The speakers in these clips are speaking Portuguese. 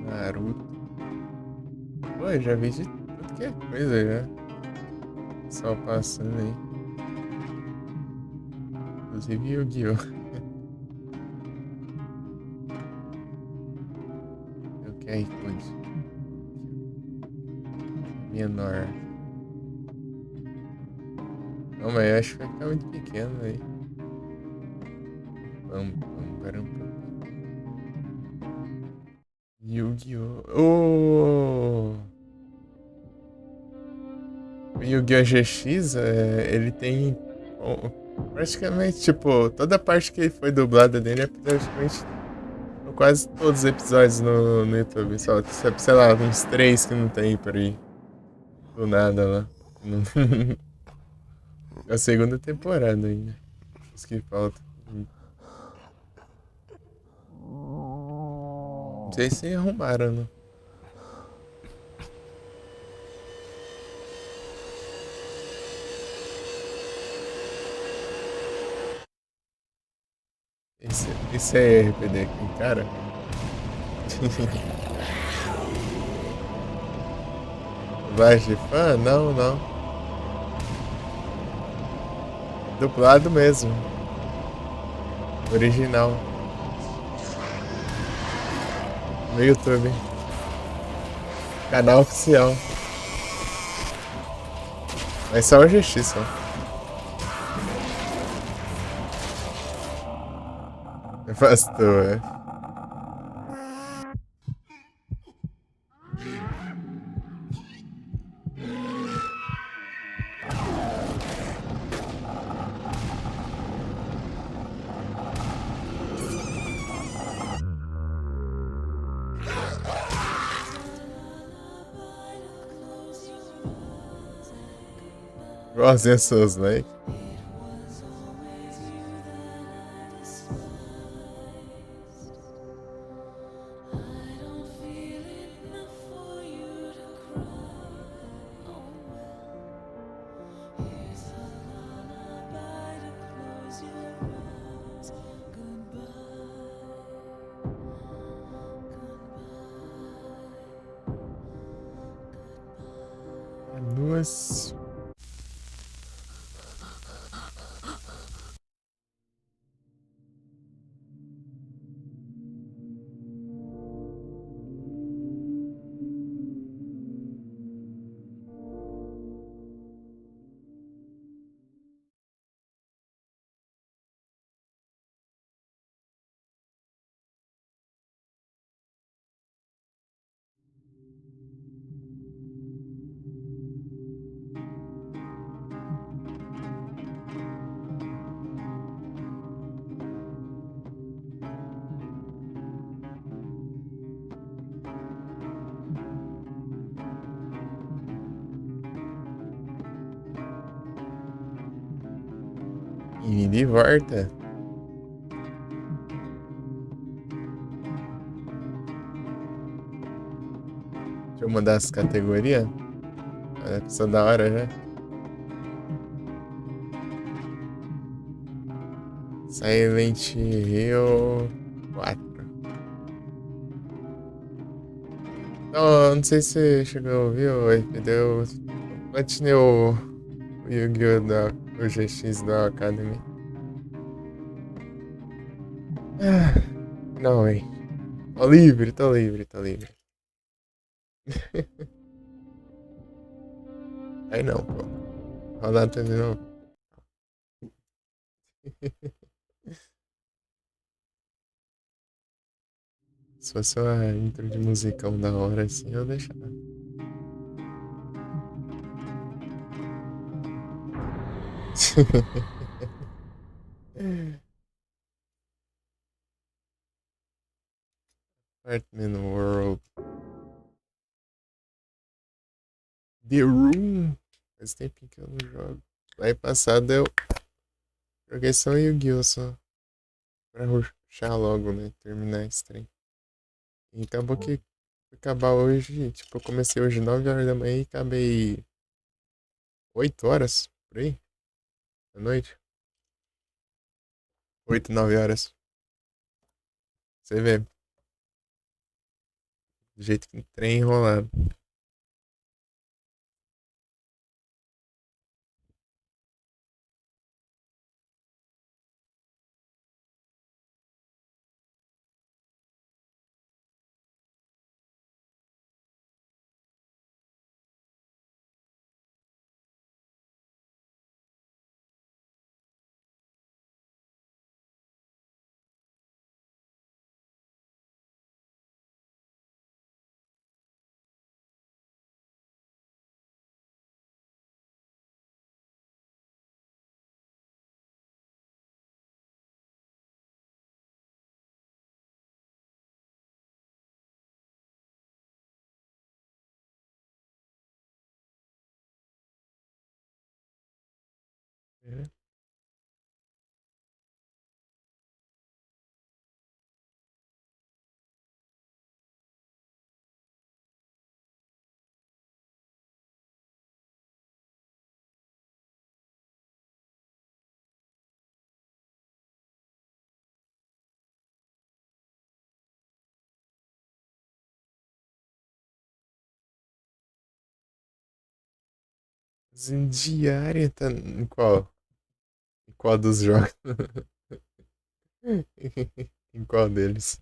Naruto. Pô, eu já vi de tudo que é coisa já. Só passando aí. Inclusive Yu-Gi-Oh! O QR Code. Menor. Não, mas eu acho que vai ficar muito pequeno aí. Pam, pam, param, pam, pam. Yu-Gi-Oh! O Yu-Gi-Oh! GX, ele tem praticamente, tipo, toda a parte que foi dublada dele é praticamente quase todos os episódios no YouTube. Só, sei lá, uns três que não tem por aí. Do nada lá. Não- É a segunda temporada ainda. Os que faltam. Não sei se arrumaram, não. Esse é RPD aqui, cara. Voz de fã? Não, não. Dublado mesmo. Original. No YouTube. Canal oficial. Mas só o GX, só. Afastou, é. Igualzinho a seus likes. Duas. E de volta. Deixa eu mudar as categorias. É, precisa da hora já. Silent Hill 4. Não, não sei se você chegou a ouvir, eu platinei o Yu-Gi-Oh! O GX da Academy. Ah, finalmente. Tô livre, tô livre, tô livre. Aí não, pô. Rodar tudo de novo. Se fosse uma intro de musicão da hora assim, eu deixava. Apartment World. The Room. Faz tempo que eu não jogo. Aí passado eu joguei só Yu-Gi-Oh! Só. Pra rushar logo, né? Terminar esse trem. E acabou que foi acabar hoje. Tipo, eu comecei hoje 9 horas da manhã e acabei 8 horas por aí da noite. 8 9 horas. Você vê. Do jeito que trem enrolado. É. Diária tá em qual? Em qual dos jogos? Em qual deles?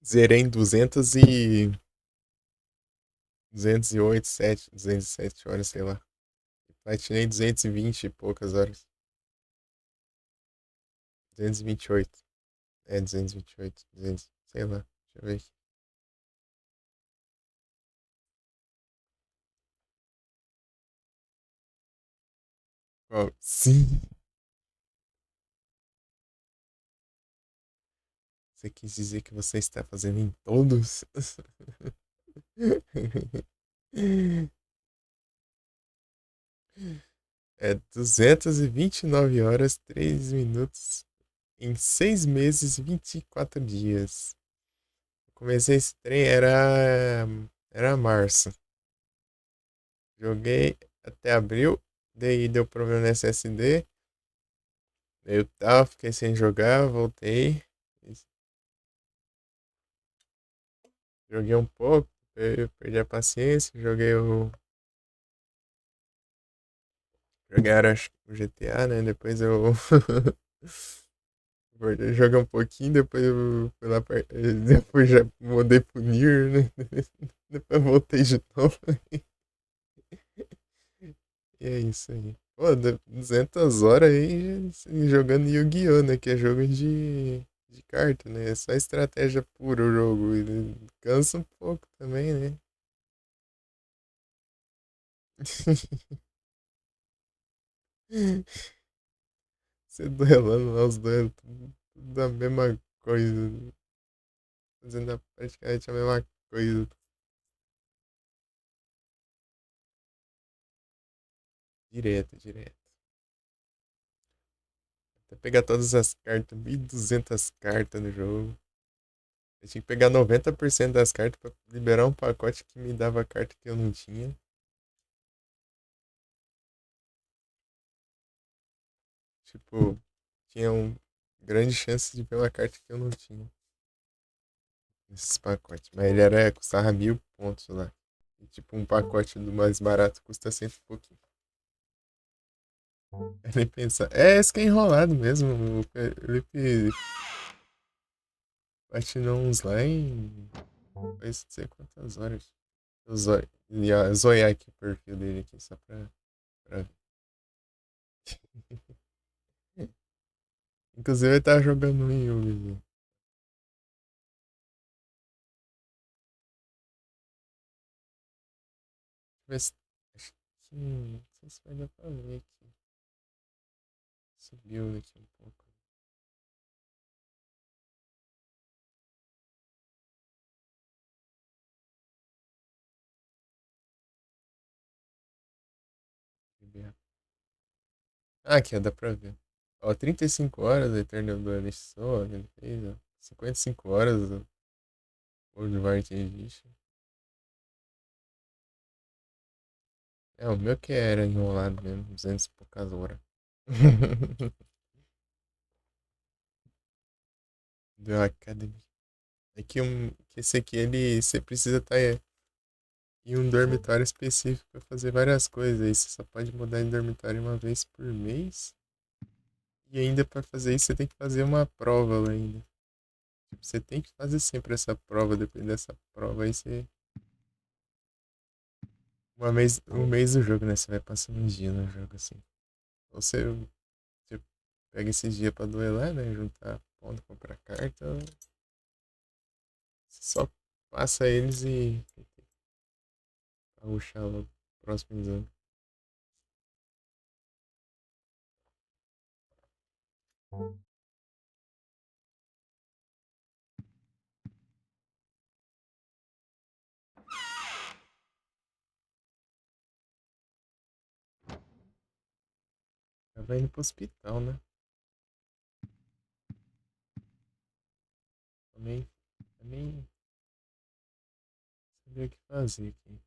Zerei em 208, 207 horas, sei lá. Platinei 220 e poucas horas. 228. É, 228. 200, sei lá. Deixa eu ver aqui. Qual? Sim. Você quis dizer que você está fazendo em todos? É 229 horas, 3 minutos em 6 meses e 24 dias. Comecei esse trem, era março. Joguei até abril, daí deu problema no SSD. Daí eu tava, fiquei sem jogar, voltei. Joguei um pouco, eu perdi a paciência, joguei o GTA, né? Depois eu joguei um pouquinho, depois eu fui lá depois já mudei pro Nier, né? Depois voltei de novo. E é isso aí. Pô, 200 horas aí jogando Yu-Gi-Oh, né? Que é jogo de carta, né? É só estratégia pura o jogo. E cansa um pouco também, né? Você duelando lá, os duelos, tudo a mesma coisa. Fazendo praticamente a mesma coisa. Direto, direto. Até pegar todas as cartas, 1.200 cartas no jogo. Eu tinha que pegar 90% das cartas pra liberar um pacote que me dava carta que eu não tinha. Tipo, tinha um grande chance de ver uma carta que eu não tinha nesses pacotes. Mas ele custava 1.000 pontos lá. E, tipo, um pacote do mais barato custa cento e pouquinho. Ele pensa, esse que é enrolado mesmo. O Felipe platinou uns lá em. Faz não sei quantas horas. Ia zoiar aqui o perfil dele aqui, só pra ver. Inclusive ele tava jogando em Yugi. Deixa eu ver se. Acho que. Não sei se vai dar pra ver aqui. Subiu aqui um pouco. Ah, aqui, ó, dá pra ver. Ó, 35 horas Eternal Duelist Soul, que ele fez, ó. 55 horas o World War Edition. É, o meu que era enrolado mesmo, 200 e poucas horas. The Academy. É que esse aqui, ele, você precisa estar em um dormitório específico para fazer várias coisas. Aí você só pode mudar em dormitório uma vez por mês. E ainda para fazer isso, você tem que fazer uma prova lá ainda. Tipo, você tem que fazer sempre essa prova. Depois dessa prova, aí você. Um mês do jogo, né? Você vai passando uns dias no jogo assim. Ou você pega esses dias pra duelar, né? Juntar ponto, comprar carta. Ou você só passa eles e pra rushar logo o próximo exame. Já vai indo pro hospital, né? Também, também sabia o que fazer aqui.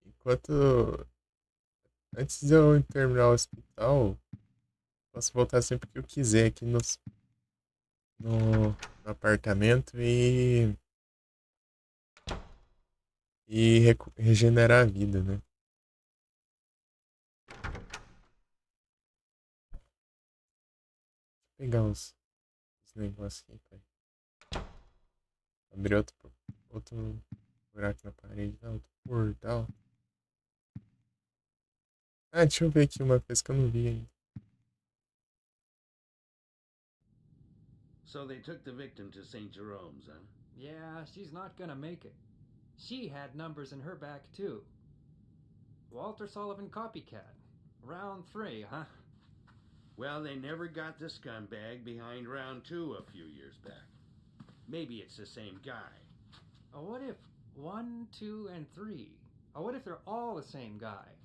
Enquanto. Antes de eu terminar o hospital, posso voltar sempre que eu quiser aqui no apartamento e regenerar a vida, né? Vou pegar uns negócios aqui, pai. Abrir outro buraco na parede, não, outro portal. Ah, deixa eu ver aqui uma coisa que eu não vi ainda. So they took the victim to St. Jerome's, huh? Yeah, she's not gonna make it. She had numbers in her back, too. Walter Sullivan copycat. Round 3, huh? Well, they never got the scumbag behind round 2 a few years back. Maybe it's the same guy. What if 1, 2, and 3? What if they're all the same guy?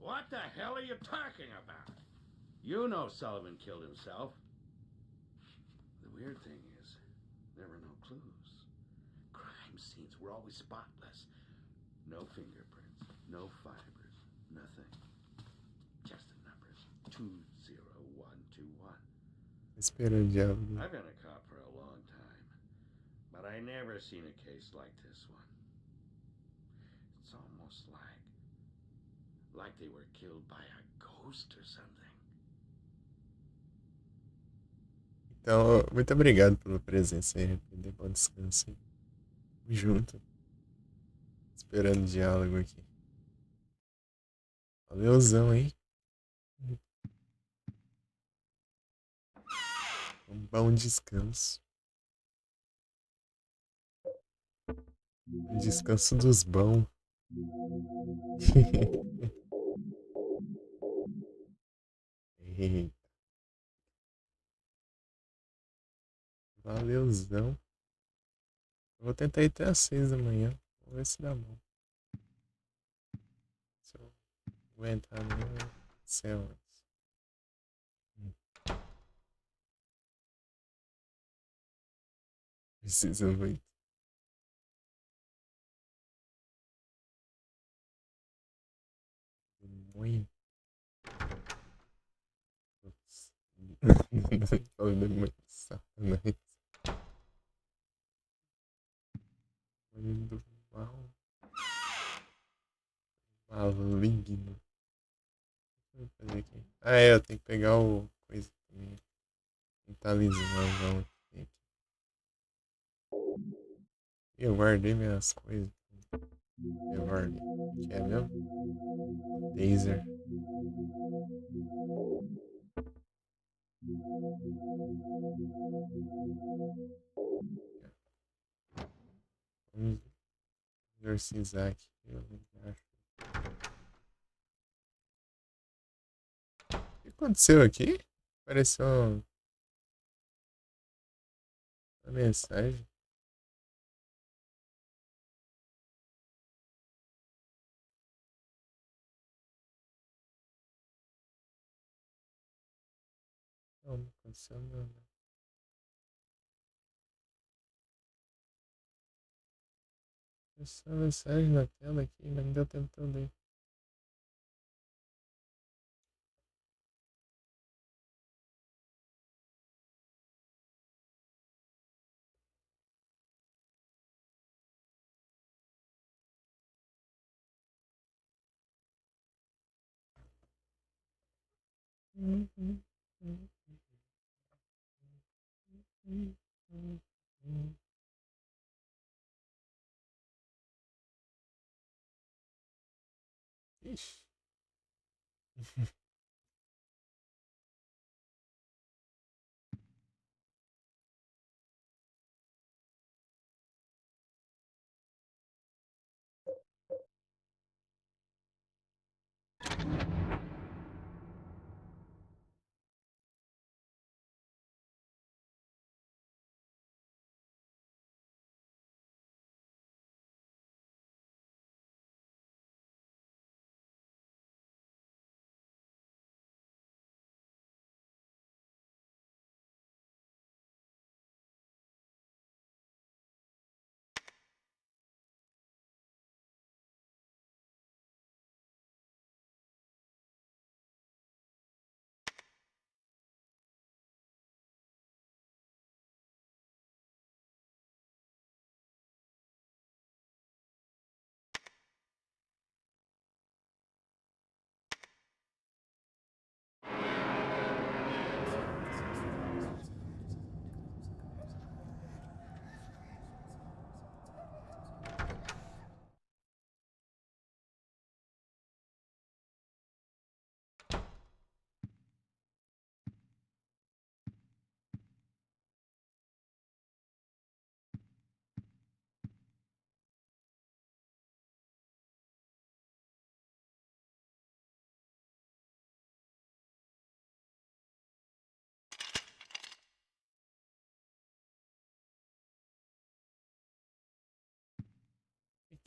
What the hell are you talking about? You know Sullivan killed himself. The weird thing is, there were no clues. Crime scenes were always spotless. No fingerprints, no fibers, nothing. Just the numbers 20121. Esperando o diabo. I've been a cop for a long time, but I never seen a case like this one. It's almost like they were killed by a ghost or something. Então, muito obrigado pela presença aí. Bom descanso aí. Tamo junto. Esperando o diálogo aqui. Valeuzão, hein? Um bom descanso. Um descanso dos bons. Eita, valeuzão. Eu vou tentar ir até às 6 da manhã. Vamos ver se dá bom. Se eu aguentar mesmo, céu antes. Precisa muito. Muito. Falando muito sacanagem. Muito mal. Maligno. Vou fazer aqui. Ah, é, eu tenho que pegar o coisa também. Talismãzão aqui. Eu guardei minhas coisas. Eu guardei. Que é mesmo? Taser. Vamos exorcizar aqui. Eu acho. O que aconteceu aqui? Apareceu uma mensagem. Não aconteceu nada. Essa mensagem na tela aqui, mas não deu tempo de eu ler. Ixi.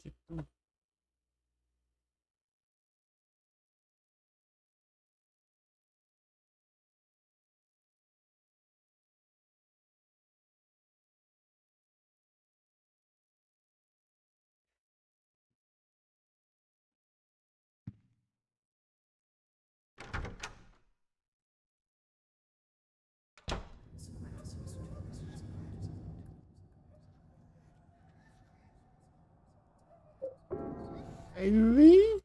Que tu. Aí vem.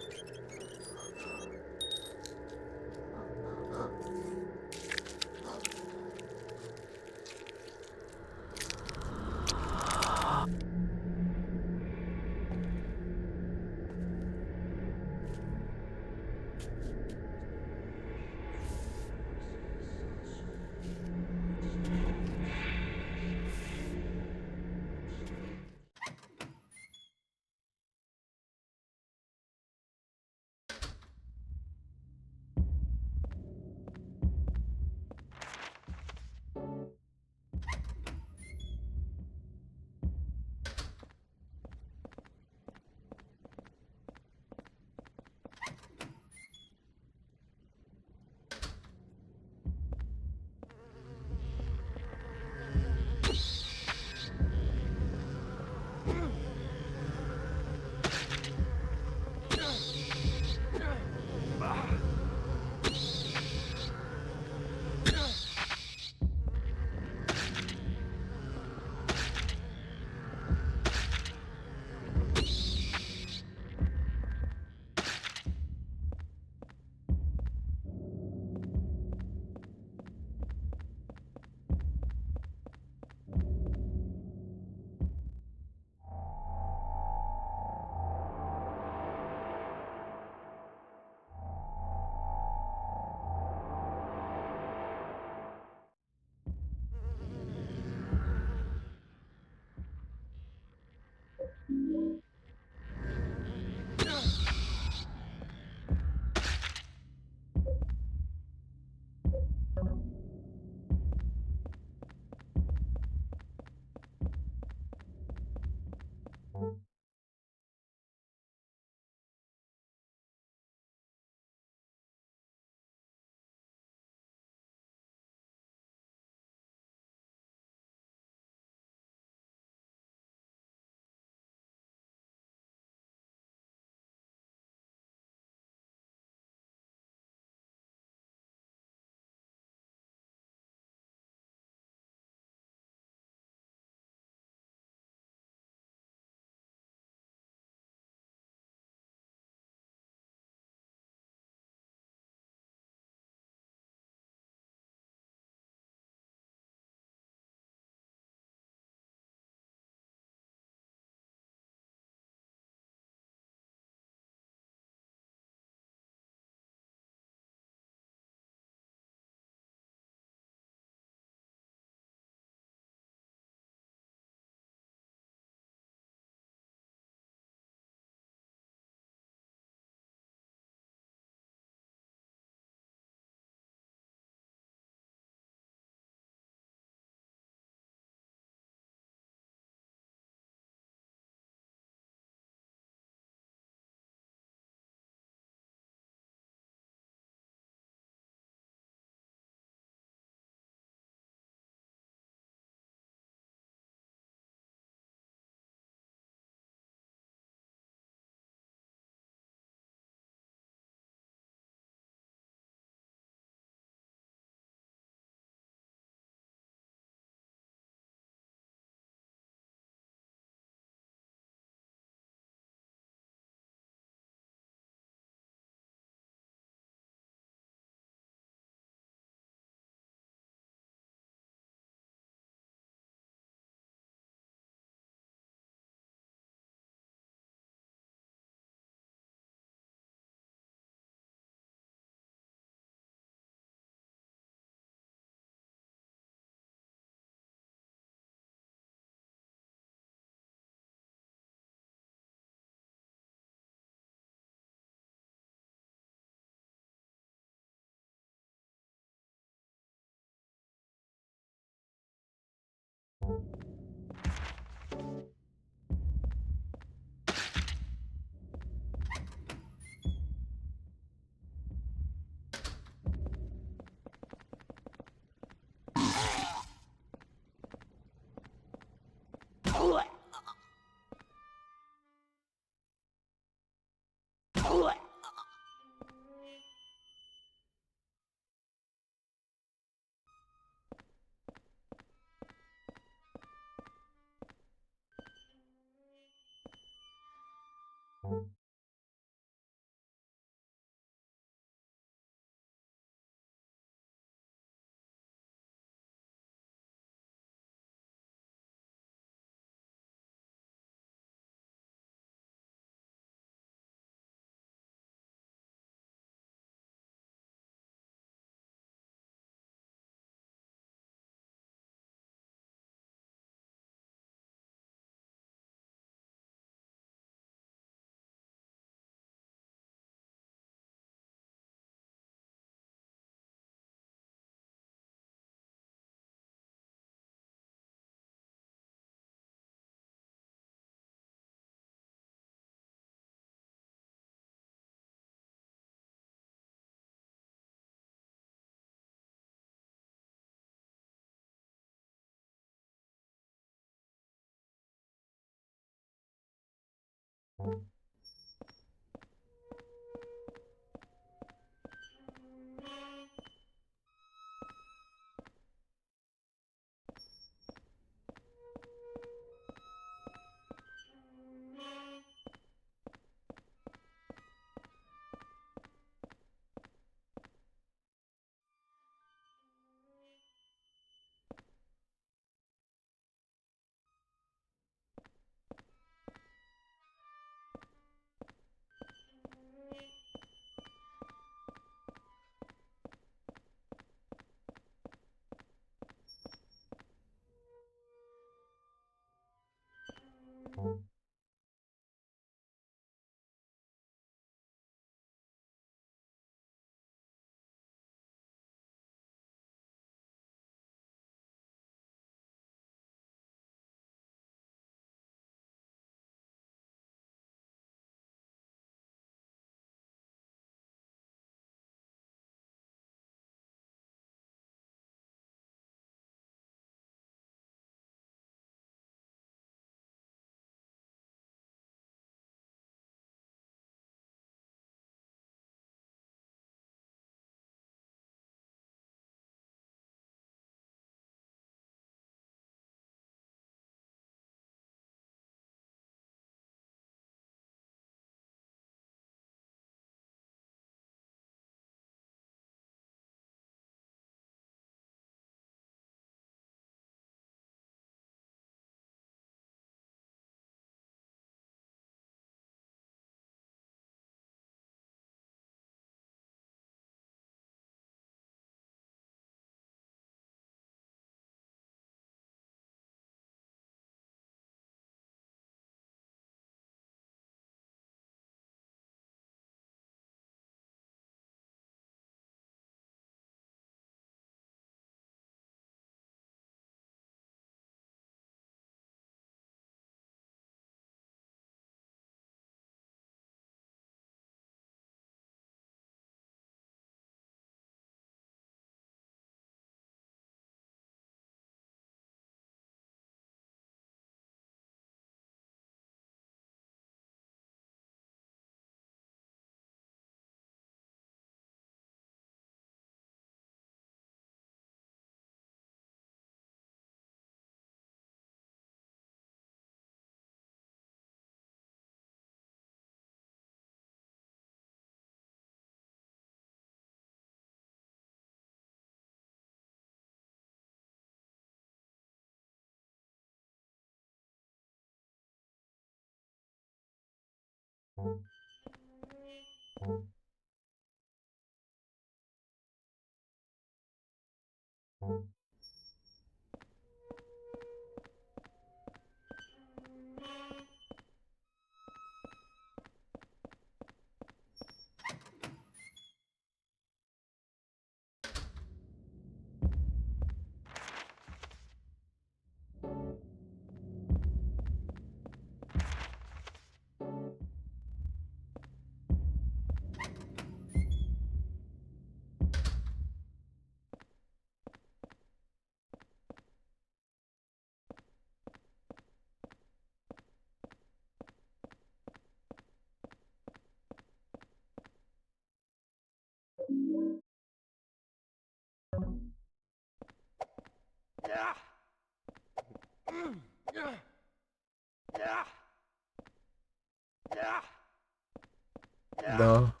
Da.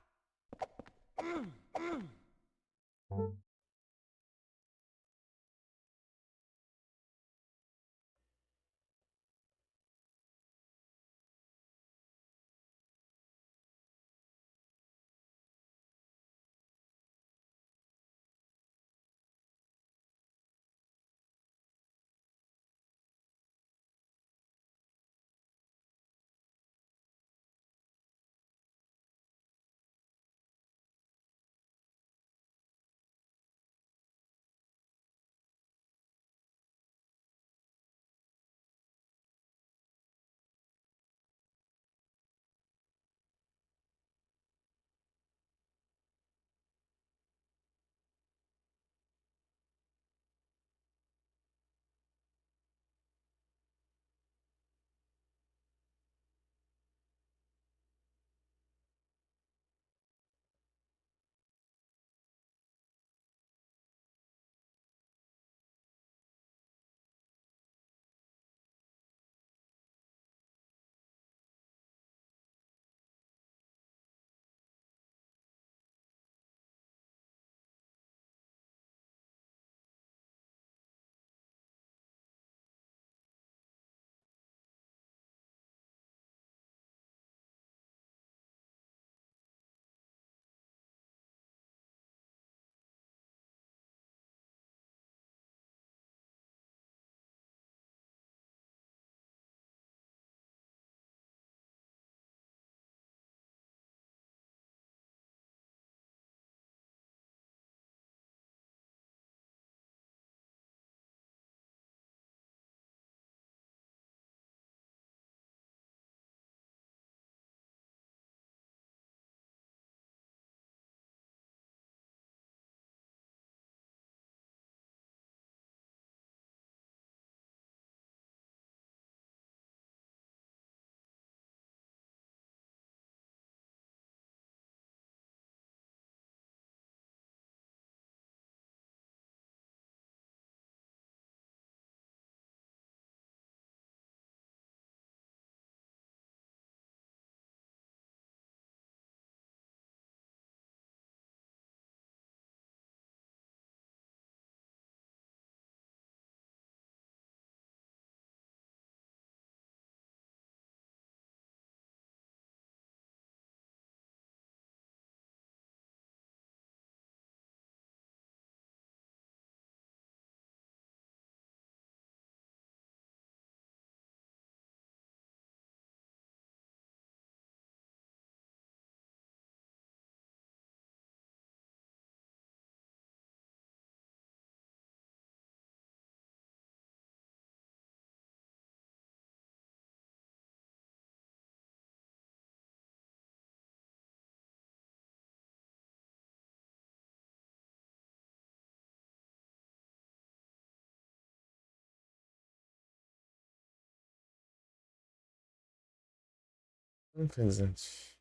Um pesante.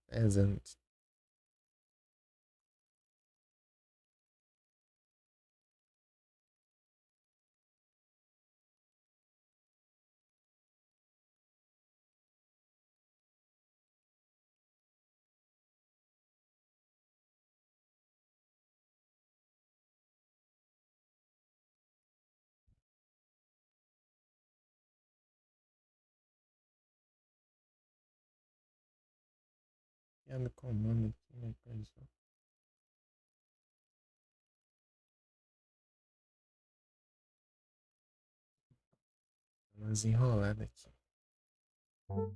Pesante. E ando comando aqui, né, pessoal? Umas enroladas aqui. Vou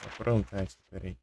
aprontar aqui, peraí.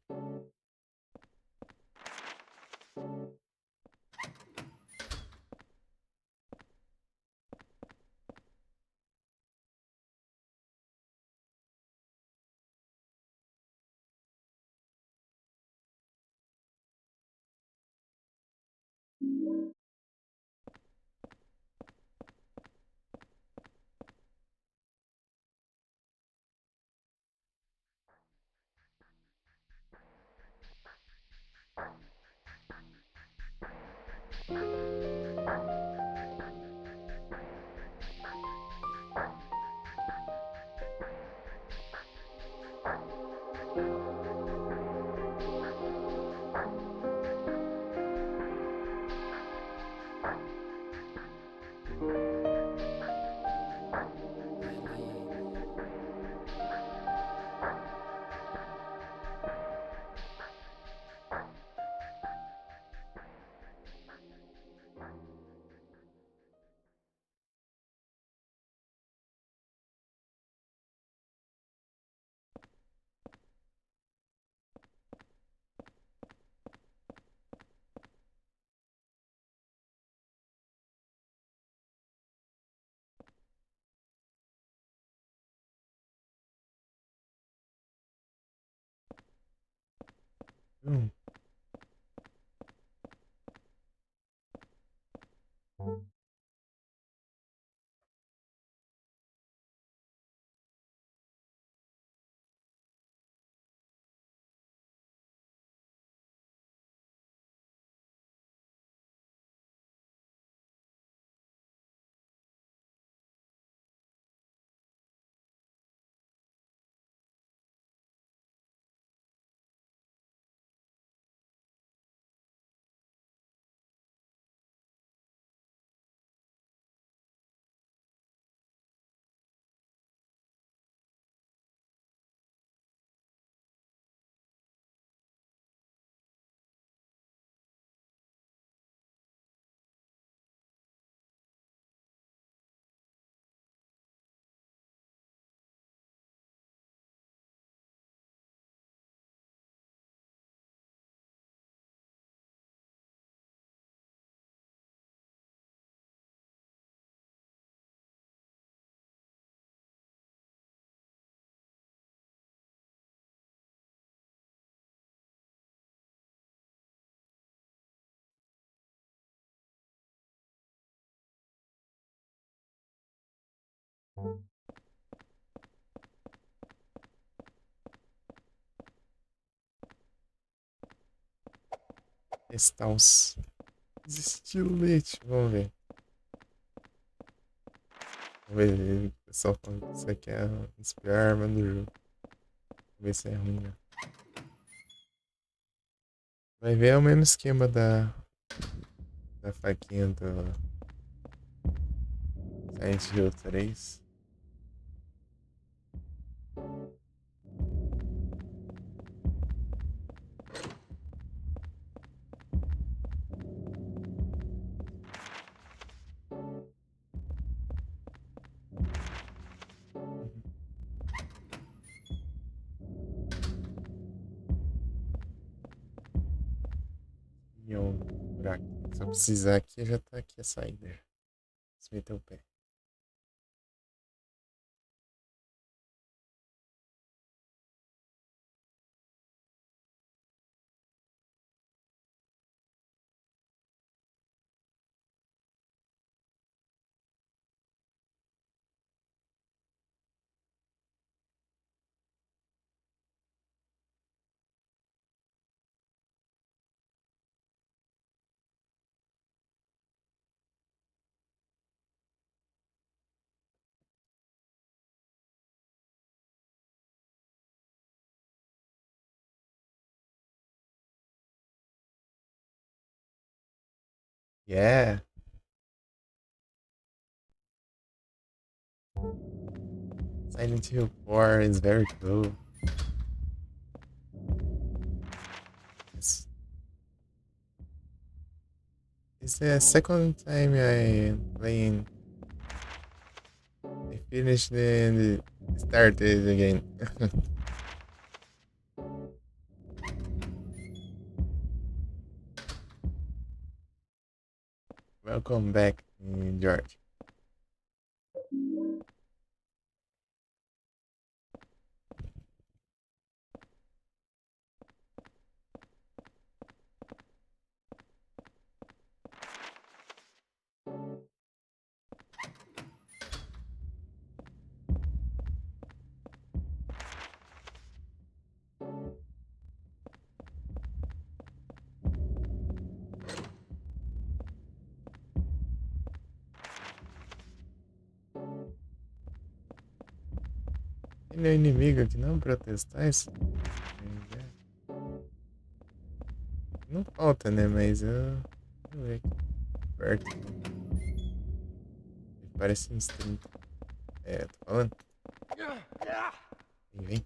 Hum. Testar os estiletes. Vamos ver. Vamos ver. O pessoal falando que isso aqui é a pior arma do jogo. Vamos ver se é ruim, né? Vai ver é o mesmo esquema da faquinha do Silent Hill 3. E um buraco. Se eu precisar aqui, já tá aqui a saída. Se meter o pé. Yeah. Silent Hill 4 is very cool. It's the second time I playing. I finished and started again. Welcome back, George. Ele é inimigo que não protestais? Não falta, né? Mas eu. Deixa eu ver aqui. Perto. Ele parece uns 30. É, tô falando. Vem,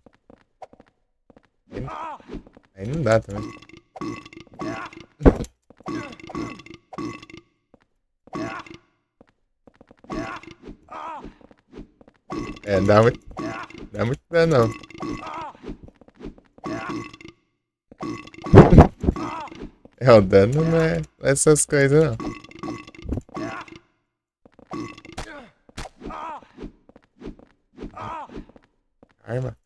vem. Aí não dá também. É, dá muito dano não. É, o dano não é essas coisas não. Arma.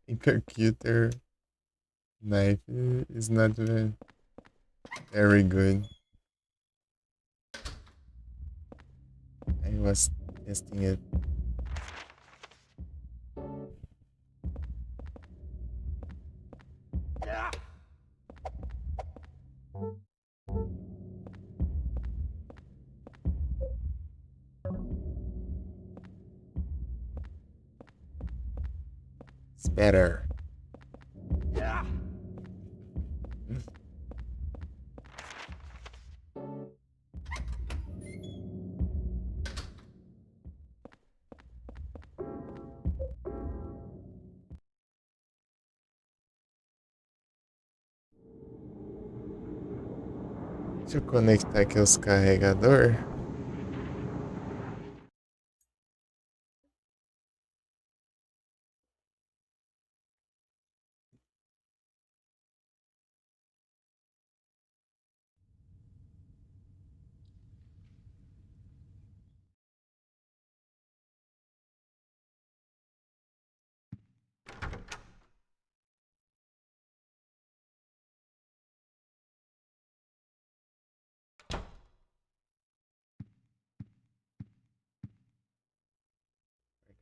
Intercuter knife is not very good. I was testing it. It's better. Deixa eu conectar aqui os carregador.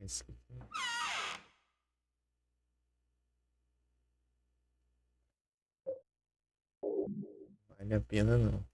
Esse aqui. Vale a pena não.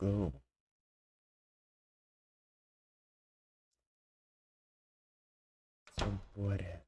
go. So bora.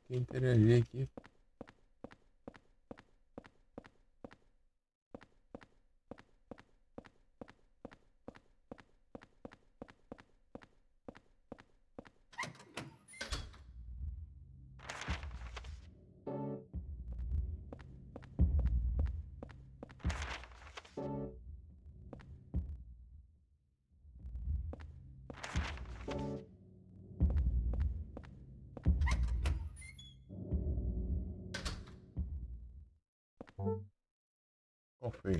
Quem interagir aqui. Qual foi?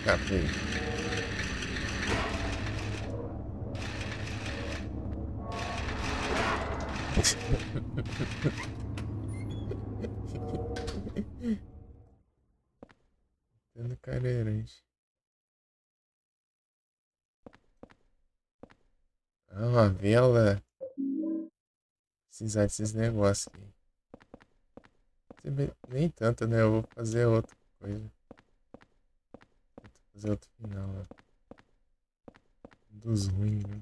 Acabei. Tendo carreiras. Ah, uma vela. Precisar desses negócios aqui. Nem tanto, né? Eu vou fazer outra coisa. Vou fazer outro final, né? Dos ruins, né?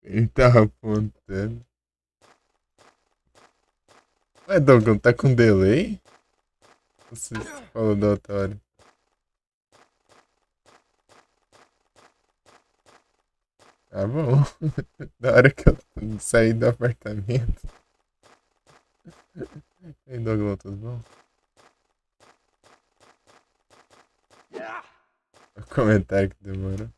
Ele tava apontando. Ué, Douglas, tá com delay? Você falou da outra hora. Tá bom. Da hora que eu saí do apartamento. E aí, Douglas, tudo bom? O comentário que demorou.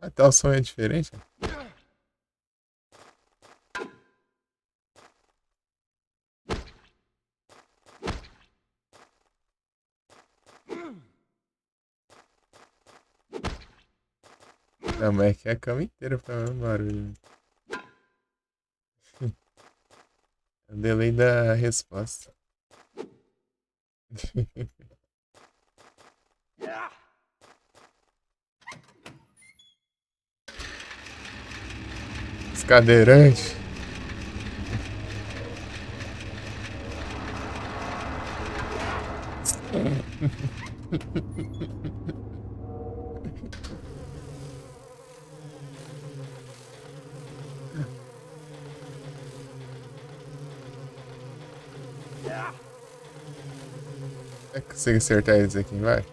Até o som é diferente. Não, mas é que é a cama inteira pra ver um barulho. É o delay da resposta. Os cadeirantes. É que consegue acertar eles aqui embaixo?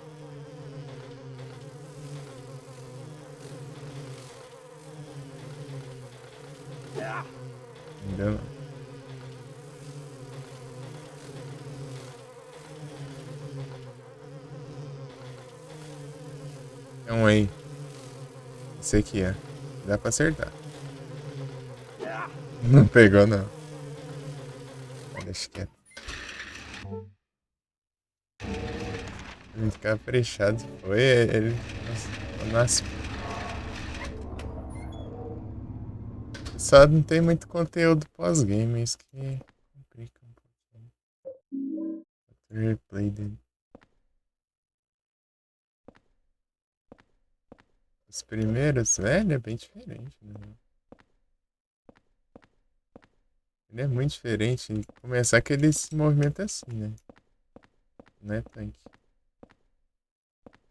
Ainda não. É um aí. Esse aqui, ó. Dá pra acertar. Não pegou, não. Deixa quieto. Ele ficar fechado. Foi ele. Nossa. Só não tem muito conteúdo pós-game. Isso que complica um pouquinho. Replay dele. Os primeiros, velho, é bem diferente, né? Ele é muito diferente. Começar que ele se movimenta assim, né? Não é tanque.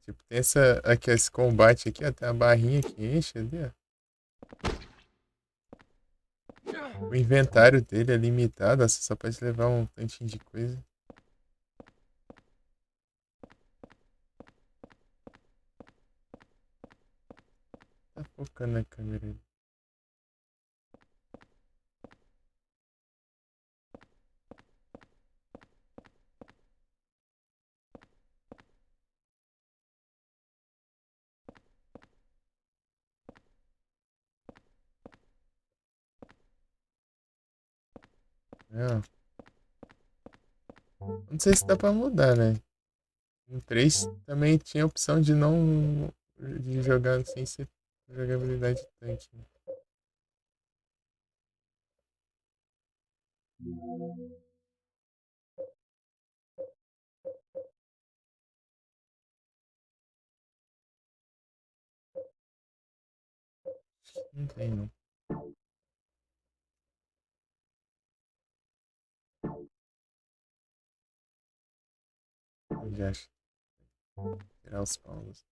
Tipo, tem aqui, esse combate aqui, ó. Tem a barrinha que enche ali, ó. O inventário dele é limitado, ó, você só pode levar um tantinho de coisa. Tá focando na câmera ali. Não. Não sei se dá pra mudar, né? No 3 também tinha a opção de não. De jogar sem ser jogabilidade de tanque. Né? Não tem, não. Eu já acho. Tirar os paus.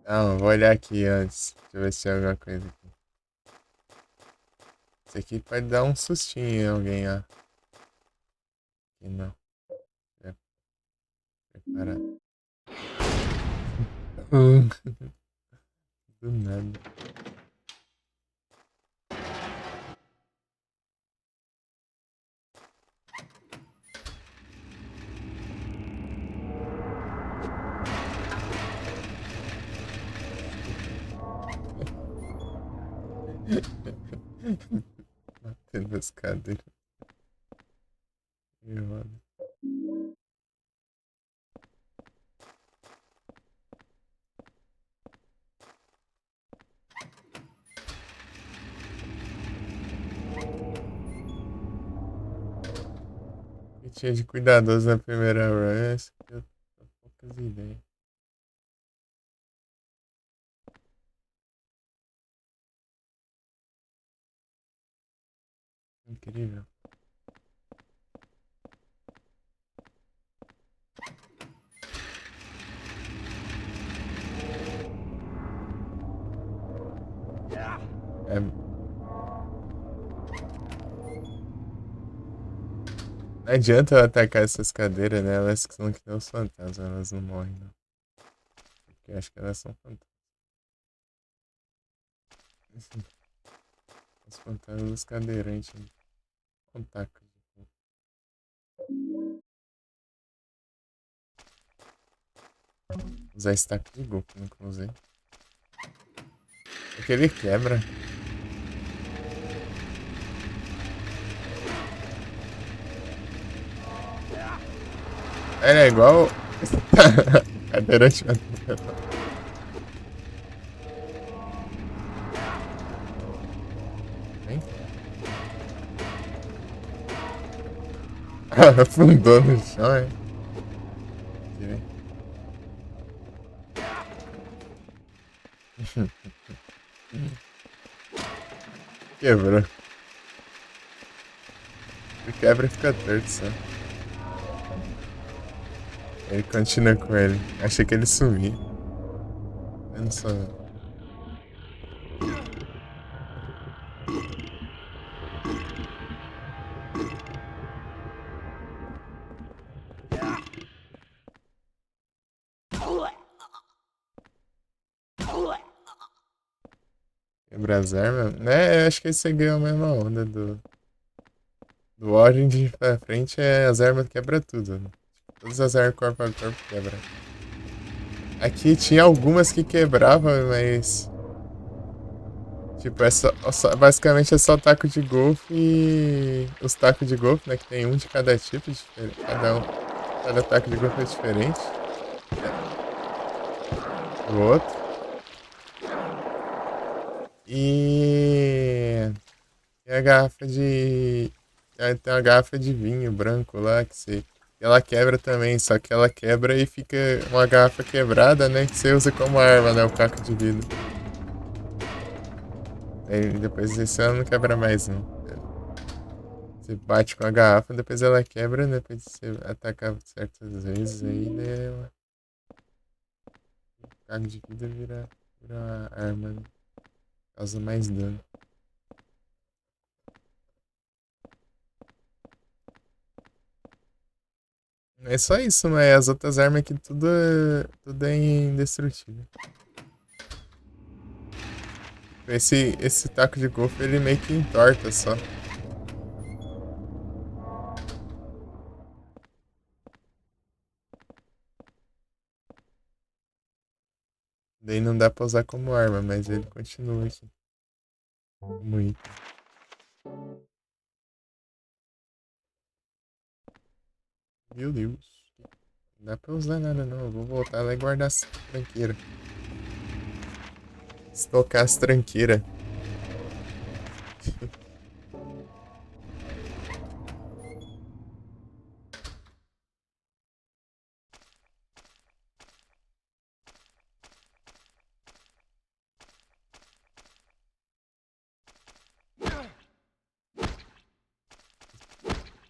Não, vou olhar aqui antes. Deixa eu ver se tem alguma coisa aqui. Isso aqui pode dar um sustinho em alguém, ó. Aqui não. É preparar. Do nada. Batendo as cadeiras. E roda. Eu tinha de cuidadoso na primeira run. Esse aqui eu poucas ideias. Incrível. É... Não adianta eu atacar essas cadeiras, né? Elas são que nem os fantasmas, elas não morrem, não. Porque eu acho que elas são fantasmas. Os fantasmas dos cadeirantes. Né? Um taco. Usar esse taco de golpe, nunca usei. Porque ele quebra. Ele é igual. Cadeirante. Hein? Afundou no chão, é? Tirei. Quebrou. Ele quebra e fica torto só. Ele continua com ele. Achei que ele sumiu. Eu não sou. Quebra as armas. Né, eu acho que esse seguiu a mesma onda do Orange pra frente. É as armas quebra tudo. Né? Todas as armas corpo a corpo quebra. Aqui tinha algumas que quebravam, mas. Tipo, basicamente é só taco de golfe e. Os tacos de golfe, né? Que tem um de cada tipo, cada taco de golfe é diferente do outro. E. E a garrafa de. Tem uma garrafa de vinho branco lá que você. Ela quebra também, só que ela quebra e fica uma garrafa quebrada, né? Que você usa como arma, né? O caco de vidro. Aí depois esse ano não quebra mais, não. Você bate com a garrafa, depois ela quebra, depois você ataca certas vezes aí, daí ela. O caco de vidro vira uma arma, né? Causa mais dano. É só isso, mas as outras armas aqui tudo é indestrutível. Esse taco de golfe ele meio que entorta só. Daí não dá pra usar como arma, mas ele continua aqui. Muito. Meu Deus. Não dá pra usar nada não. Eu vou voltar lá e guardar as tranqueiras. Estocar as tranqueiras.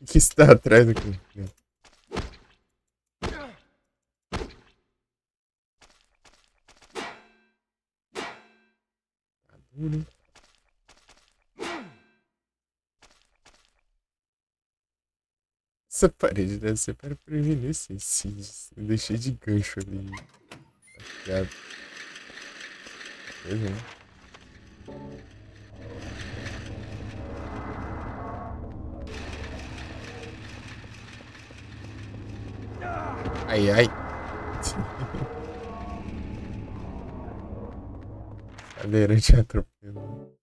O que está atrás do que? Tá duro. Essa parede deve ser para prevenir suicídios. Eu deixei de gancho ali. Tá. Pois é. Ai, ai. Cadeirante atropelou.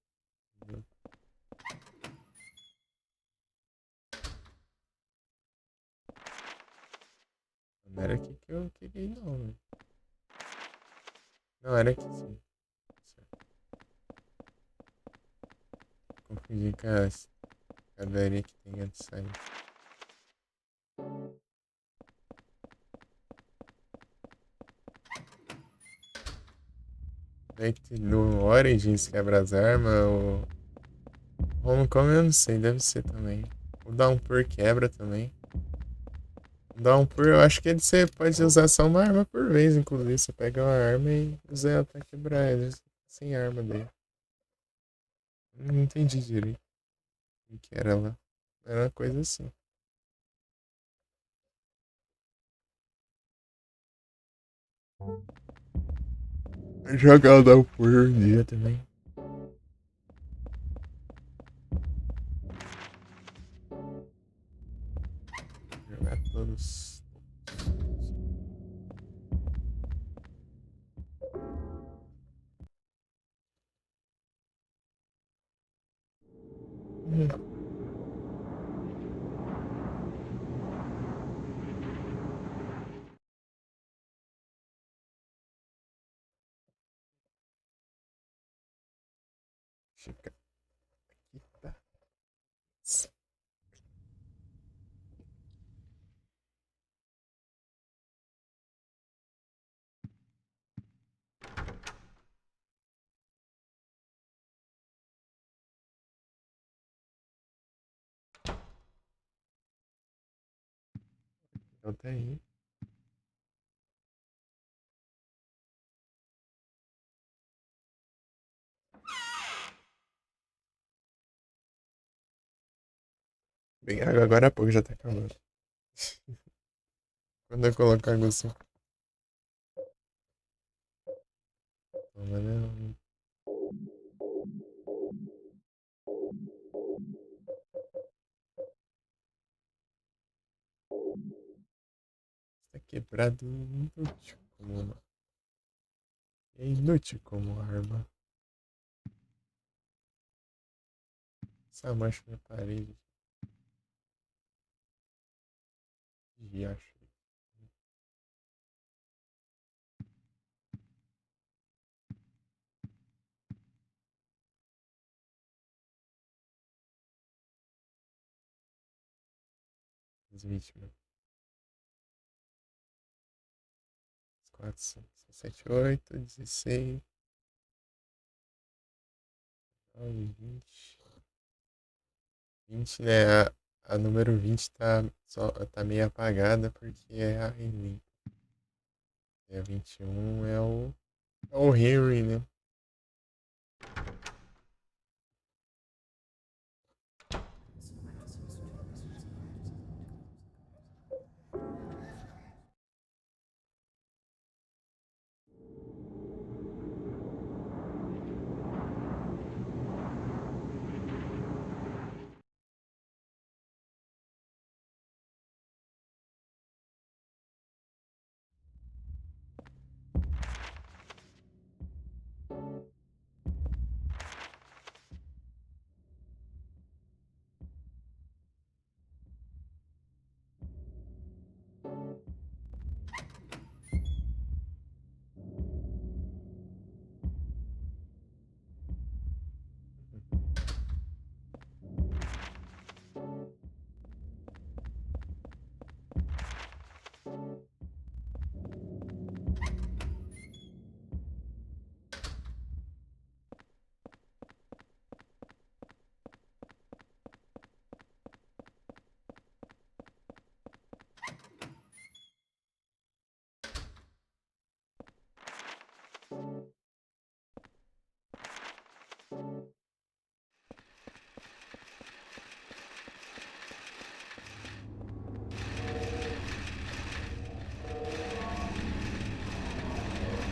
Não era aqui que eu queria ir, não, velho. Não, era aqui sim. Certo. Confundi com a cadeirinha que tem antes de sair. No Origins quebra as armas, o Homecoming eu não sei, deve ser também. O Downpour quebra também. O Downpour eu acho que você pode usar só uma arma por vez, inclusive. Você pega uma arma e usa ela pra quebrar ele sem arma dele. Não entendi direito o que era lá. Era uma coisa assim. Jogar o Downpour um dia também. Jogar todos. Chica. Aqui tá. Então tá aí. Bem, agora há pouco já tá acabando. Quando eu colocar água assim. Toma, né? Tá quebrado inútil como. É inútil como arma. Essa mancha na parede. E acho. As vítimas. 4, 5, 6, 7, 8, 16, 9, 20. 20, né? A número 20 tá meio apagada porque é a Eileen. E a 21 é o Henry, né?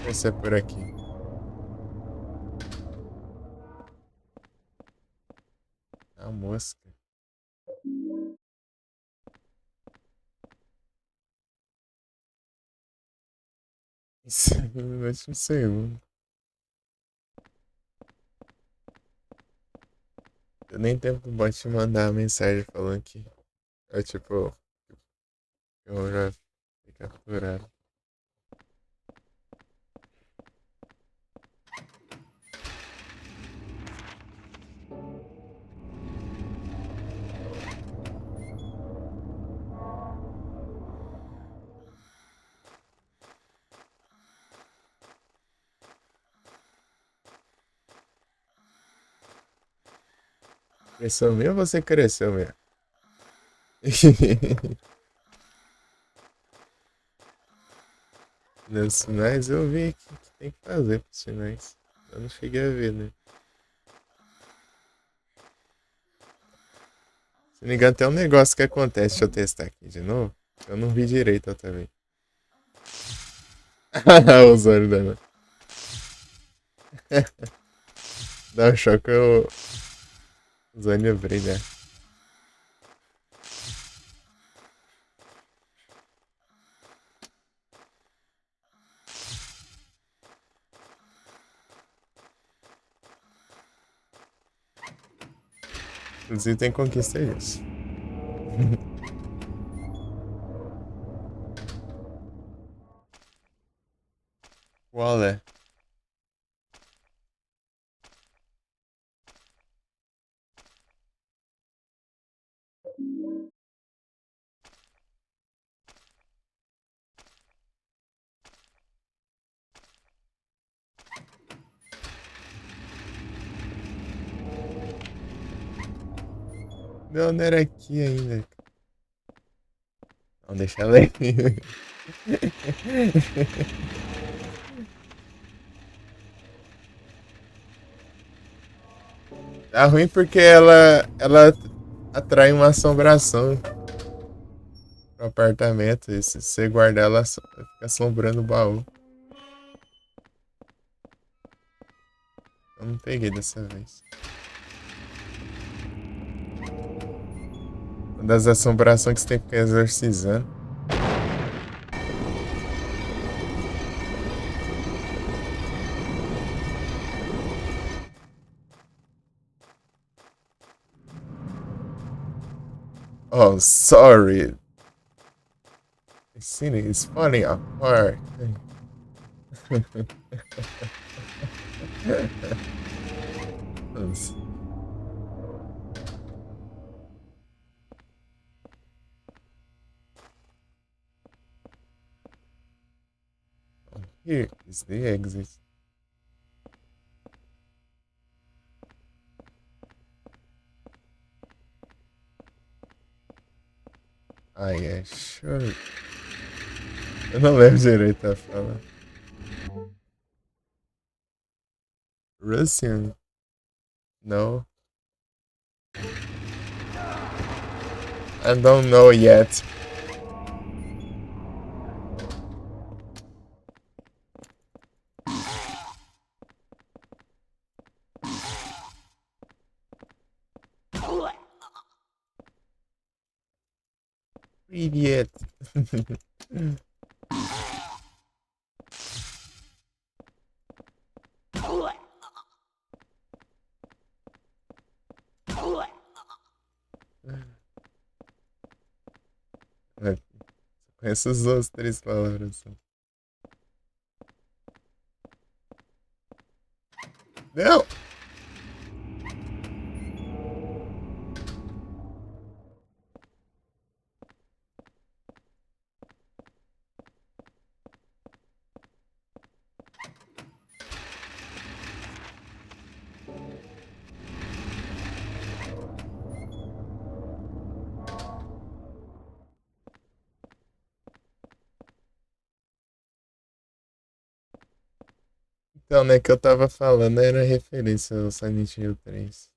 Vai ser por aqui. A mosca. Isso é no último segundo. Eu nem tempo do bot mandar a mensagem falando que é tipo. Eu já fui capturado. Cresceu mesmo ou você cresceu mesmo? Nos sinais eu vi que tem que fazer pros sinais. Eu não cheguei a ver, né? Se não me engano, tem um negócio que acontece. Deixa eu testar aqui de novo. Eu não vi direito eu também. Os olhos dela. Dá um choque, os olhos brilham. Inclusive tem conquista isso. Qual é? Não era aqui ainda. Não, deixa ela aí. Tá ruim porque ela atrai uma assombração pro apartamento. E se você guardar ela, fica assombrando o baú. Eu não peguei dessa vez. Uma das assombrações que você tem que ficar exorcizando. Oh, sorry. This scene is falling apart. Nossa. Here is the exit. Ah, yeah, sure. Eu não lembro direito a fala. Russian? No. I don't know yet. Привет. Essas duas, três palavras só. Não! Então, né, que eu tava falando era referência ao Silent Hill 3.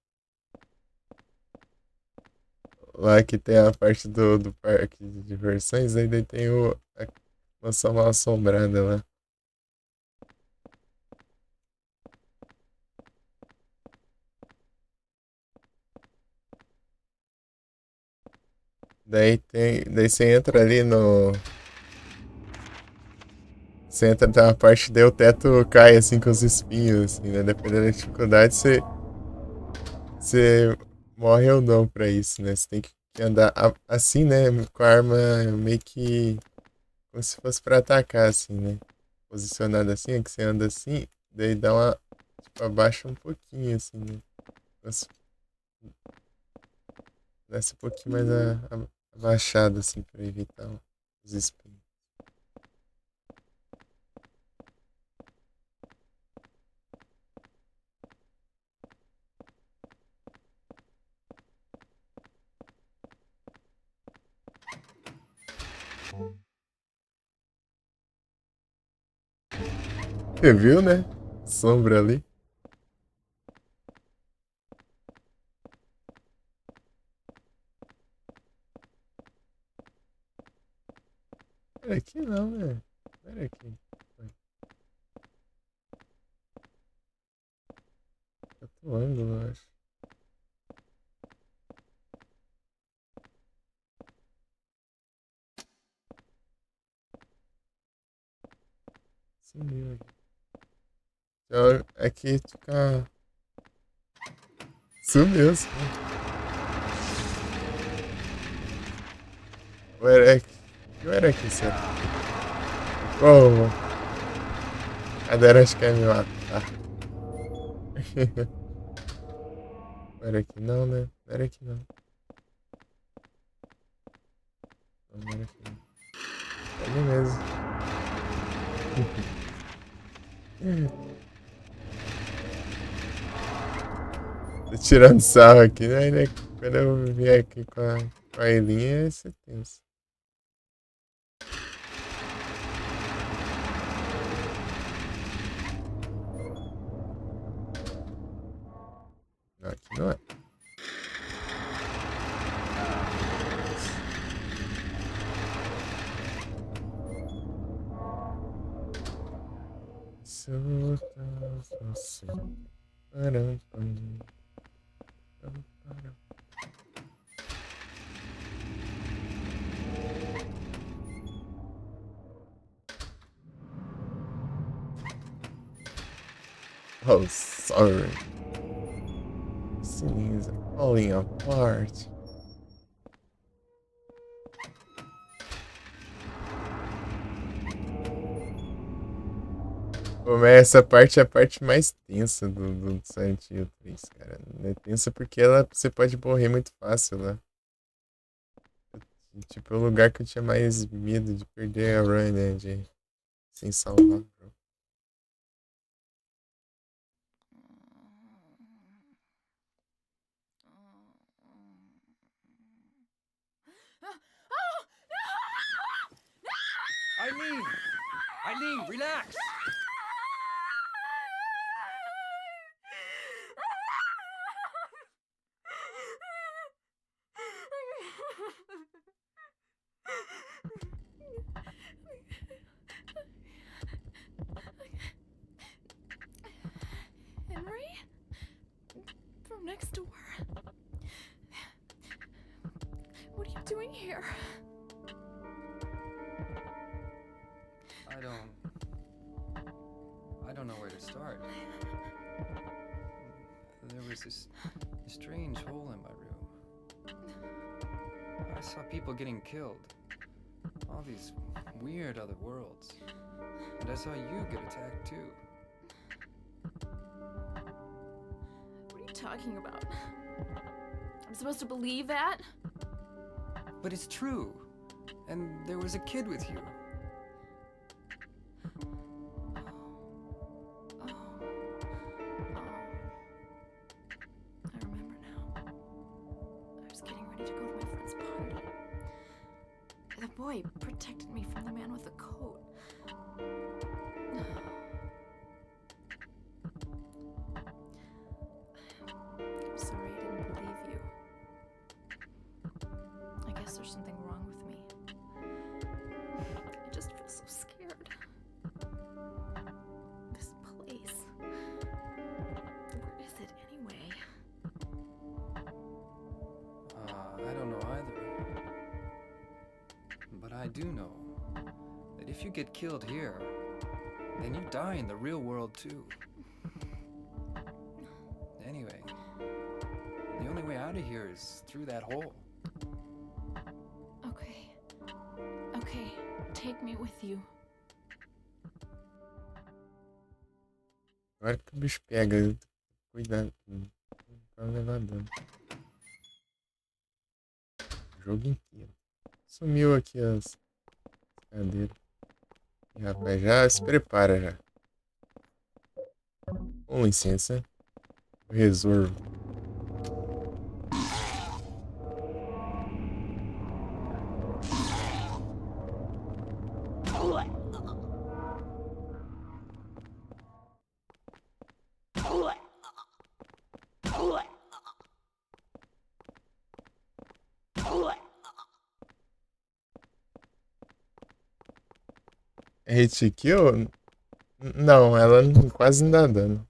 Lá que tem a parte do parque de diversões, aí daí tem a mansão mal assombrada lá. Daí você entra ali no. Você entra na parte daí o teto cai assim com os espinhos, assim, né? Dependendo da dificuldade, você morre ou não pra isso, né? Você tem que andar assim, né? Com a arma meio que como se fosse pra atacar, assim, né? Posicionado assim, é que você anda assim, daí dá uma. Tipo, abaixa um pouquinho, assim, né? Desce um pouquinho mais abaixado, assim, pra evitar os espinhos. Você viu, né? Sombra ali. Era aqui não, né? Não era aqui. Foi. Outro ângulo, eu acho. Sumiu aqui. Então, aqui fica. Sumiu, sumiu. Ou era aqui? Ou era aqui, será? Oh, a Dara acho que ia me matar. Não era aqui não, né? Não era aqui não. Não era aqui não. É ali mesmo. Tô tirando sarro aqui, né? Quando eu vier aqui com a Elinha, vai ser tenso. Não, aqui não é. Soltas você. Param, param, param, param. Oh, sorry. This thing is falling apart. Pô, mas essa parte é a parte mais tensa do Silent Hill 3, cara. É tensa porque você pode morrer muito fácil lá. Tipo, é o lugar que eu tinha mais medo de perder a run, né? Sem salvar. Eileen! Eileen, relax! Henry? From next door. What are you doing here? I don't know where to start. There was this strange hole in my room. I saw people getting killed. All these weird other worlds. And I saw you get attacked too. What are you talking about? I'm supposed to believe that? But it's true. And there was a kid with you. I remember now. I was getting ready to go to my friend's party. The boy protected me from the man with the coat. I'm sorry I didn't believe you. I guess there's something wrong with me. I just feel so scared. This place. Where is it anyway? I don't know either. But I do know that if you get killed here, then you die in the real world too. Anyway, the only way out of here is through that hole. Okay. Okay, take me with you. Agora que o bicho pega, cuidado pra não levar dano. O jogo inteiro. Sumiu aqui as cadeiras. E, rapaz, já se prepara já. Com licença. Eu resolvo. É hit kill? Não, ela quase não dá dano.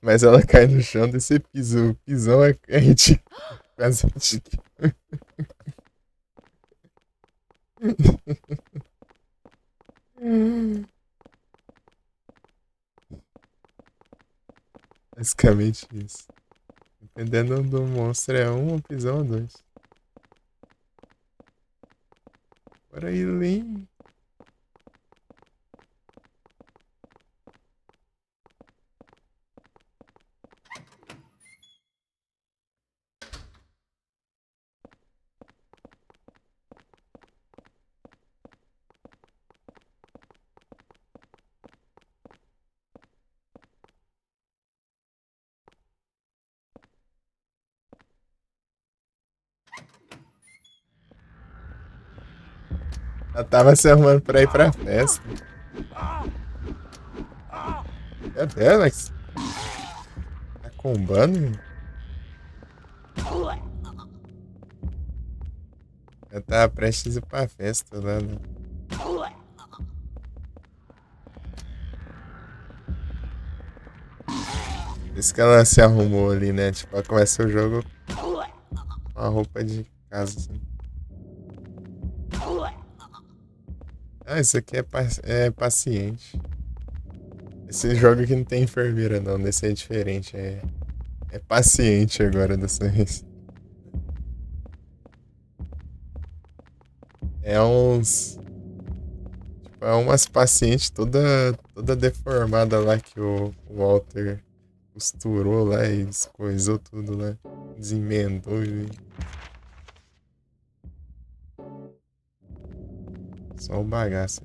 Mas ela cai no chão desse piso. O pisão é hit, quase hit kill. Basicamente isso. Dependendo do monstro, é um pisão ou dois. Bora aí, Lin. Ela tava se arrumando pra ir pra festa. É dela? Tá combando? Ela tava prestes a ir pra festa lá, né? Por isso que ela se arrumou ali, né? Tipo, ela começa o jogo com a roupa de casa, assim. Ah, isso aqui é paciente. Esse jogo aqui não tem enfermeira, não. Desse é diferente. É paciente agora dessa vez. É uns. Tipo, é umas pacientes toda deformada lá que o Walter costurou lá e coisou tudo lá. Desemendou e. Só o bagaço.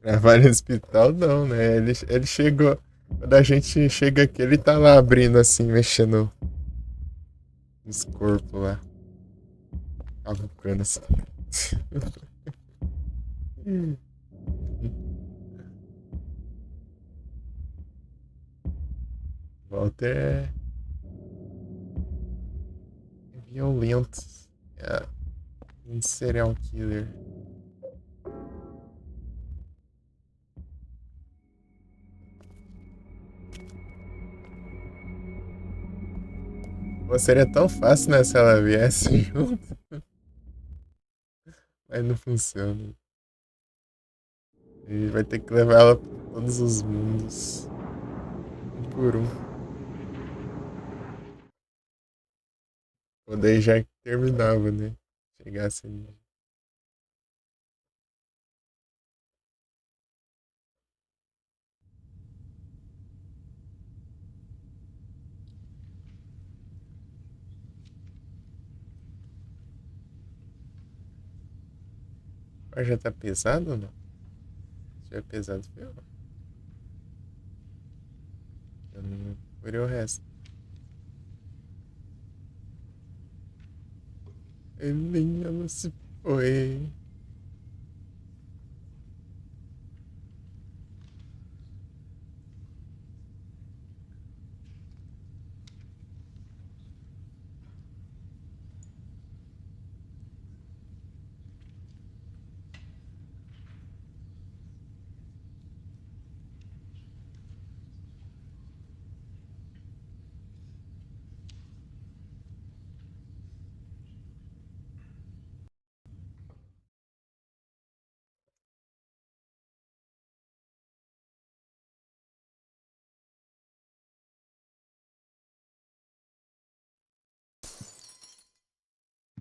Gravar no hospital não, né? Ele chegou. Quando a gente chega aqui, ele tá lá abrindo assim, mexendo nos corpos lá. Cavucando assim. Walter é violento. É um serial killer. Pô, seria tão fácil, né, se ela viesse junto. Mas não funciona. E vai ter que levar ela por todos os mundos. Um por um. Pô, daí já terminava, né? Chegasse ali. Mas já tá pesado ou não? Se é pesado, ferrou. Eu não furei o resto. Ele ela se foi.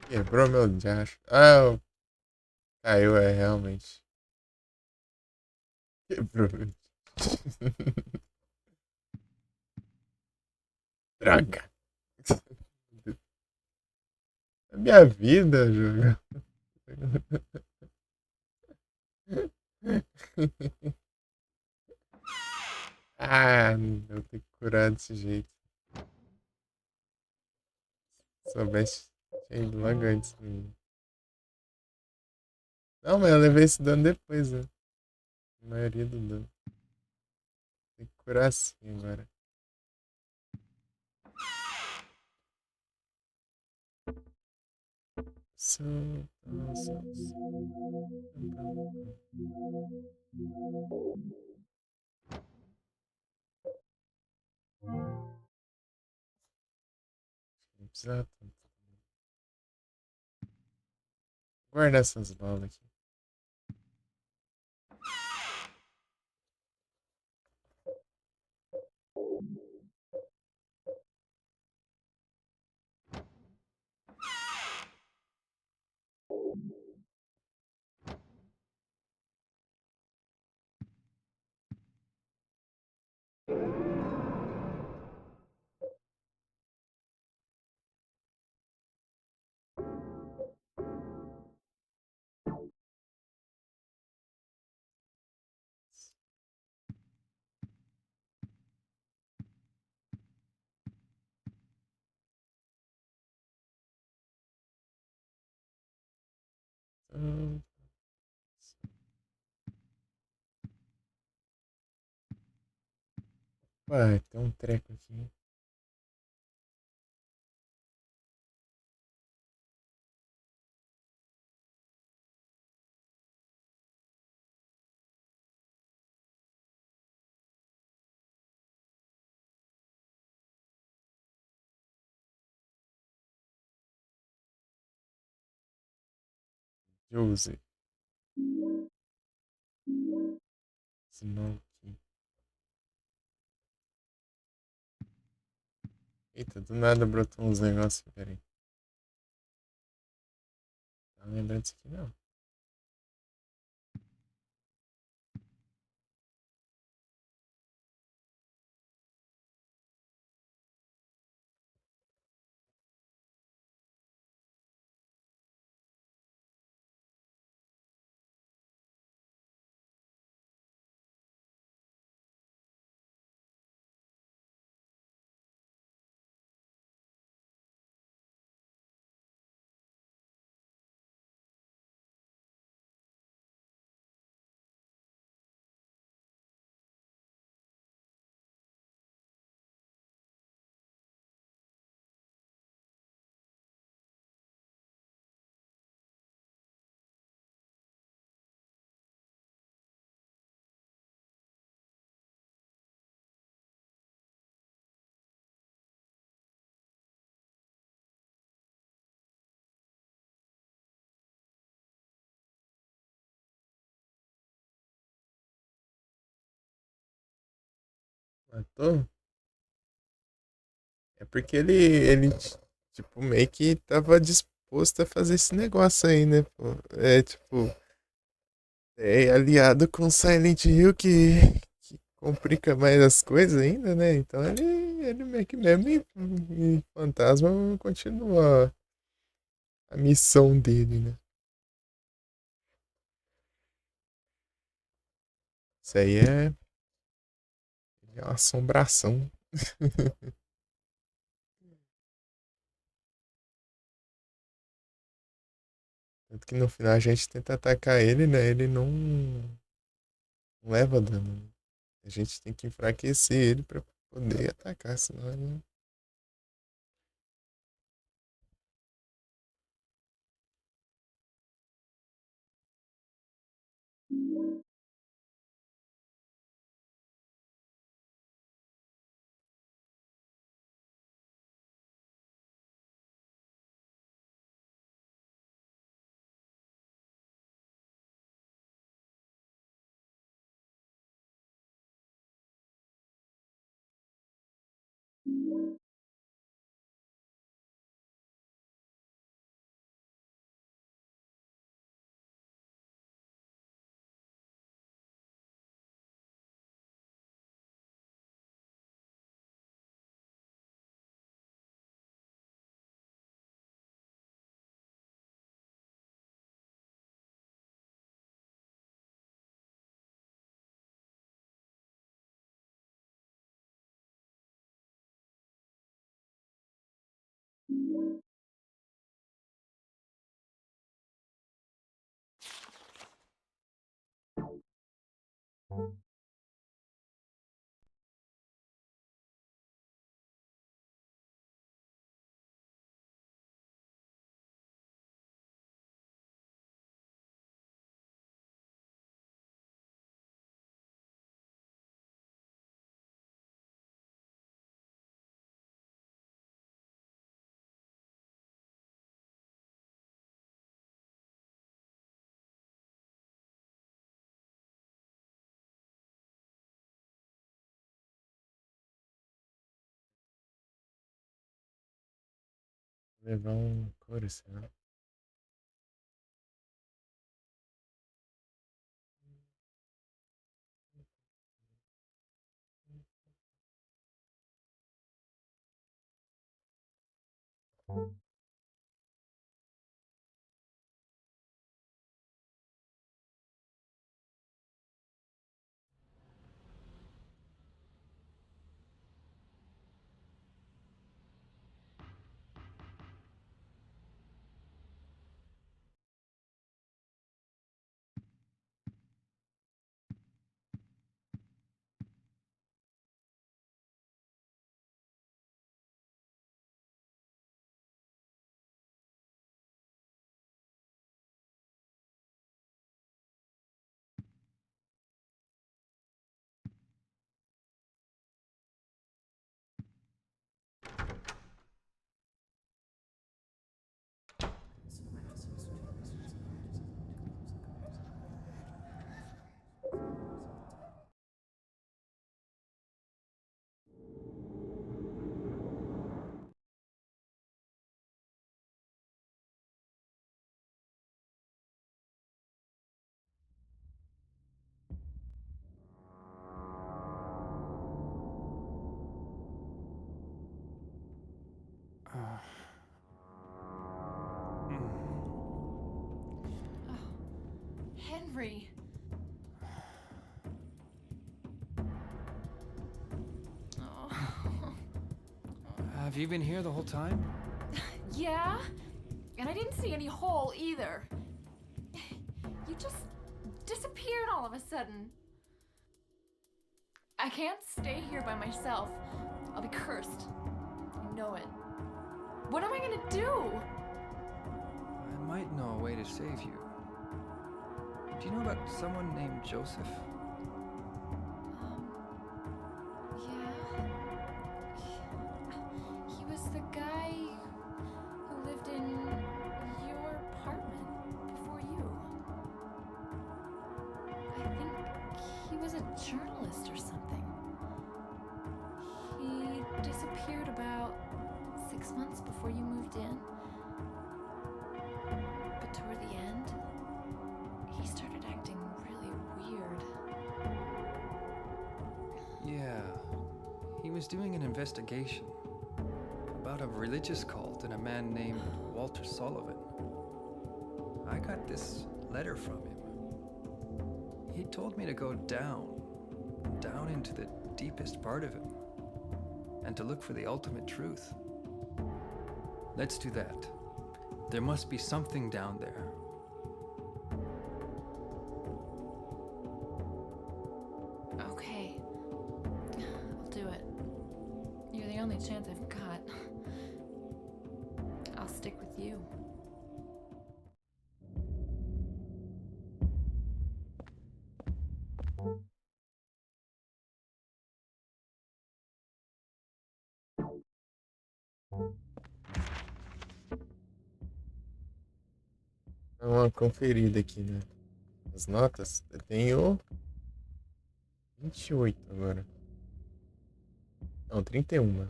Quebrou meu diacho. Ah, caiu, é realmente. Quebrou. Droga. É minha vida, jogo. Ah, eu tenho que curar desse jeito. Soubesse, tinha ido logo antes. Não, mas eu levei esse dano depois, né? A maioria do dano. Tem que curar assim agora. São. Nossa. Não precisa tanto. Guarda essas balas aqui. Então, vai, tem um treco aqui. Josie. Senão aqui. Eita, do nada brotou uns negócios. Pera aí. Não lembrando disso aqui não. Matou? É porque ele, tipo, meio que tava disposto a fazer esse negócio aí, né, pô? É, tipo, é aliado com Silent Hill que complica mais as coisas ainda, né? Então ele meio que mesmo e Fantasma continua a missão dele, né? Isso aí é uma assombração. Tanto que no final a gente tenta atacar ele, né? Ele não leva dano. A gente tem que enfraquecer ele pra poder atacar, senão ele Levar um couro, será? Henry. Oh. Have you been here the whole time? Yeah? And I didn't see any hole either. You just disappeared all of a sudden. I can't stay here by myself. I'll be cursed. I know it. What am I gonna do? I might know a way to save you. Do you know about someone named Joseph? Yeah. He was the guy who lived in your apartment before you. I think he was a journalist or something. He disappeared about 6 months before you moved in. But toward the end, he started acting really weird. Yeah. He was doing an investigation about a religious cult and a man named Walter Sullivan. I got this letter from him. He told me to go down into the deepest part of him, and to look for the ultimate truth. Let's do that. There must be something down there. Okay. I'll do it. You're the only chance I've got. I'll stick with you. Dá uma conferida aqui, né? As notas. Eu tenho 28 agora. Não, 31.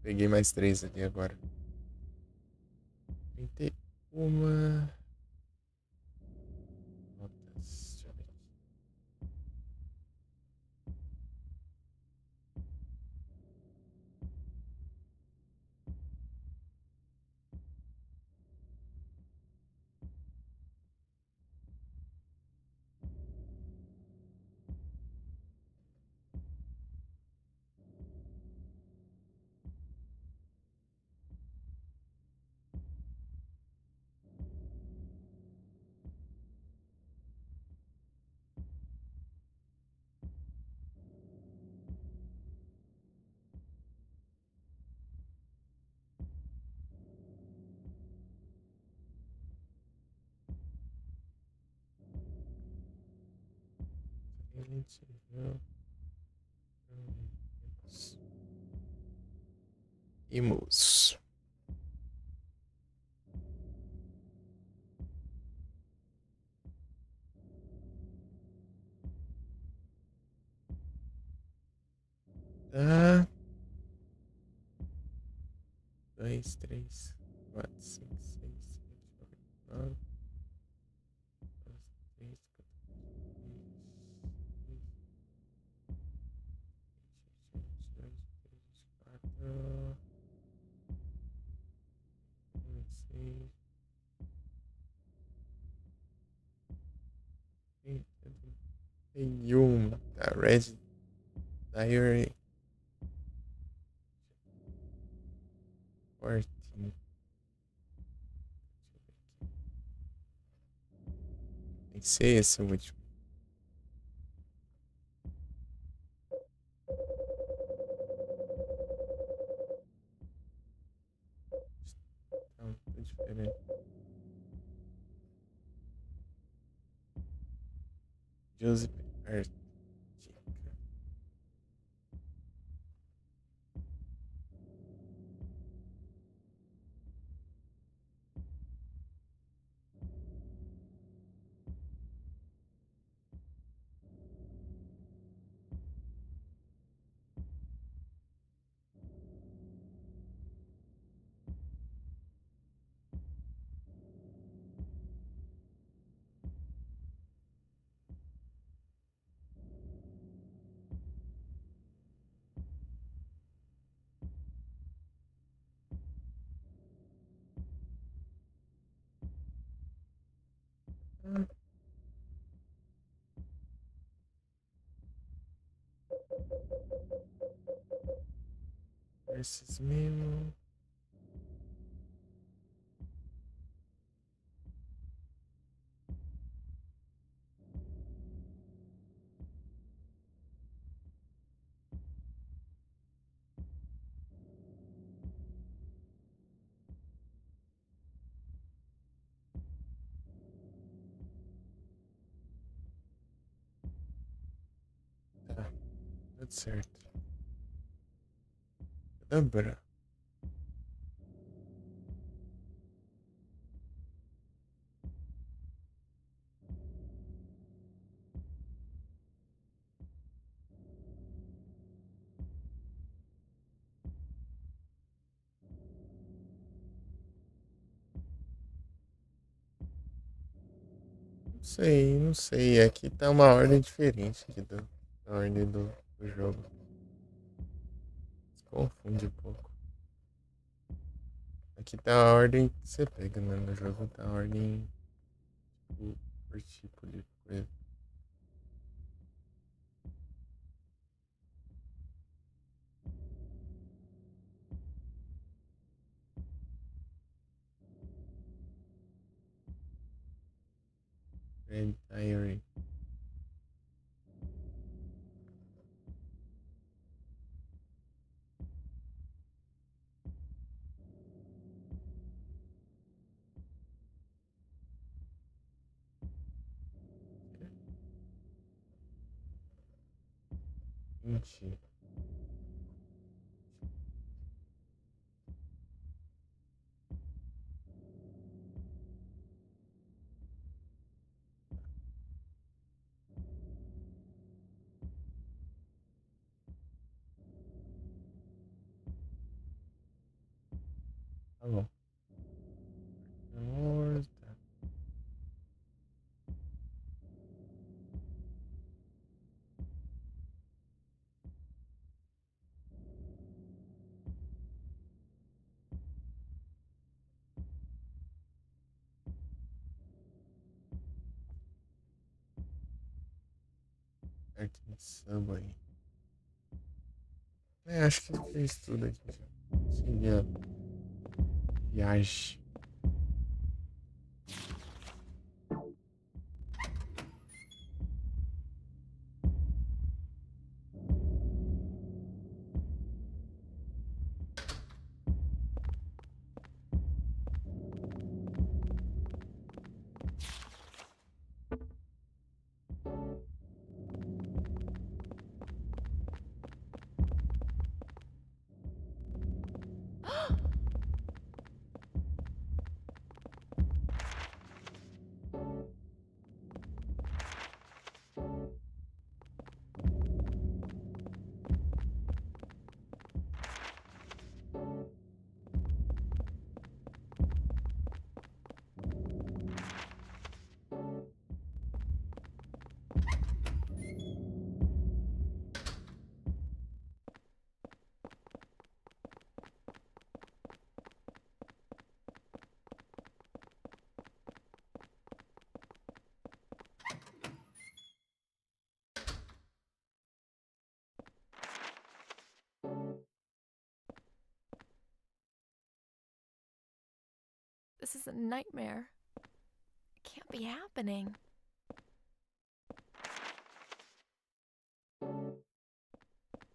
Peguei mais 3 ali agora. 31 notas. Deixa eu ver aqui. Gente, não. Imos. Tá. 2, 3, 4, 5, 6, 7, 8, 9, 10, 11, 12, 13, 14, 15, 16, 31. Tá, Red Diary 14. Tem que ser esse o último. Tá, tá diferente. Joseph Artica. Versus Memo. Tá, tudo certo. Dobra. Não sei, não sei. Aqui tá uma ordem diferente aqui da ordem do jogo. Se confunde um pouco. Aqui tá a ordem que você pega, né? No jogo tá a ordem por tipo de coisa. Red Diary. Mentira. Tá bom. Amor, tá. Arctic Subway. É, acho que fez tudo aqui já. Seguir a viagem. This is a nightmare. It can't be happening.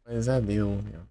Pesadelo, meu.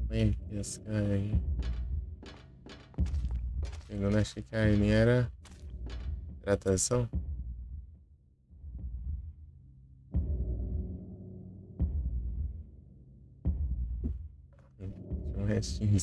Bem, esse cara aí. Eu não achei que a Armin era hidratação. Tinha um restinho.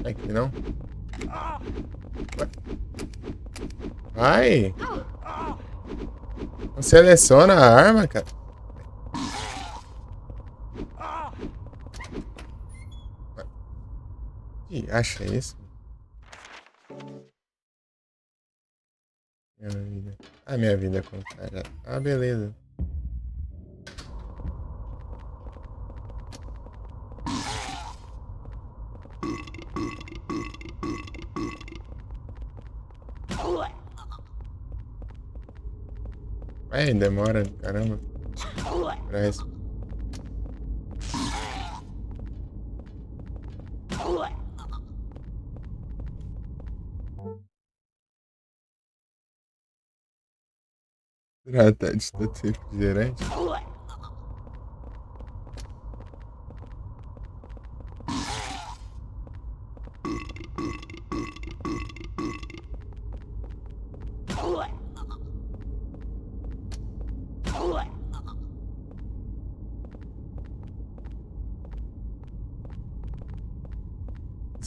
Aqui não? Vai! Não seleciona a arma, cara. Que acha isso? Minha vida. Ah, minha vida com o cara. Ah, beleza. Vai, demora, caramba. Pra isso. Trata de todo refrigerante.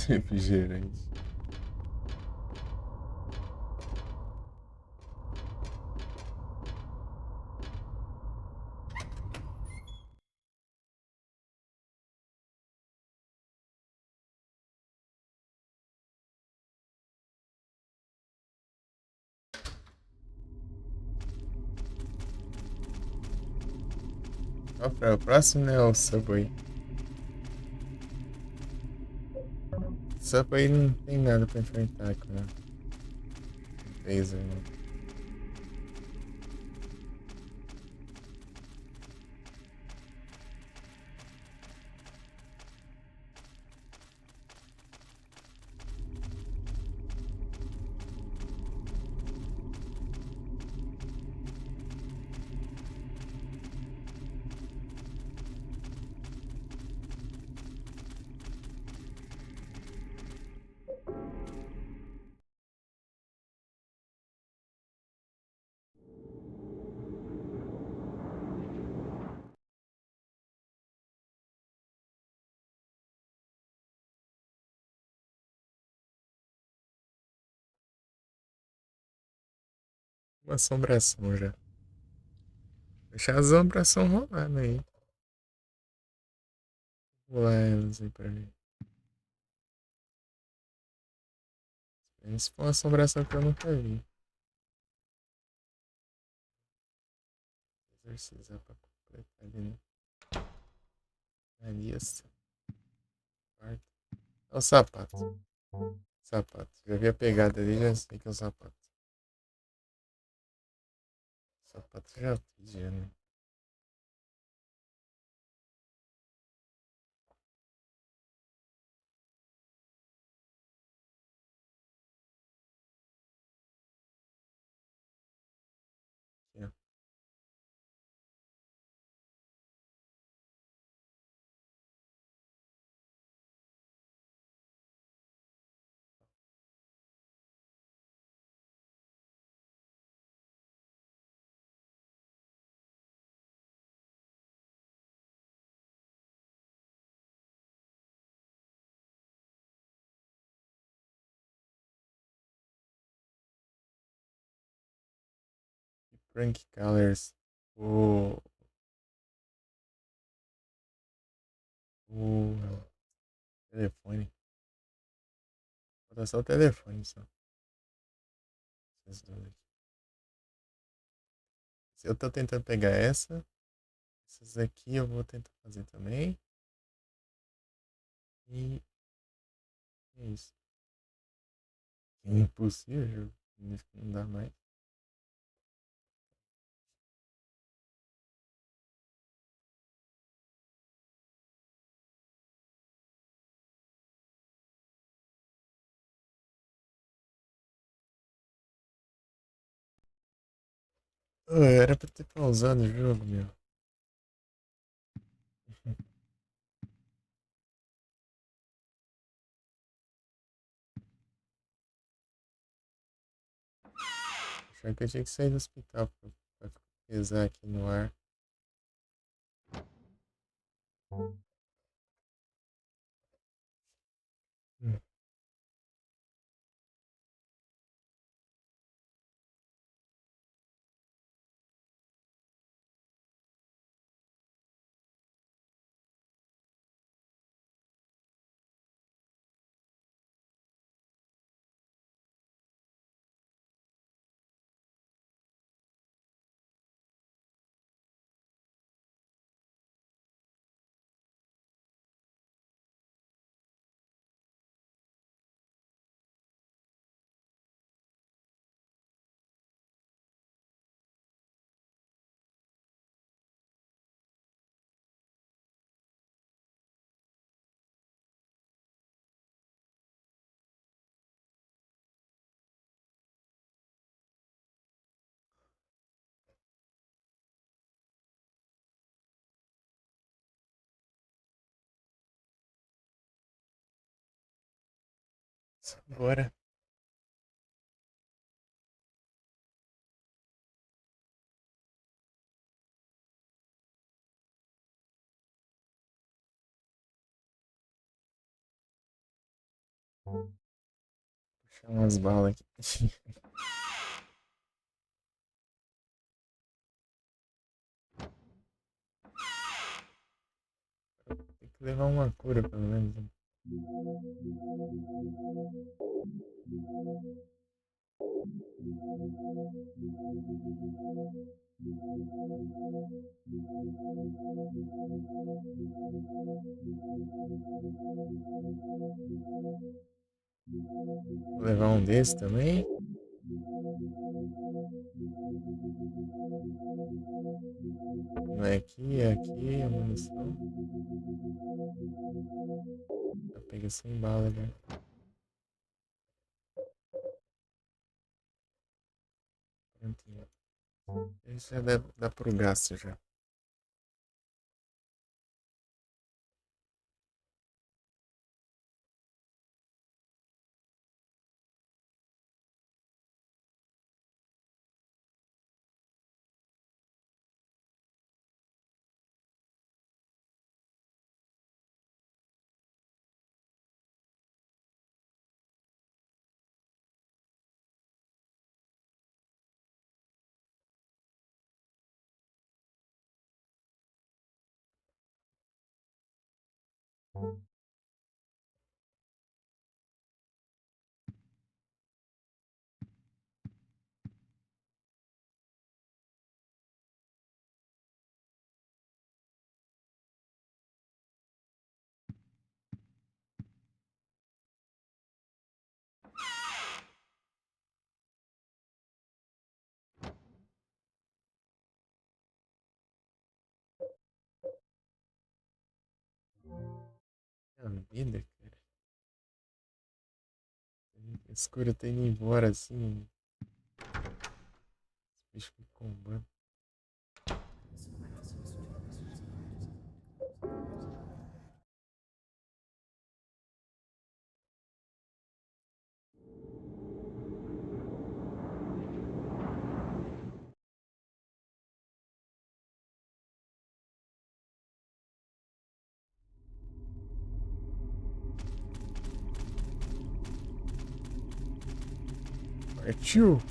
Refrigerante. Ó, pra o próximo, né? O Subway. Subway não tem nada pra enfrentar com o Taser, né? Uma assombração já. Deixa a assombração rolando aí. Vou lá elas aí pra ver. Se for uma assombração que eu nunca vi. Exorcizar pra completar ali, né? Ali, essa parte. É o sapato. Sapato. Já vi a pegada ali, já sei que é o sapato. Sapato já fiz, já, né? Aqui, ó. Frank Colors. O. O. Telefone. Falta só o telefone, só. Esses dois aqui. Eu tô tentando pegar essa. Essas aqui eu vou tentar fazer também. E é isso. É impossível. Não dá mais. Oh, era pra ter pausado o jogo, meu. Achei que eu tinha que sair do hospital pra pesar aqui no ar. Hum. Bora. Puxar umas balas aqui. Tem que levar uma cura, pelo menos. Né? Vou levar um desse também. Não é aqui, é aqui, a munição. Já pega 100 balas já. Prontinho. Esse já dá pro gasto já. A vida, cara. O escuro tá indo embora assim. Esse bicho me combando. Partiu!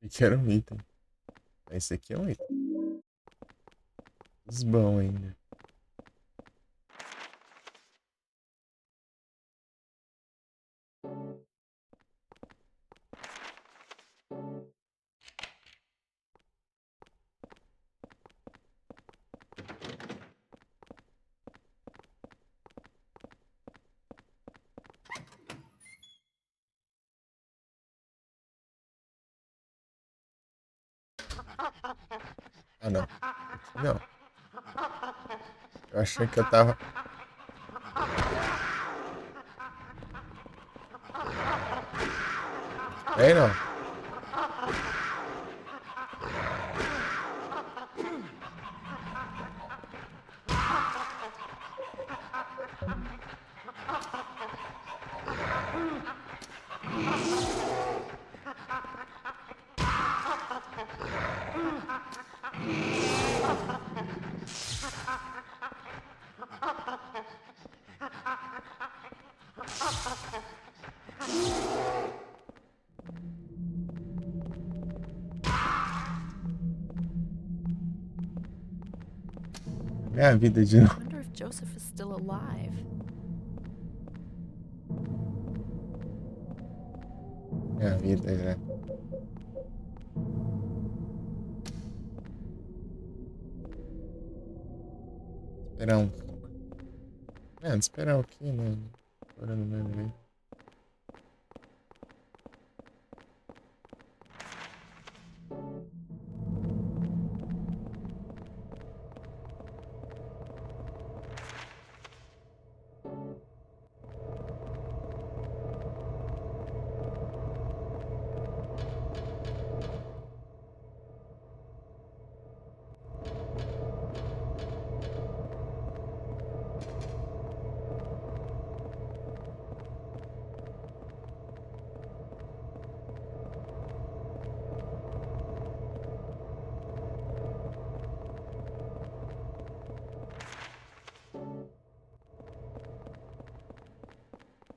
Eu quero um item. Esse aqui é um item. Os bons ainda. Ah, não. Não. Eu achei que eu tava. Aí não. Minha vida de I novo. wonder if Joseph is still alive. Minha vida já. Esperar um. Esperar o quê, mano? Agora não vai ver.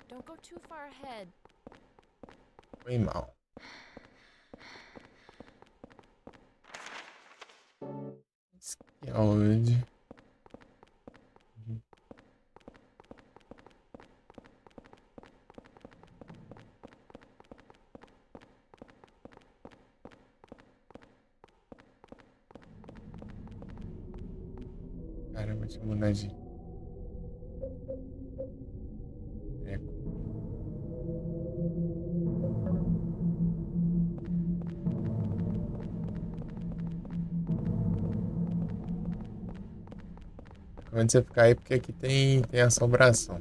Don't go too far ahead. Foi mal. Isso aqui é onde? Caramba, deixa eu mudar de treco. Quando você ficar aí, porque aqui tem assombração.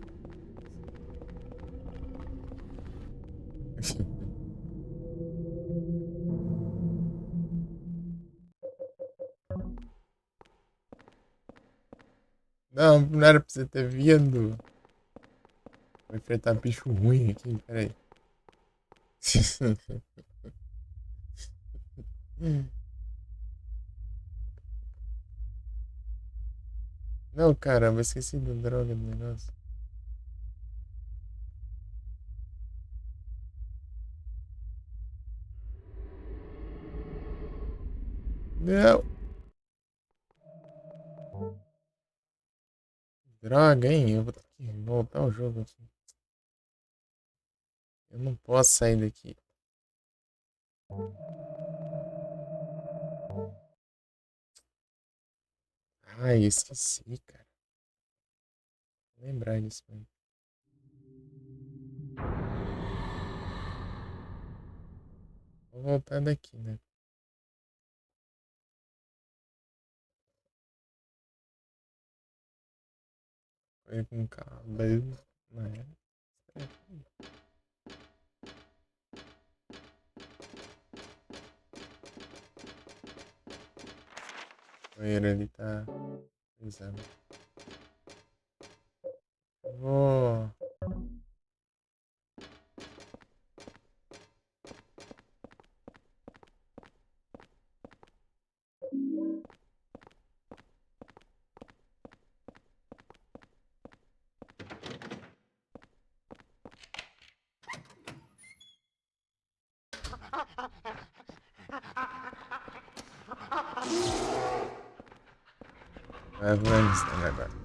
Não, não era pra você ter vindo. Vou enfrentar bicho ruim aqui, peraí. Não, caramba, esqueci da droga do negócio. Não! Droga, hein? Eu vou ter que voltar o jogo aqui. Eu não posso sair daqui. Ai, eu esqueci, cara. Vou lembrar disso mesmo. Vou voltar daqui, né? Foi com cabelo. Não é? O banheiro ali tá pesando. Vou. Vai voando esse negócio agora.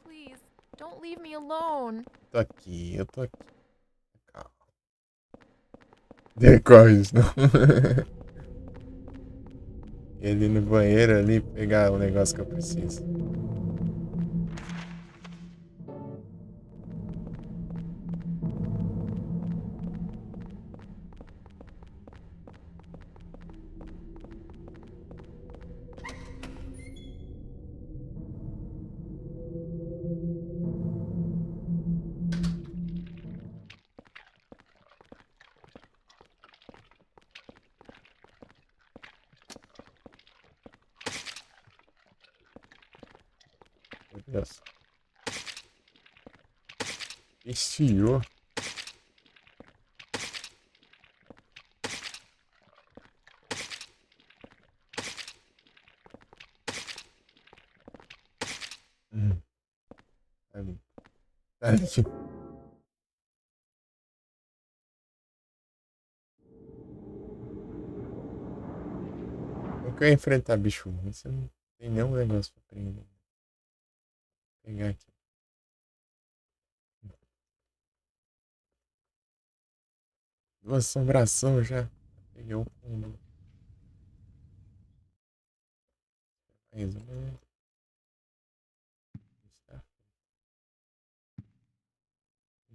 Please, don't leave me alone. Tô aqui, eu tô aqui. Calma. Decorre isso, não. E ali no banheiro ali pegar o negócio que eu preciso. Meu Deus. Estiou. Ali. Ali. Eu quero enfrentar bicho ruim, você não tem nenhum negócio pra prender. Vou pegar aqui. Duas assombração já. Peguei o fundo. Mais uma. Está.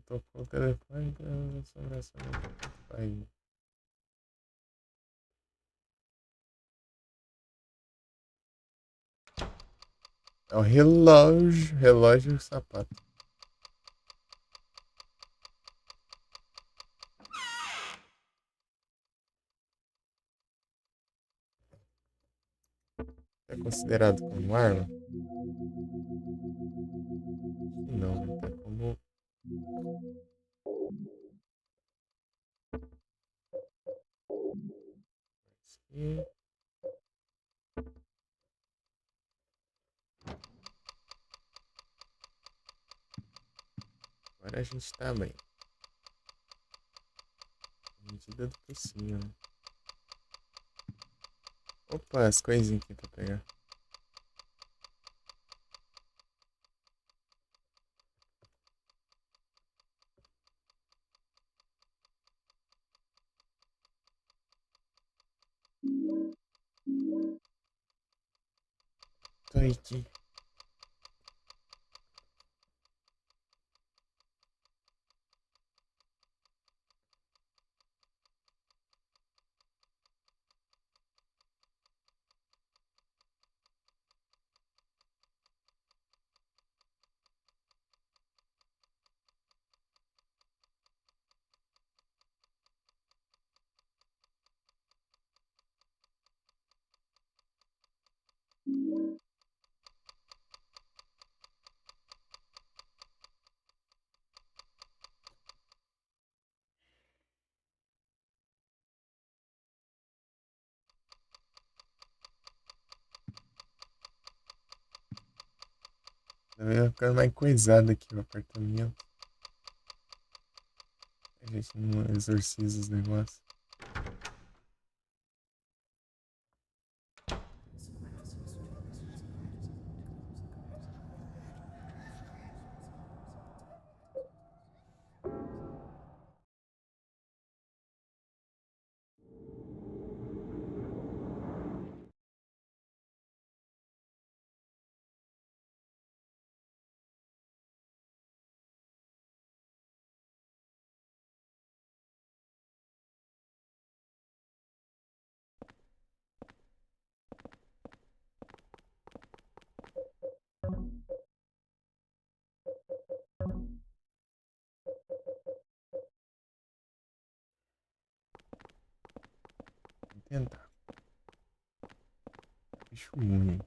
Tocou o telefone para assombração. Aí. É o relógio. Relógio e o sapato. É considerado como arma? Não, né? Tá como. Aqui. Agora a gente tá bem. Na medida do possível. Opa, as coisinhas aqui pra pegar. Tô aqui. Tá vendo? Ficando mais coisado aqui o apartamento. A gente não exorciza os negócios. Vou tentar. Bicho ruim.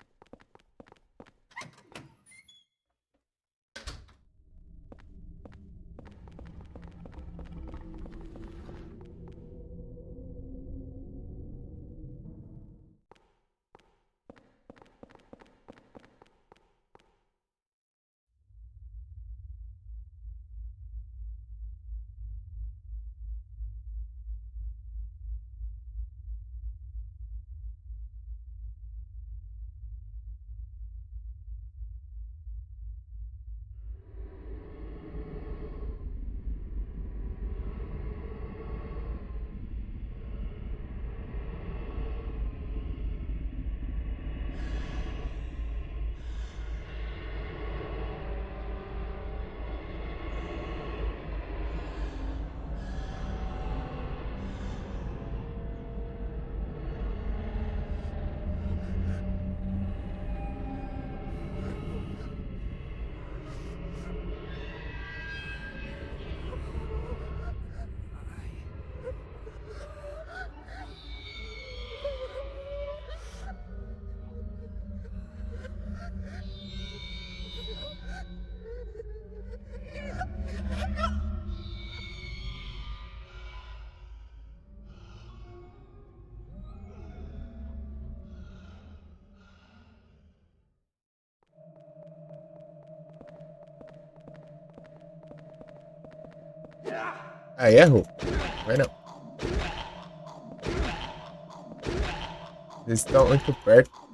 Ah, erro? Vai não. Eles estão muito perto.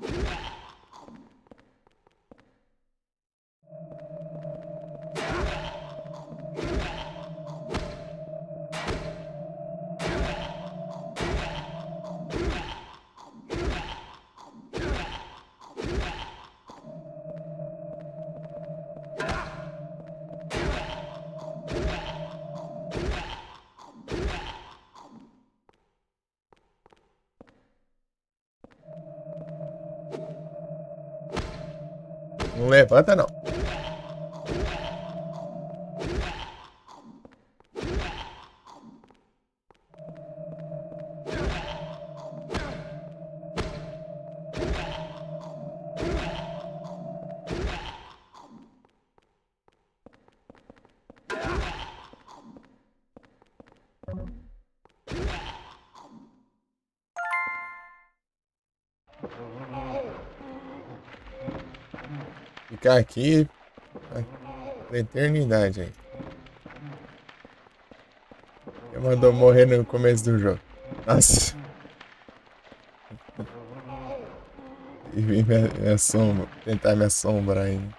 Não levanta, não. Ficar aqui na eternidade aí. Eu mandou morrer no começo do jogo. Nossa. E vem me assombra, tentar me assombrar ainda.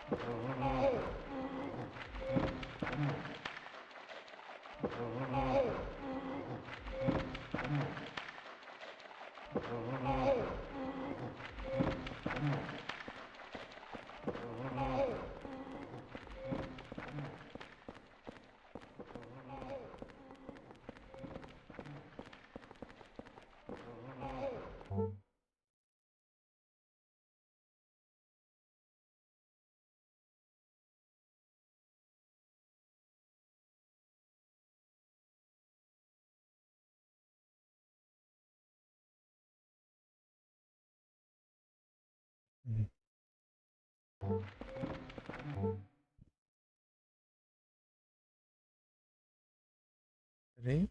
Peraí.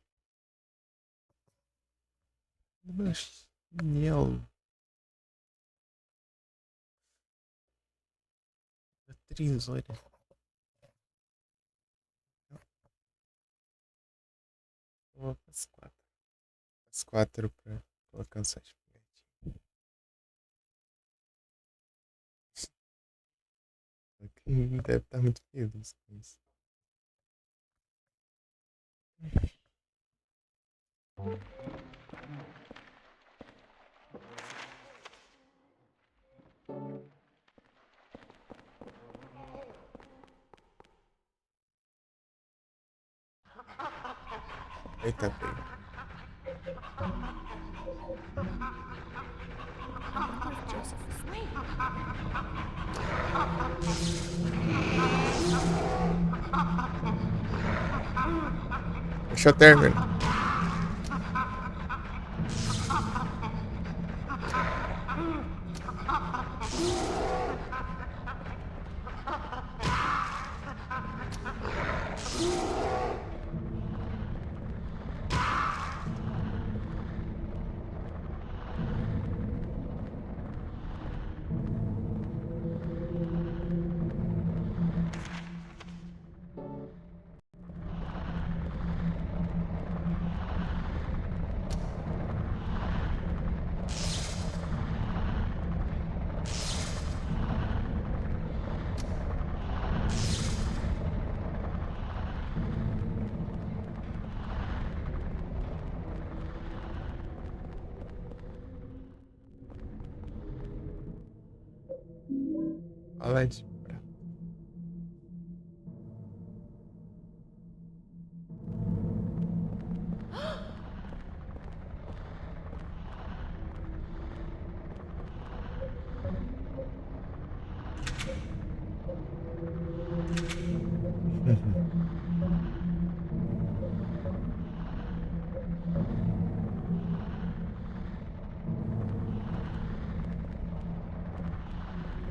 Meu chinelo. Atriz, olha. Eu vou para as 4. As 4 pra colocar o site. Deve estar muito feliz com isso. Eita, pega. I wonder if Joseph is late. Deixa eu terminar. Fala de pra-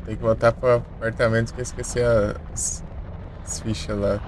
Tem que voltar pro apartamento que eu esqueci as fichas lá.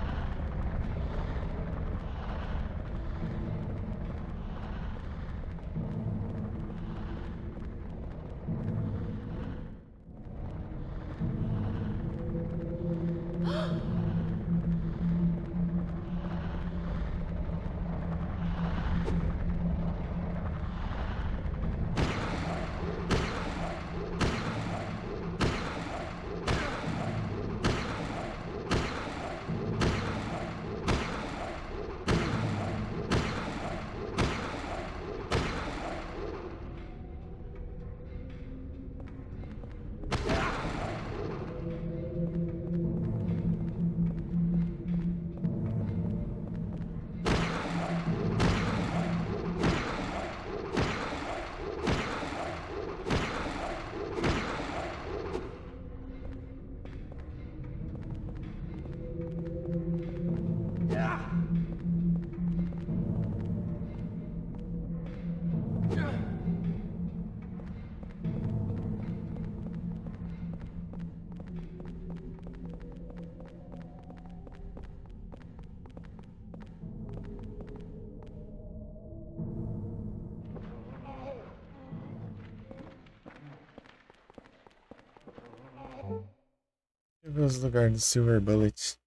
eu ver os lugares do Silver Bullet.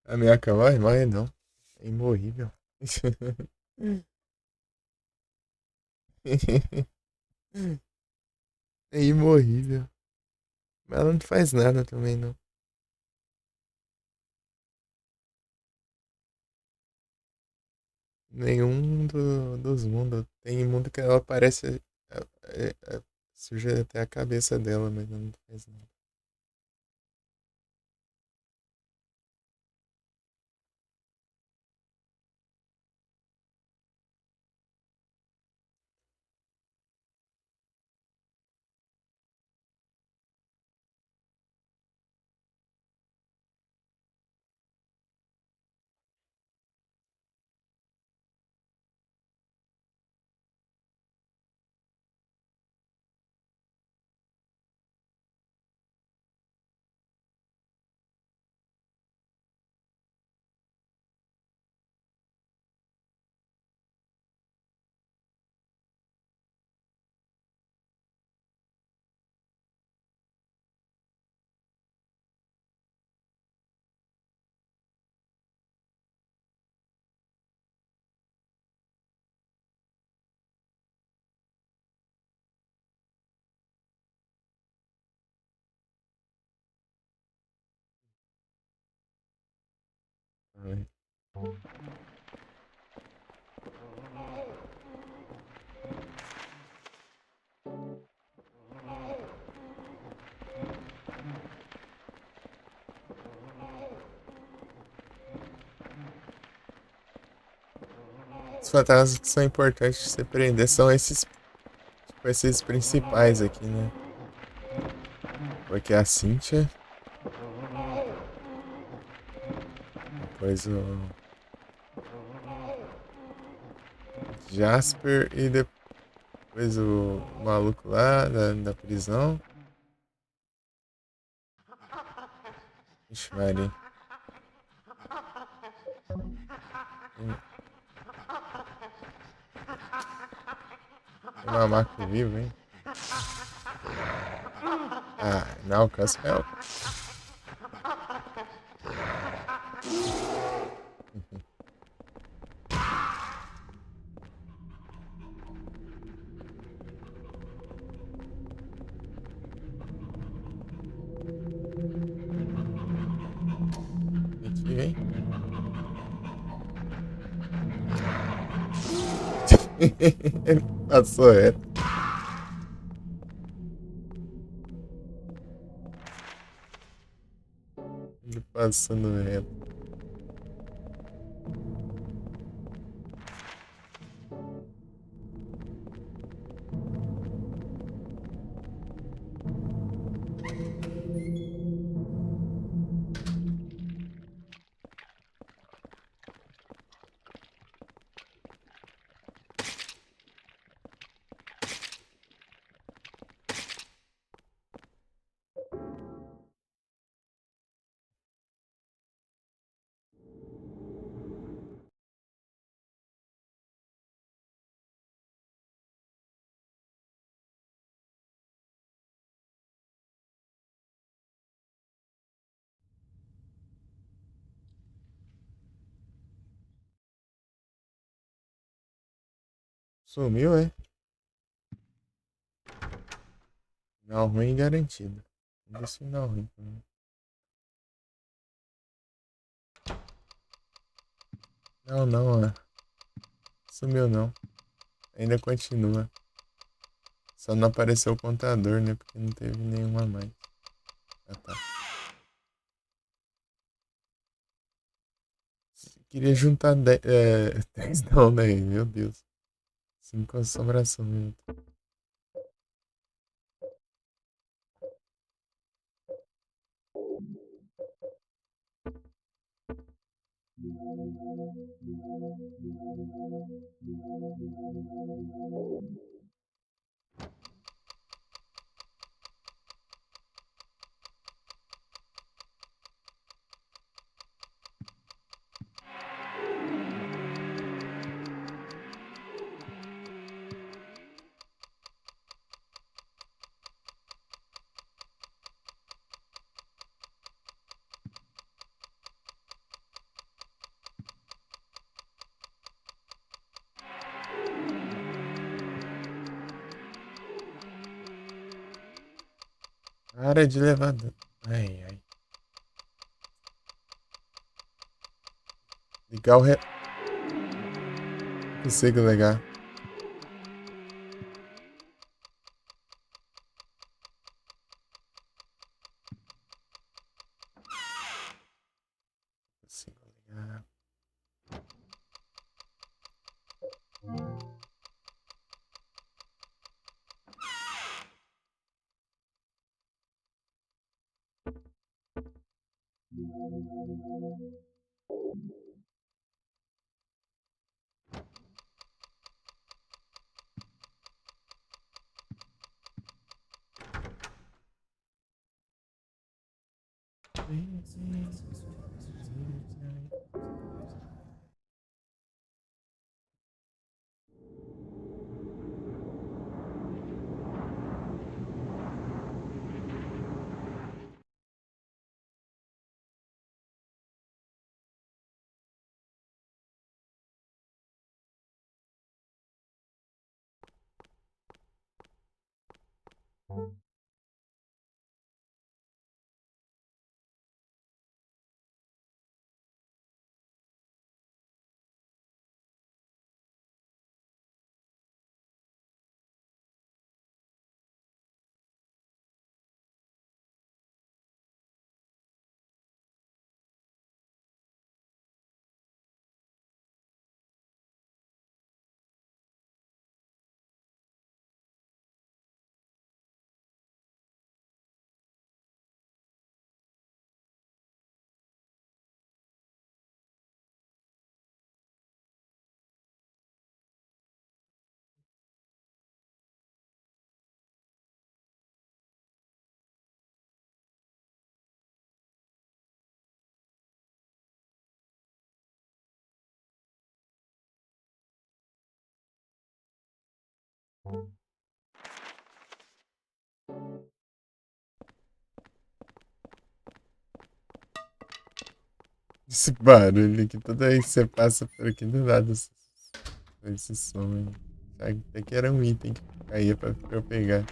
A minha cama morre não. É imorrível. É imorrível. Mas ela não faz nada também, não. Nenhum dos mundos. Tem mundo que ela parece. Surge até a cabeça dela, mas ela não faz nada. Ai. Os fantasmas que são importantes de você prender são esses principais aqui, né? Porque a Cynthia. Depois o Jasper e depois o maluco lá da prisão. Ixi, Maria. Tem mamaco vivo, hein? Ah, não, Caspel. Aqui, vem. Ele passou reto. Ele passando reto. Sumiu, é? Final ruim garantido. Esse final ruim também. Não, não, é. Sumiu não. Ainda continua. Só não apareceu o contador, né? Porque não teve nenhuma a mais. Ah, tá. Queria juntar 10. 10 não, né? Meu Deus. 5 assombração mesmo. Para de levar. Ai, ai. Ligar o re. Não consigo ligar. Não consigo ligar. Esse barulho aqui, toda vez que você passa por aqui do lado, esse som aí. Até que era um item que caía pra eu pegar.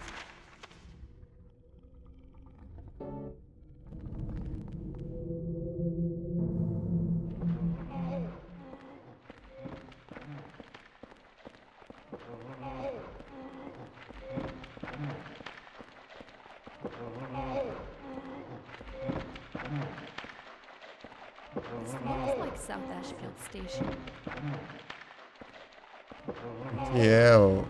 This looks like South Ashfield Station. Que é o.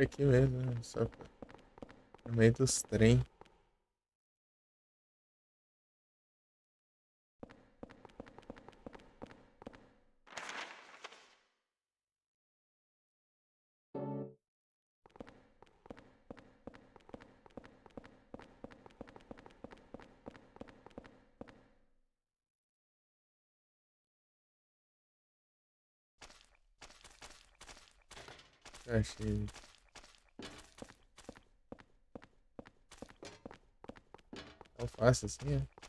Por aqui mesmo, né? Só no meio dos trem. Achei. Tão fácil assim, é?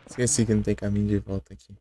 Esqueci que não tem caminho de volta aqui.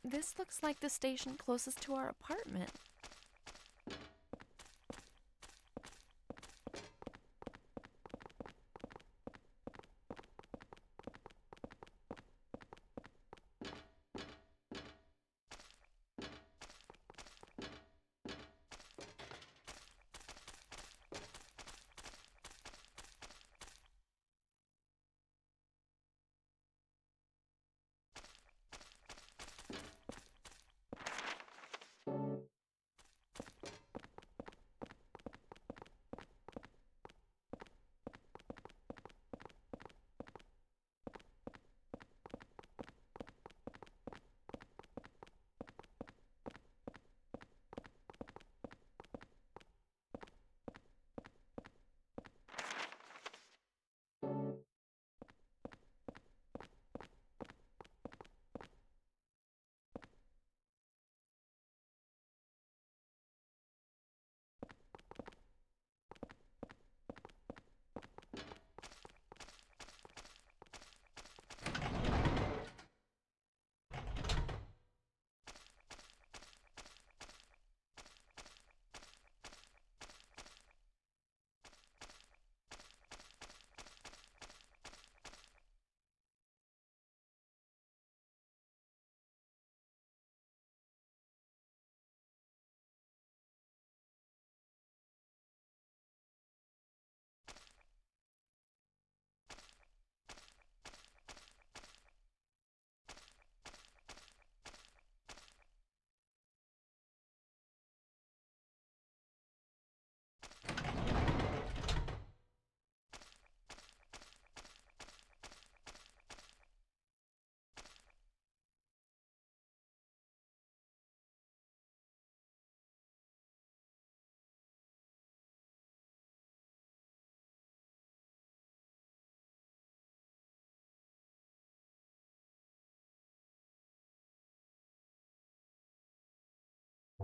This looks like the station closest to our apartment.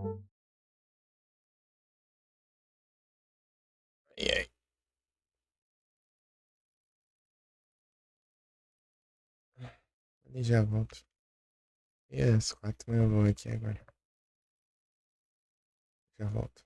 Ai, ai. E já volto. E às 4 eu vou aqui agora. Já volto.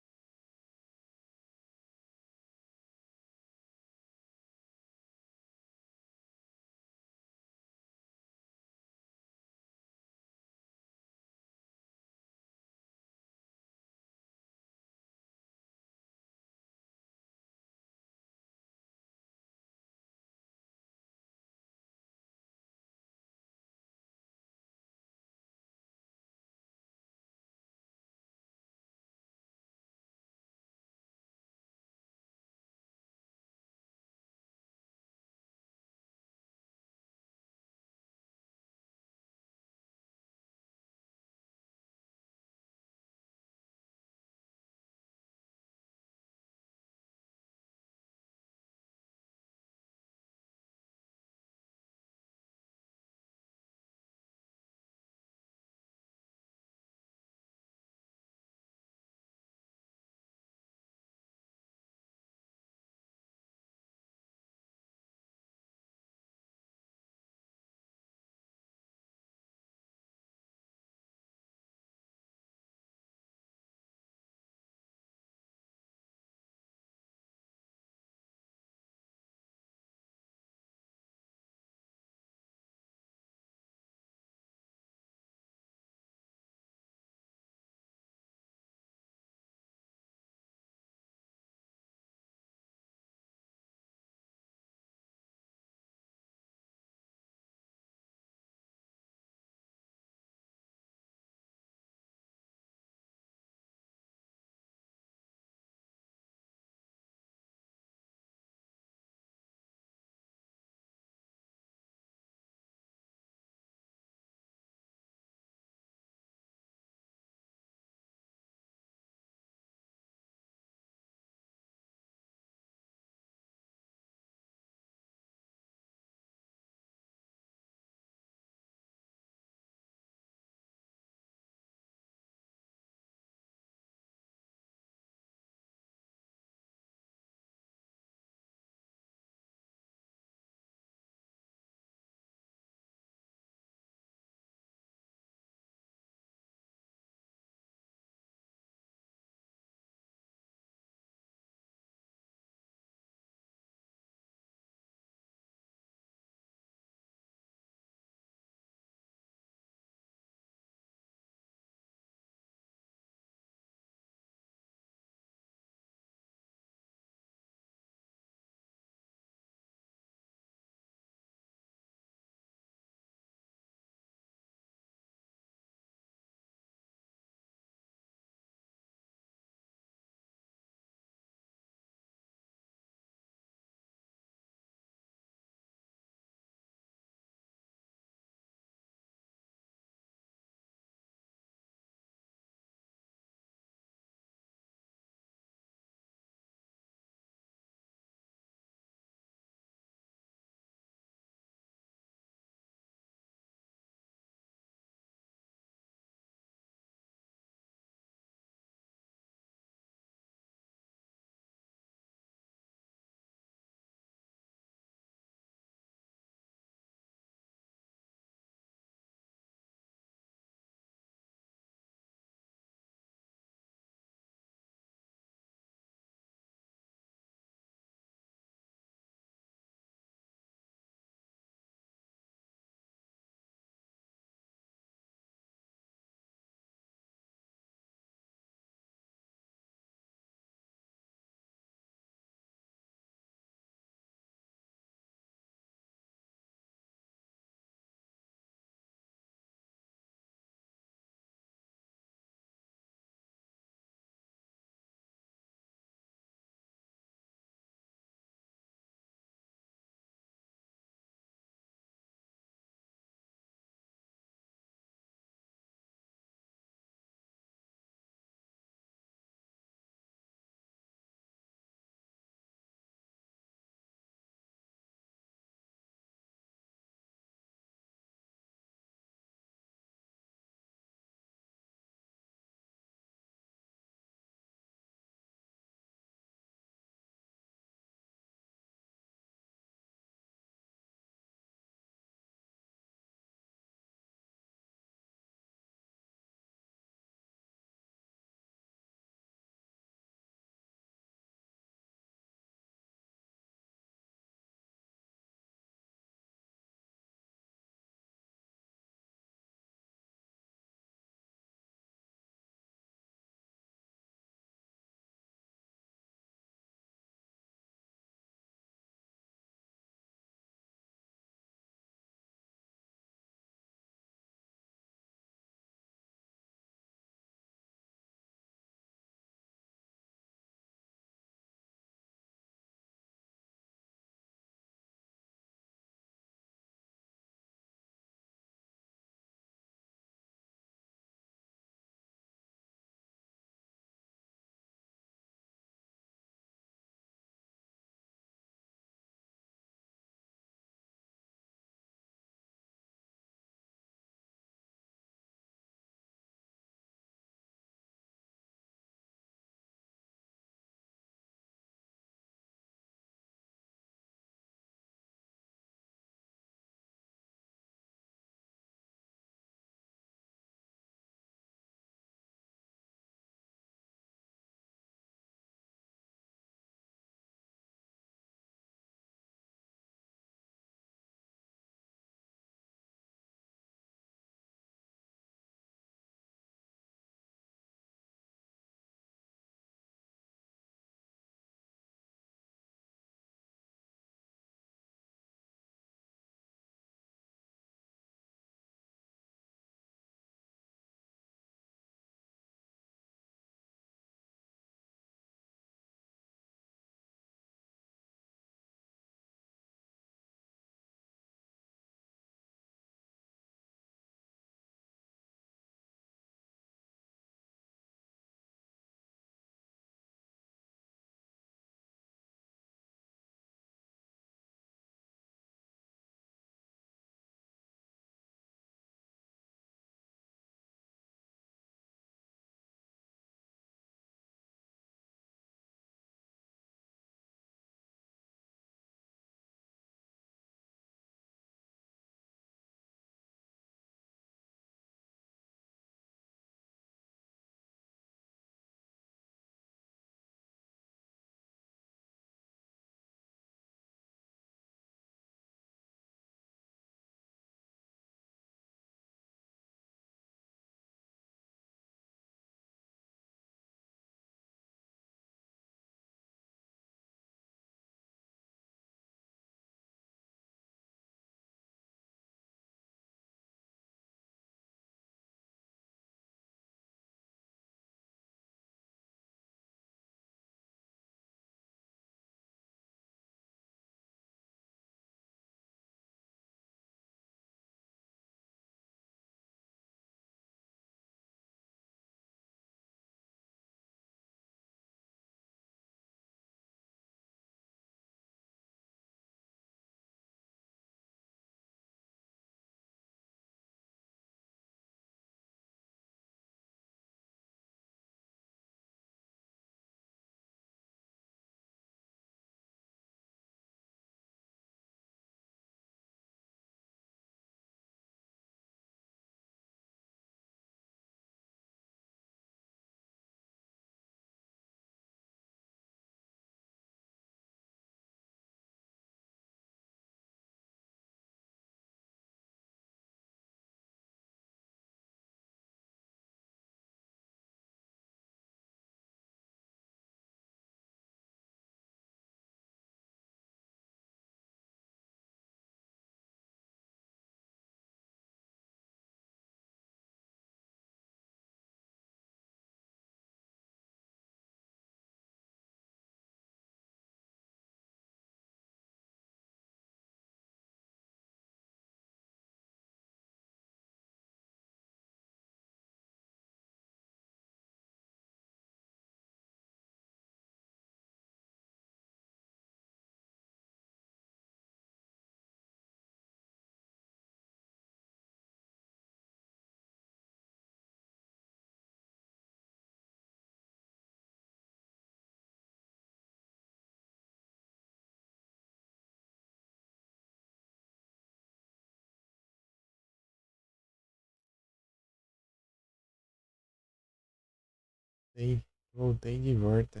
Voltei de volta.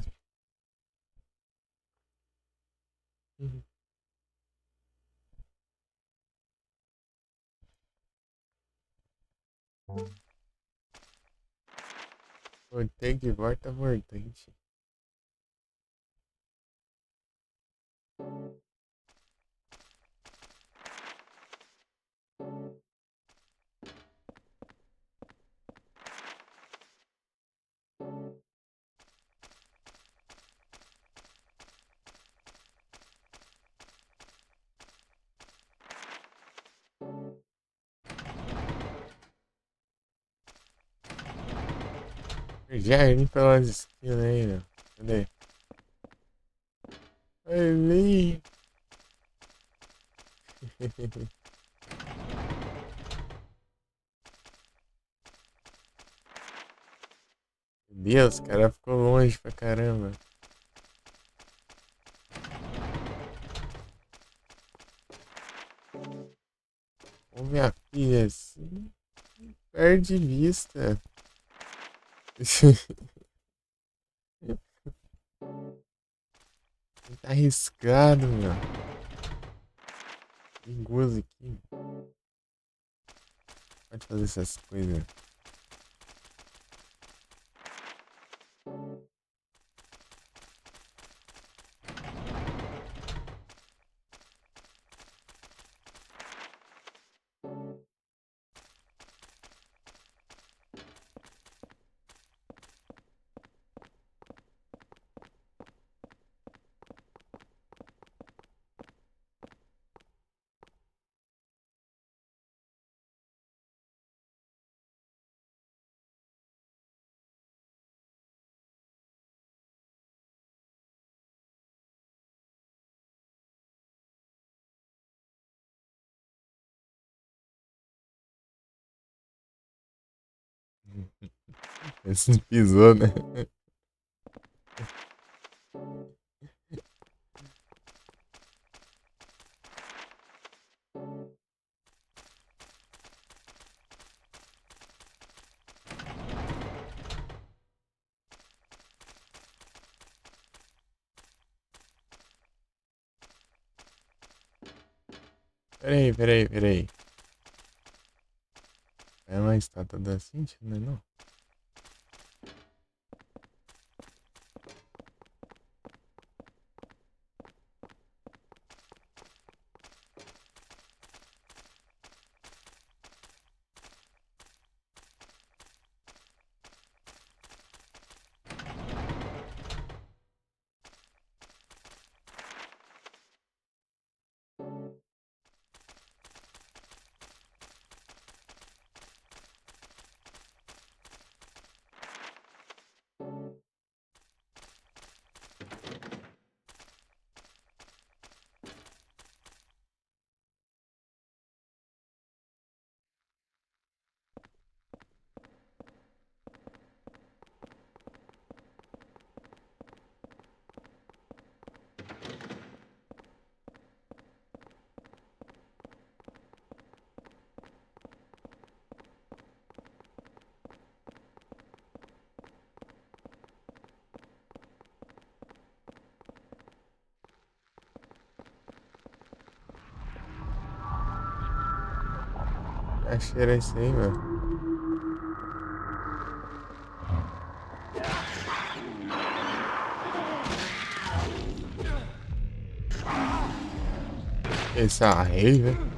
Uhum. Voltei de volta, mordente. Já indo pelas esquinas aí, meu. Cadê? Ali. Meu Deus, o cara ficou longe pra caramba. Ô, minha filha, assim, perde vista. Tá arriscado, meu. Perigoso aqui. Pode fazer essas coisas. Esse pisou, né? Peraí. É uma estátua da Cintia, não é não? Achei que era isso aí, mano. Esse é a rei, velho.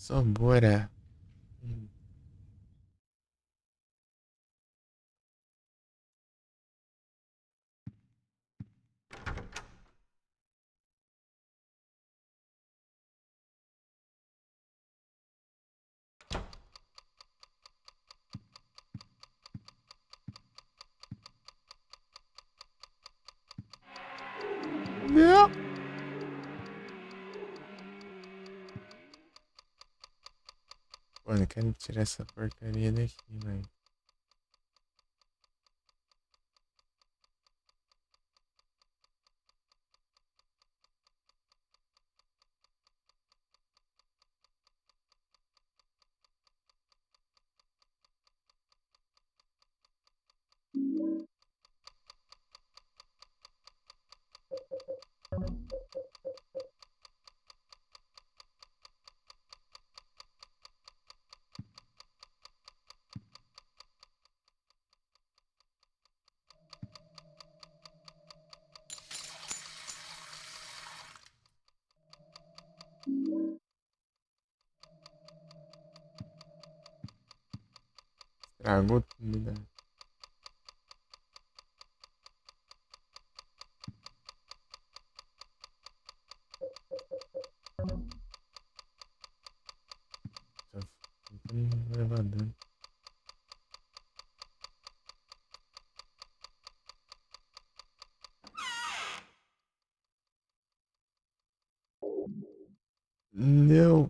Só bora. Não. Mano, eu quero tirar essa porcaria daqui, velho. Estragou tudo, né? Só tentando levar dano. Não.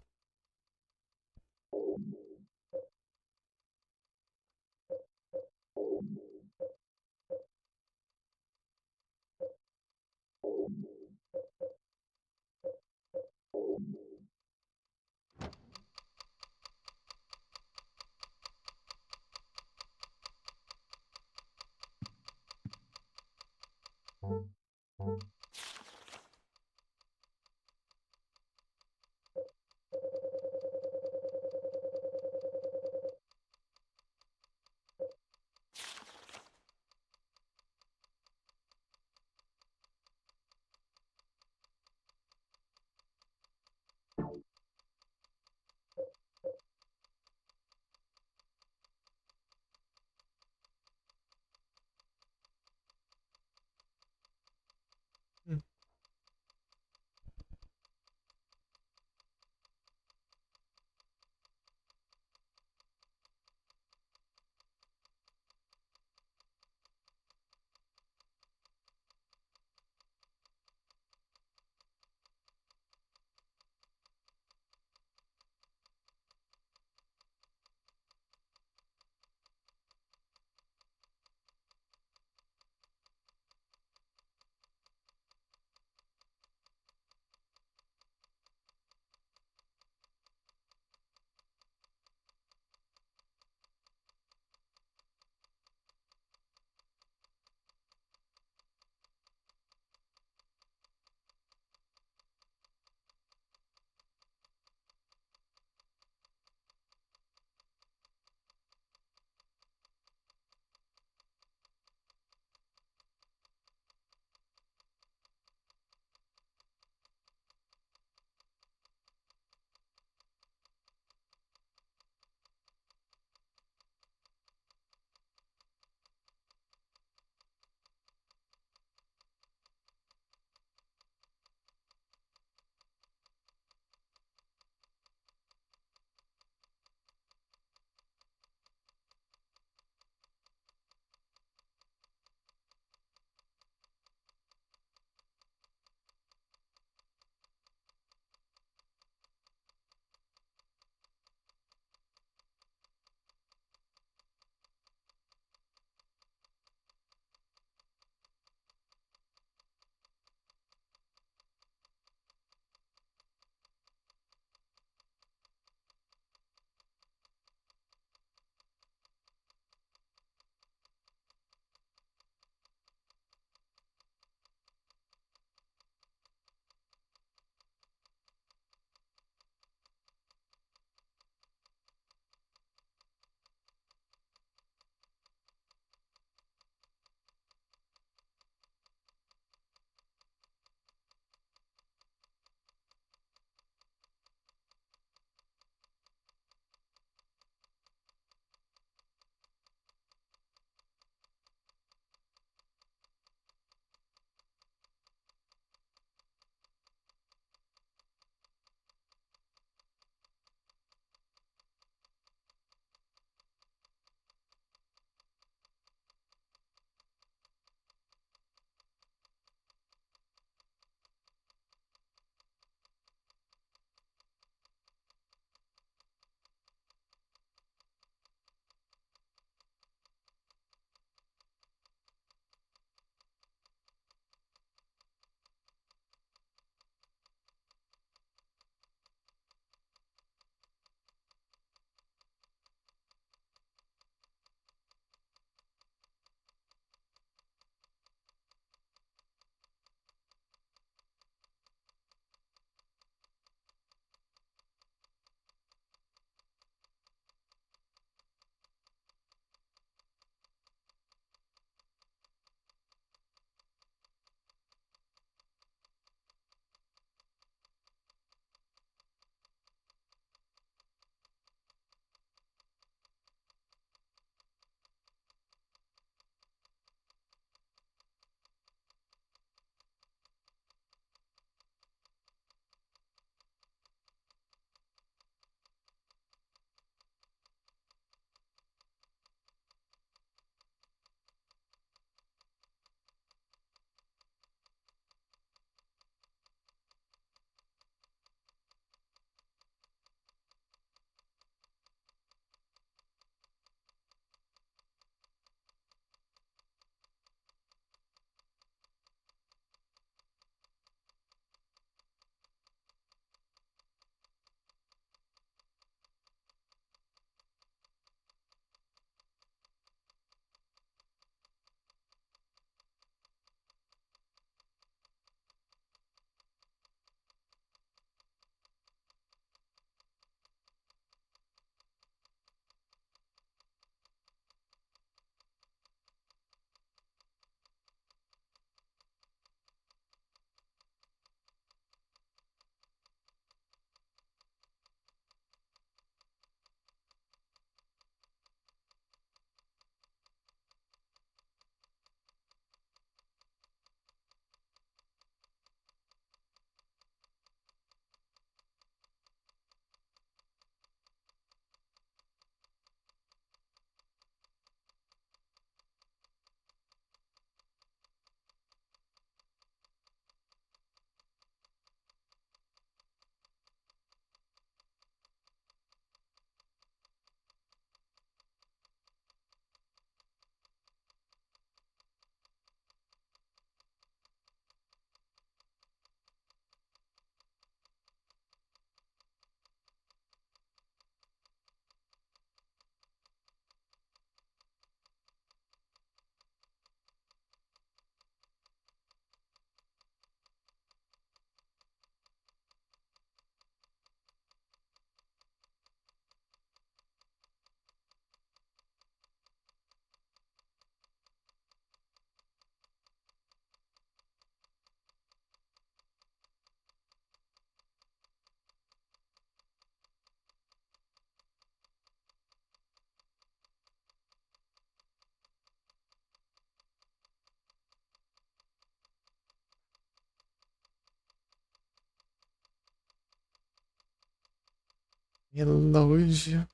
Relógio.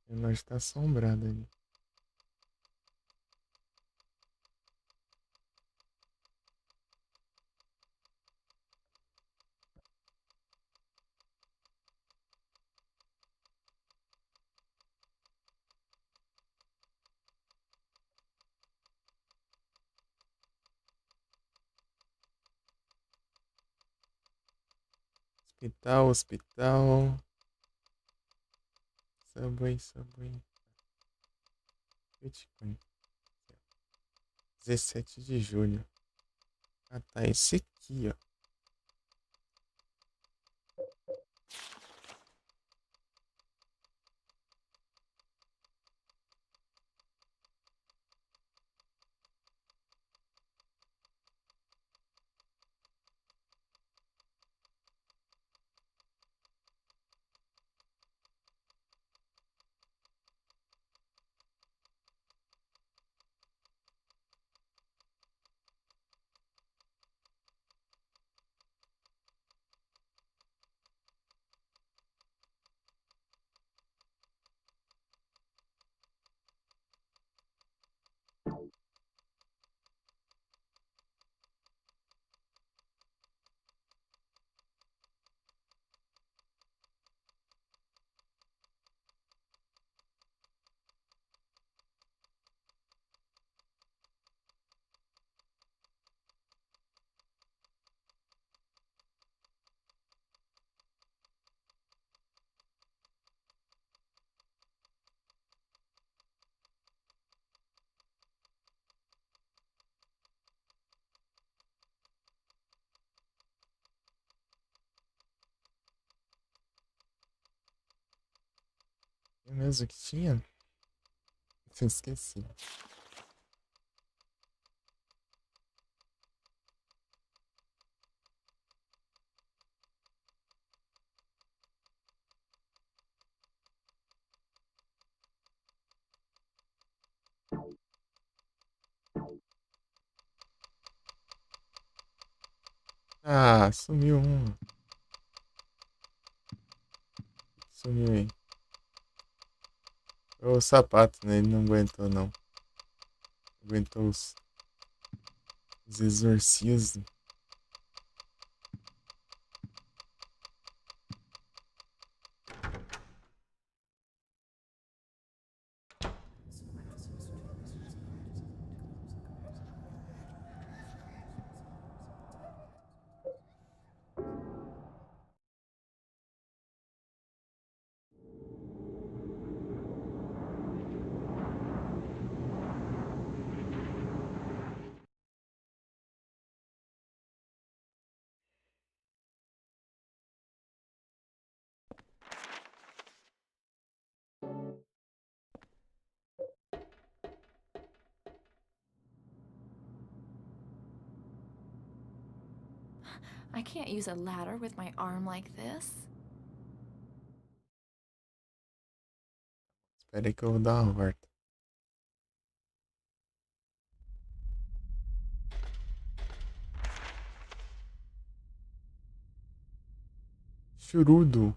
O relógio tá assombrado ali. Hospital, hospital. Subway, subway. Bitcoin. 17 de julho. Ah, tá. Esse aqui, ó. É mesmo que tinha? Eu esqueci. Ah, sumiu um. Sumiu aí. O sapato, né? Ele não aguentou, não. Aguentou os exorcismos. I can't use a ladder with my arm like this. Espera aí que eu vou dar uma volta. Churudo.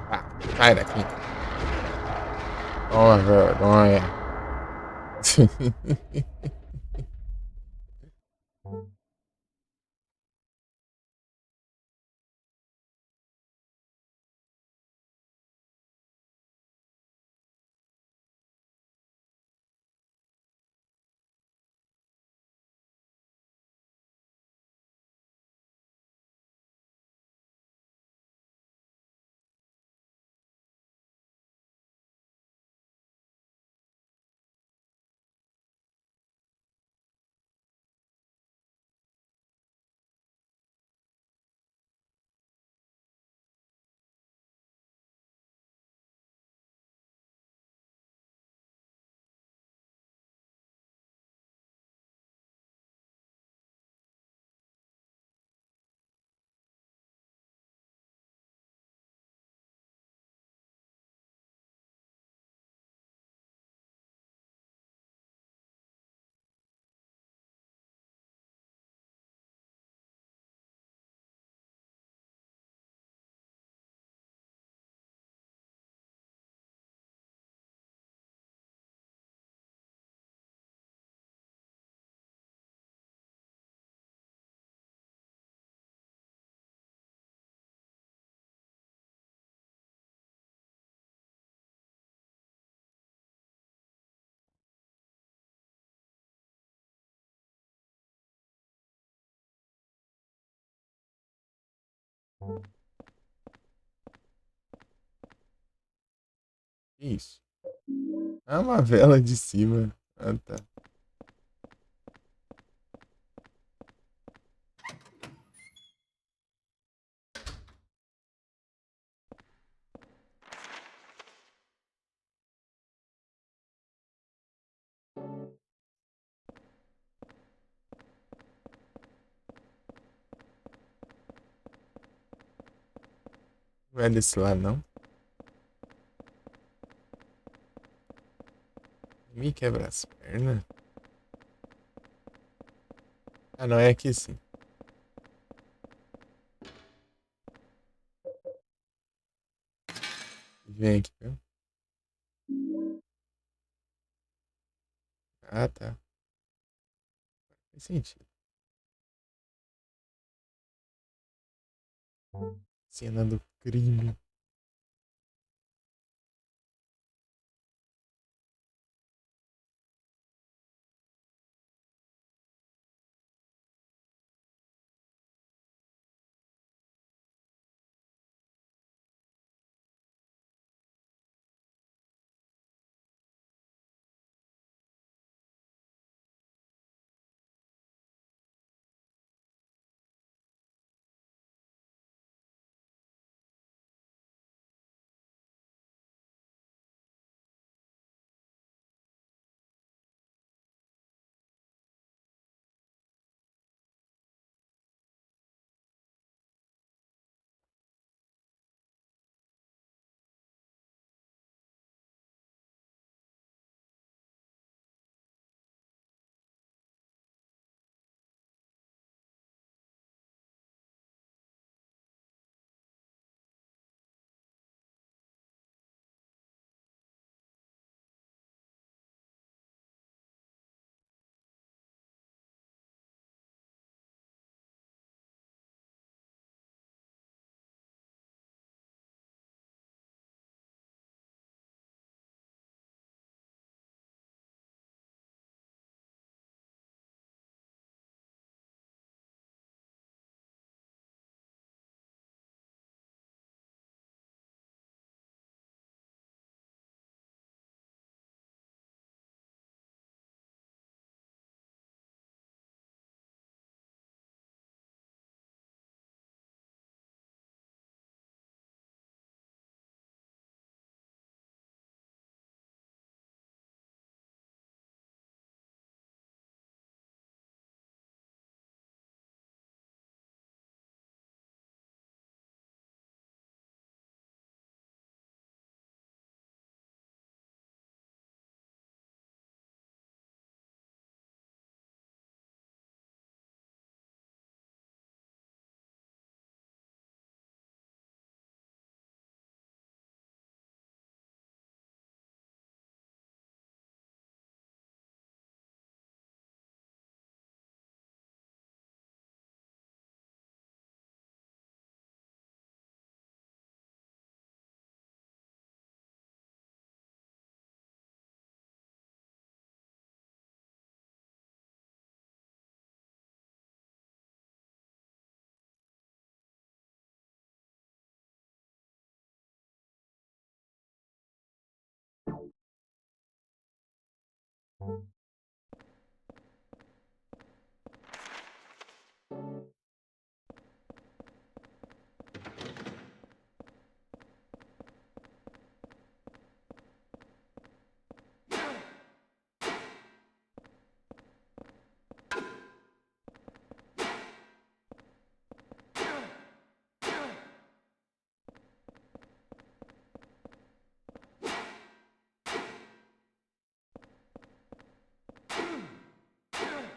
Ah, sai daqui. Toma vergonha. Que isso? Ah, uma vela de cima. Ah, tá. Não é desse lado, não? Me quebra as pernas? Ah, não, é aqui sim. Vem aqui, viu? Ah, tá. Faz sentido. Cena do crime.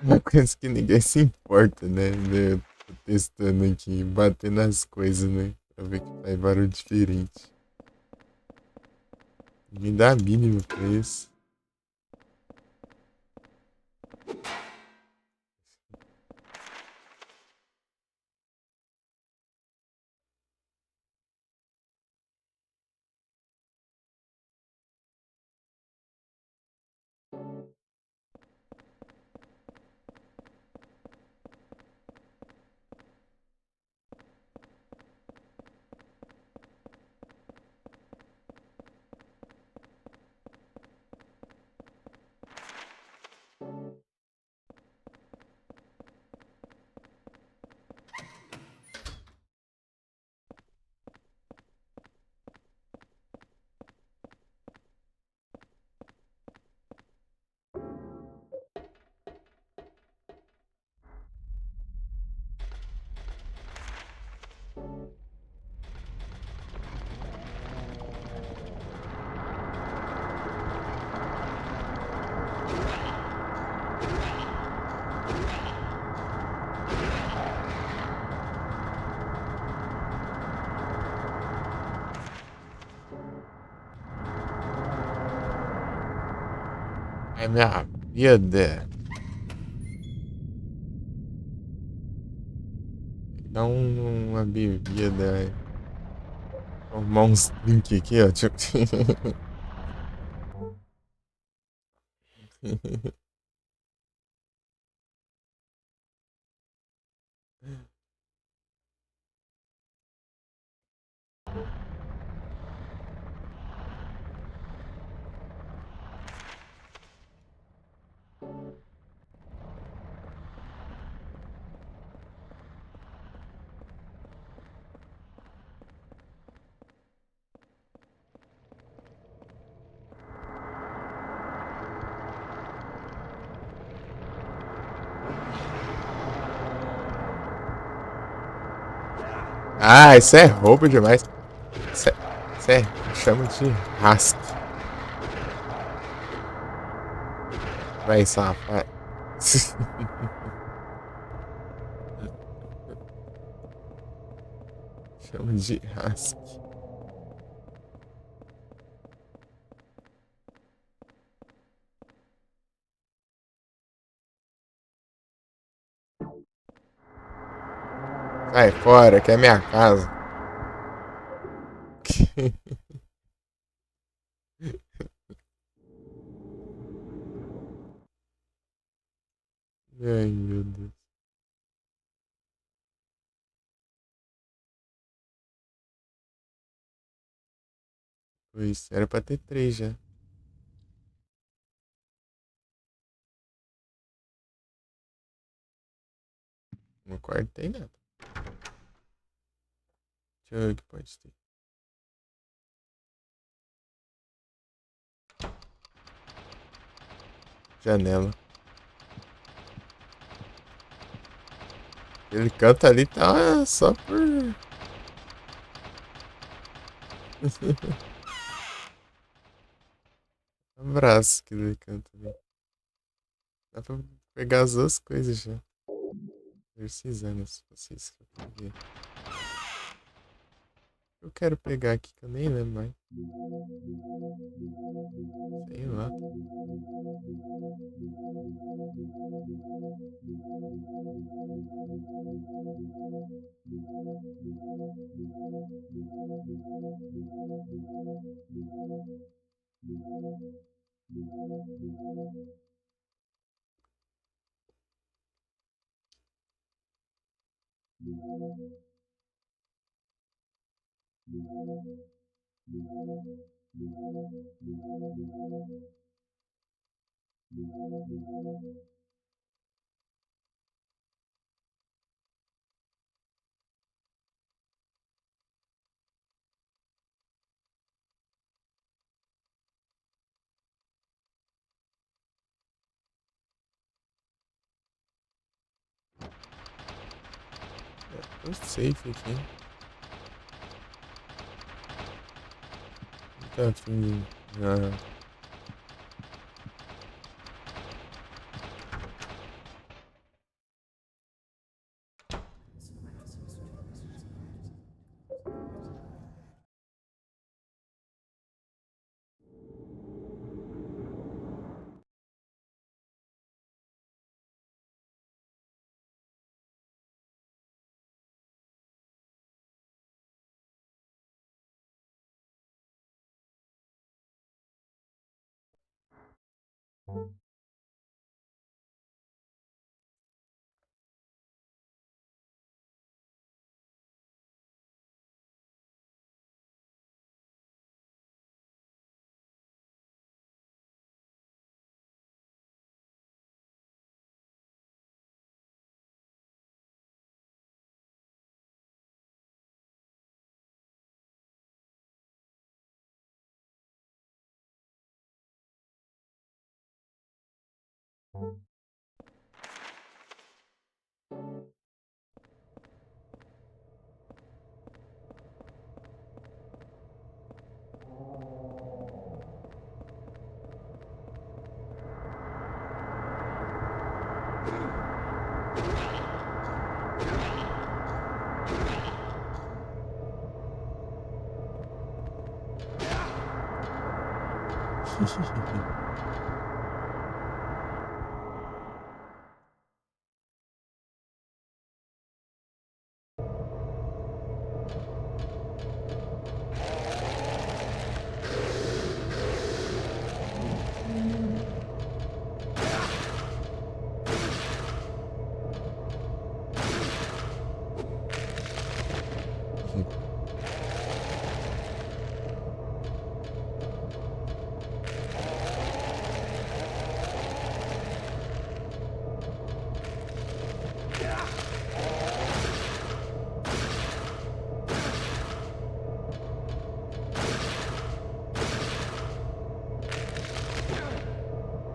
Uma coisa que ninguém se importa, né? Eu tô testando aqui, bater nas coisas, né? Pra ver que faz barulho diferente. Me dá a mínima pra isso. Ai, minha vida. Dá uma bebida, velho. Tomar uns drink aqui, ó. Tipo... Ah, isso é roubo demais. Isso chama de rasque. Vai, safado. Chama de rasque. Sai fora, que é minha casa. Ai, meu Deus. Pois, era pra ter 3 já. No quarto tem nada. Deixa eu ver o que pode ter. Janela. Ele canta ali, tá só por. Abraço que ele canta ali. Dá pra pegar as duas coisas já. Precisando, se vocês querem ver. Eu quero pegar aqui que eu nem lembro mais. Sei lá. Tô safe aqui. Não tá afim de. Ah,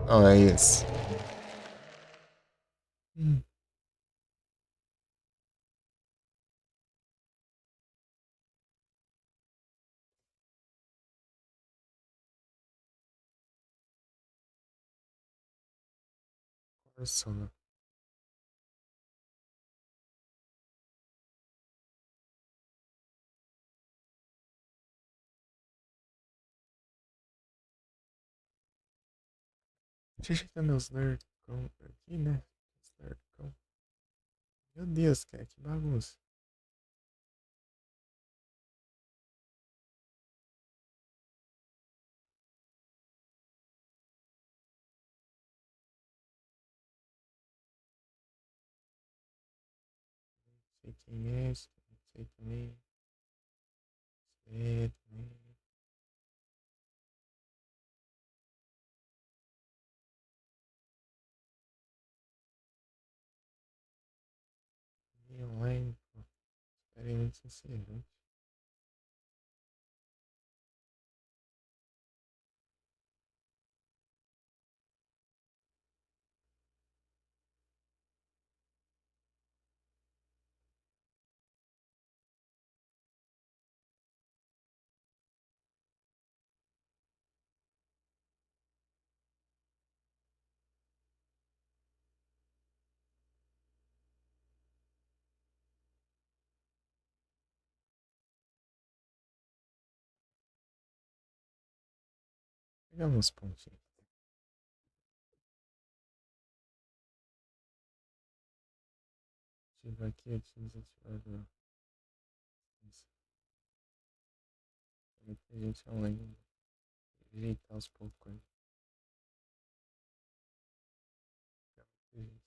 Não, é esse. Hum. Persona. Deixa eu ajeitar meus nerdcão aqui, né? Os nerdcão. Meu Deus, cara, que bagunça. Sei quem é esse, sei também. Sei também. E online, pô. Experiência sinceramente. Pegar uns pontinhos. Ativar aqui, desativar do. Isso. Muita gente online. Ajeitar aos poucos aí. Muita gente.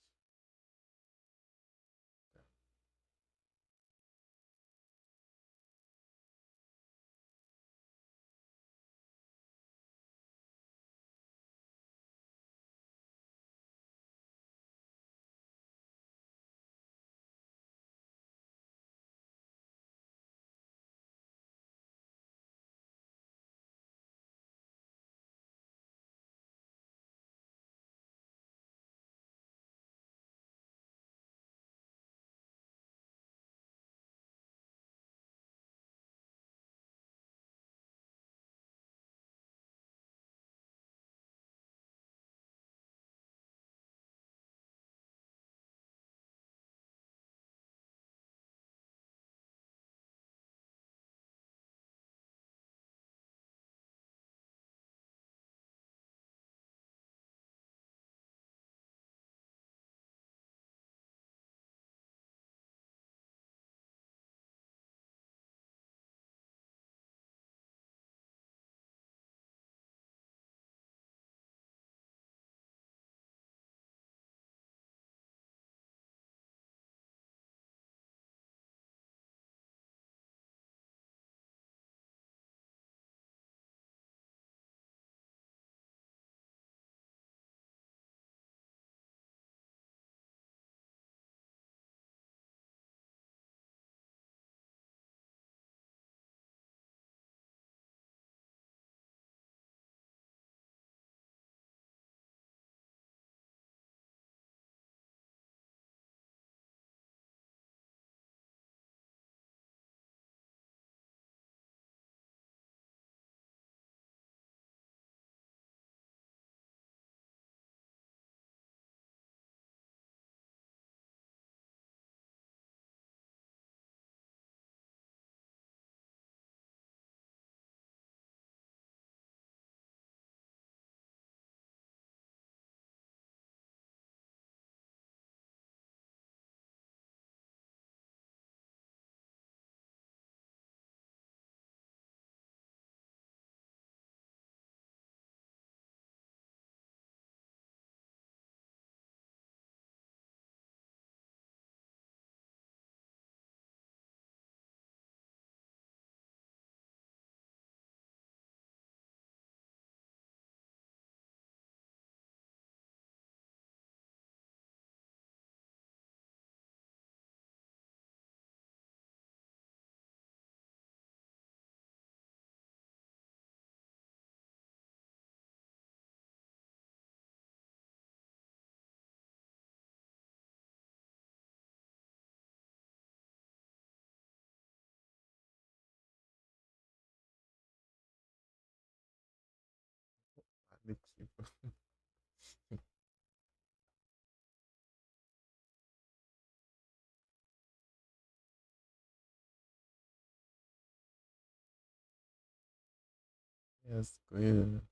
E as coisas.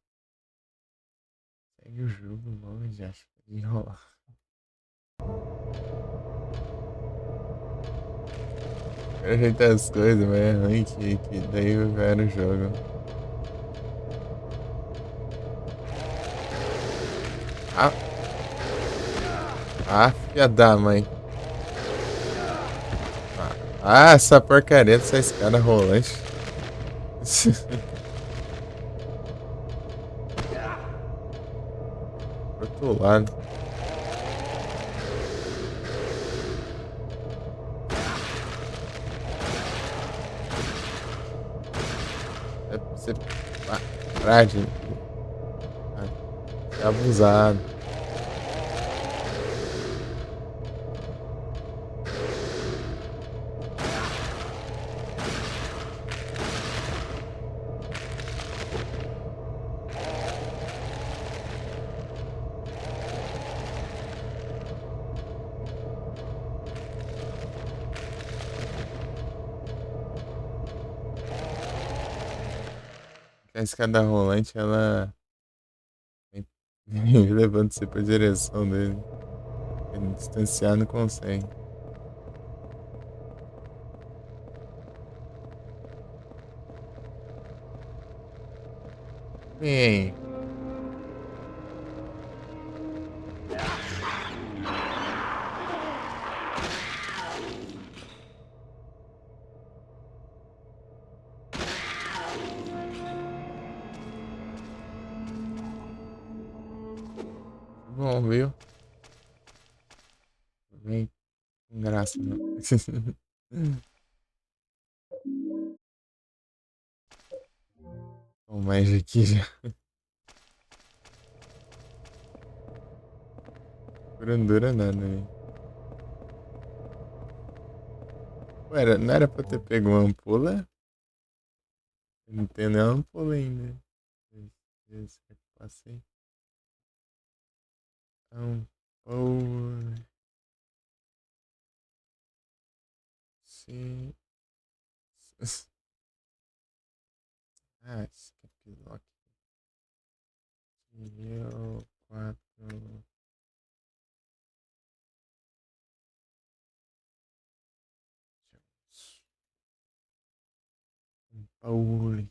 Segue o jogo logo, já acho que pode enrolar. Quero ajeitar as coisas, mas é ruim que daí vai no jogo. Ah, filha da mãe. Essa porcaria dessa escada rolante. Pro outro lado. É pra você parar de ser abusado. A escada rolante, ela vem levando você pra direção dele. Ele distanciar não consegue. Bem, bom, viu? Vem com graça, não. Bom, mais aqui já. Grandura nada, velho. Ué, não era pra eu ter pego uma ampula? Eu não tenho nem uma ampula ainda. Será que eu passei? Ampula. Sim. Esse capítulo aqui. Eu, 4. Pauli.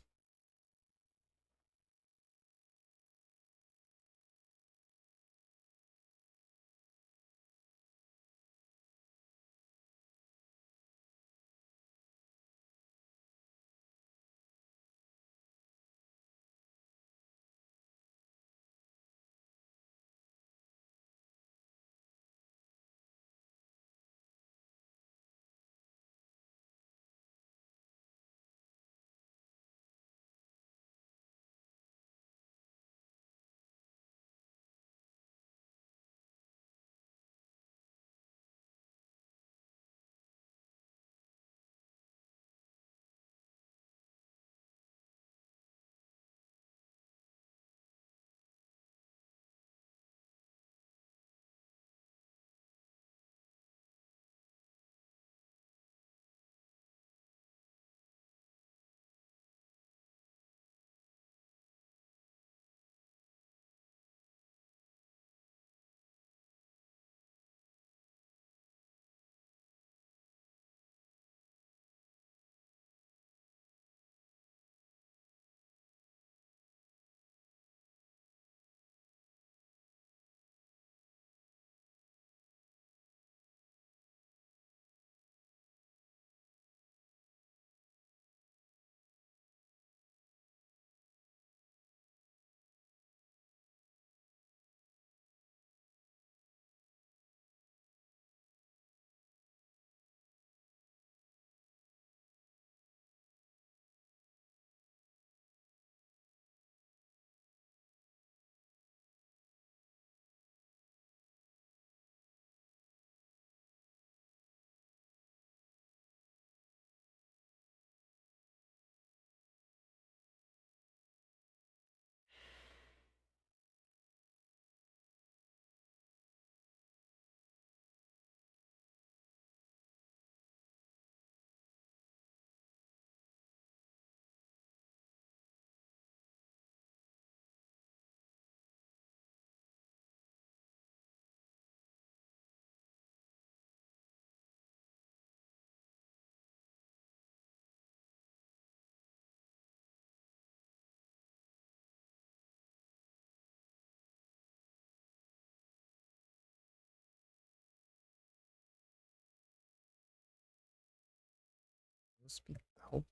Hospital.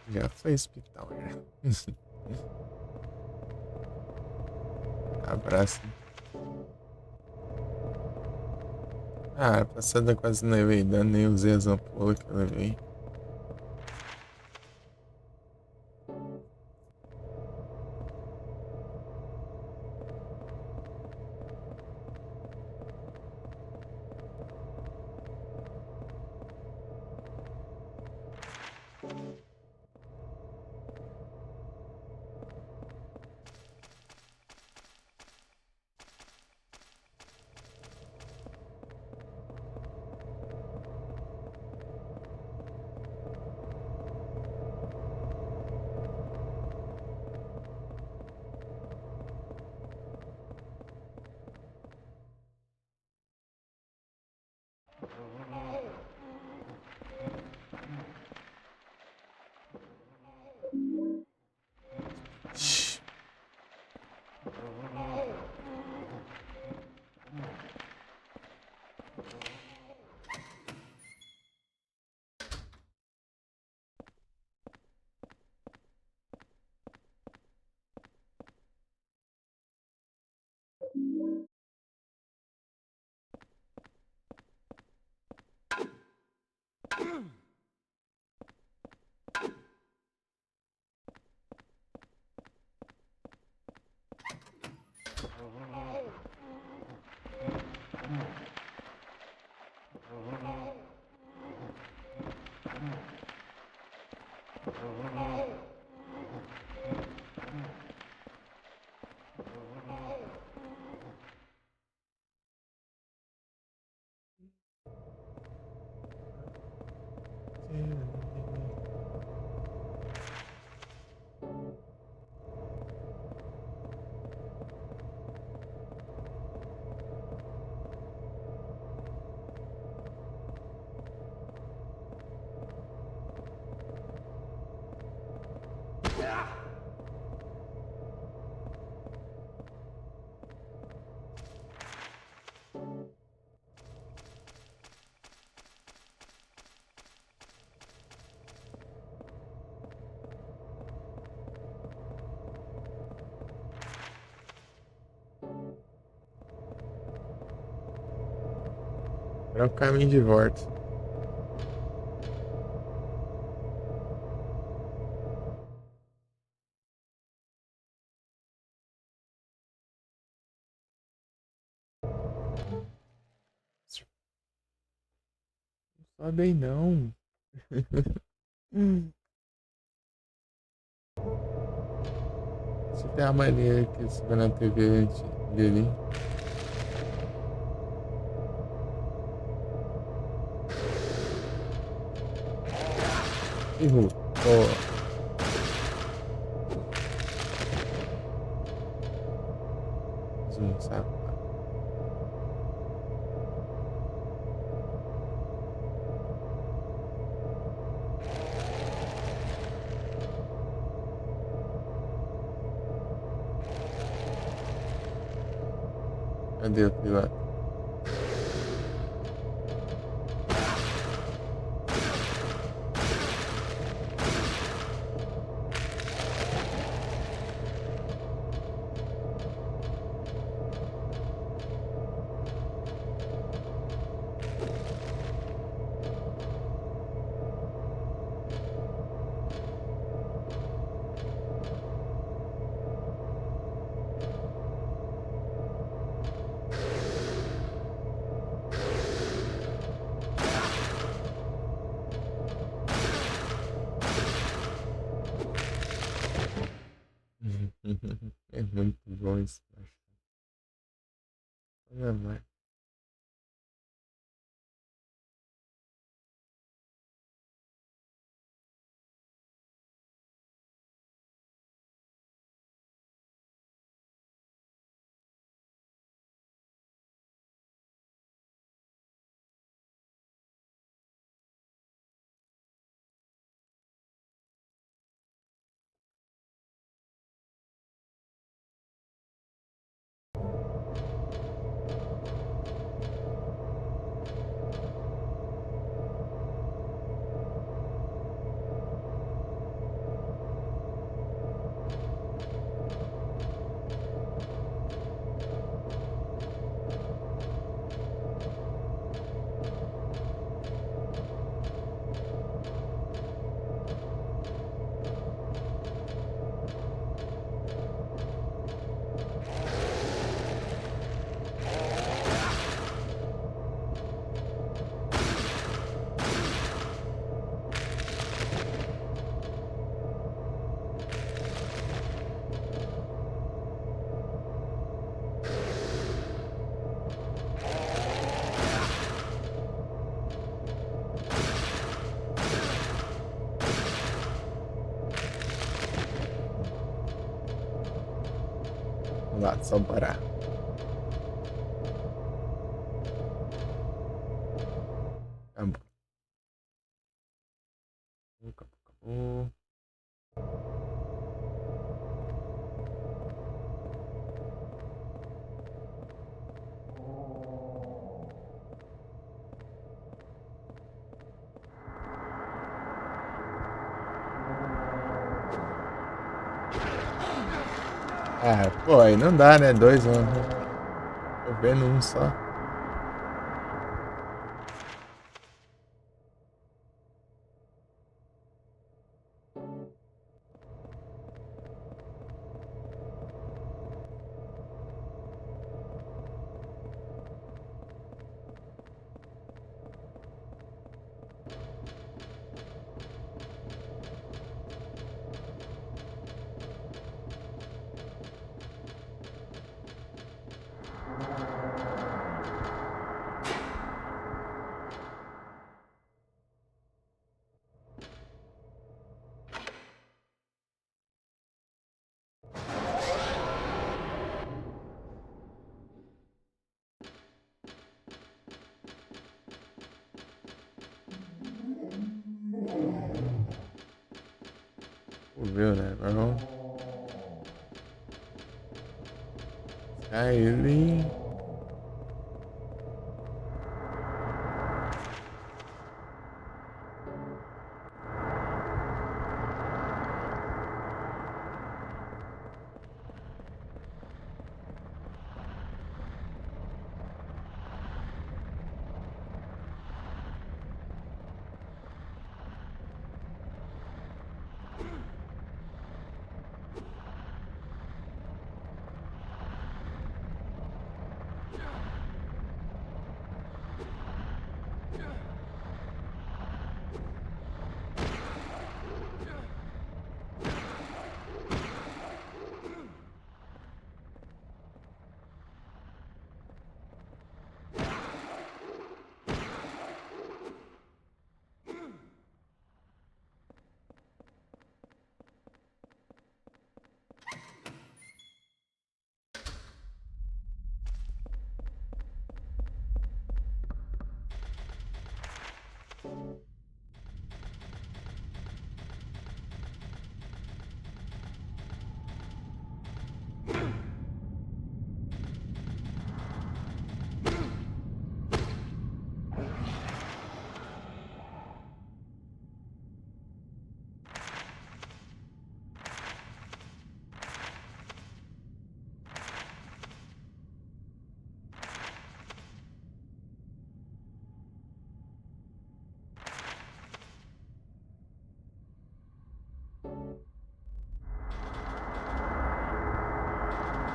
Já foi hospital, já. Abraço. Ah, passada quase não levei dano, nem usei as ampolas que eu levei. É o caminho de volta. Não sobe aí não. Se tem a maneira que você vê na TV antes dele. Errou. Ó. Zoom, sabe? Cadê o piloto? É muito bom isso. Olha lá. Vamos lá, só parar. Acabou. Acabou. Ah, pô, aí não dá, né? 2 anos. Tô vendo um só. Vou ver, né? Vamos. Sai ele.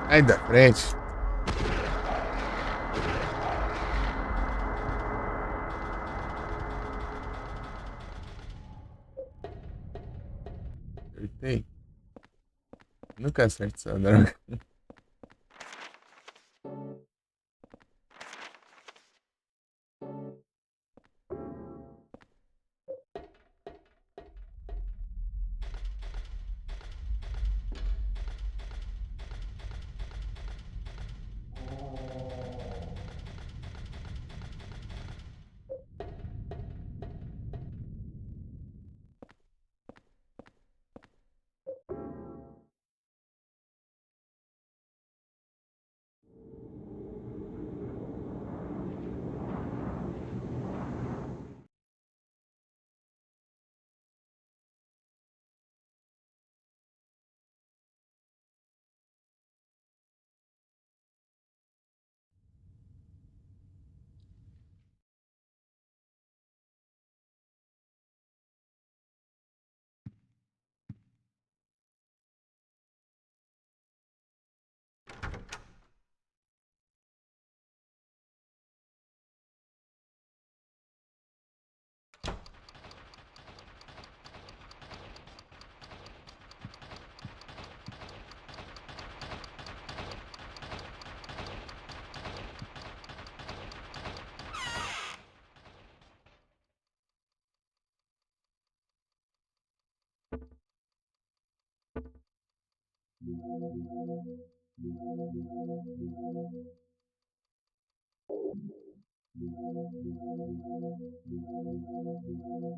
Aí da frente. Acertei. Nunca acerto essa droga.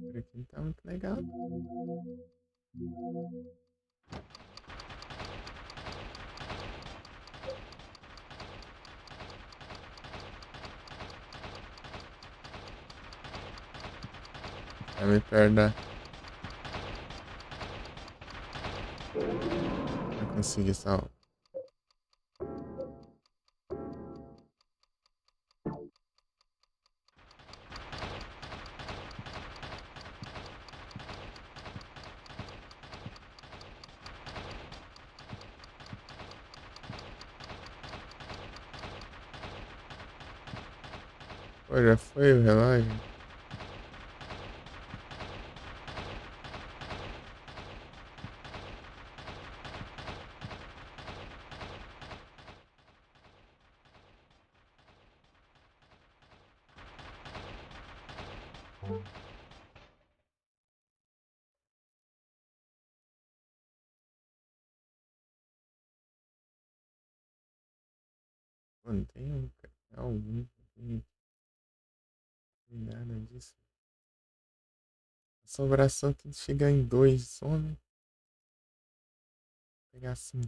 Por aqui não tá muito legal. Tá meio perto da... Não consegui salvar. Pô, já foi o relógio? Pô, não tem um canal, não tem nada disso. Assombração tem que chegar em 2 só, né? Vou pegar assim.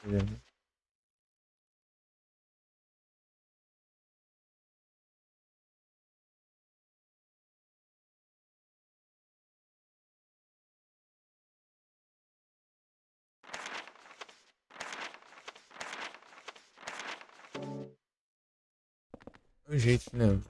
É. O jeito, não.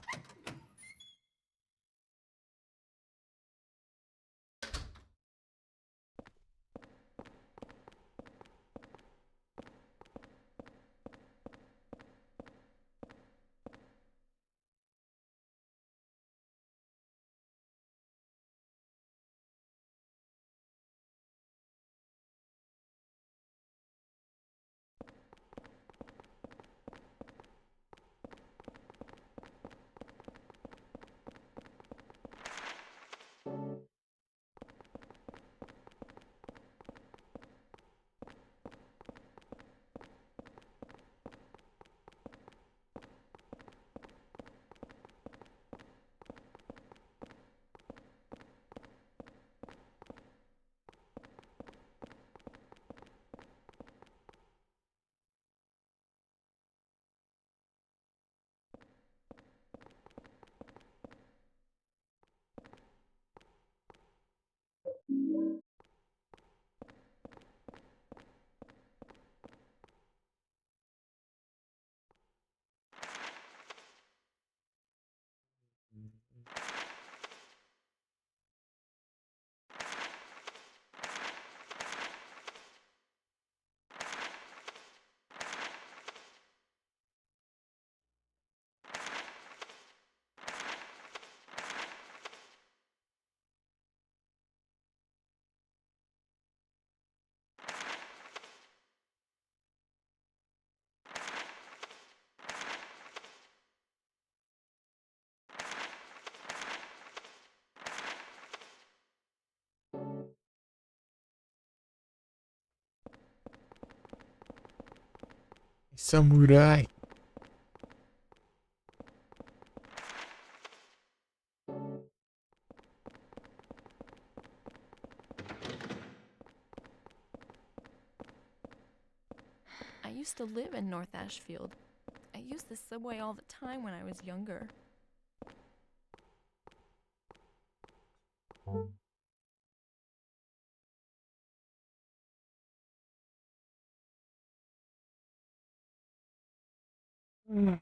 Samurai. I used to live in North Ashfield. I used the subway all the time when I was younger. Uhum.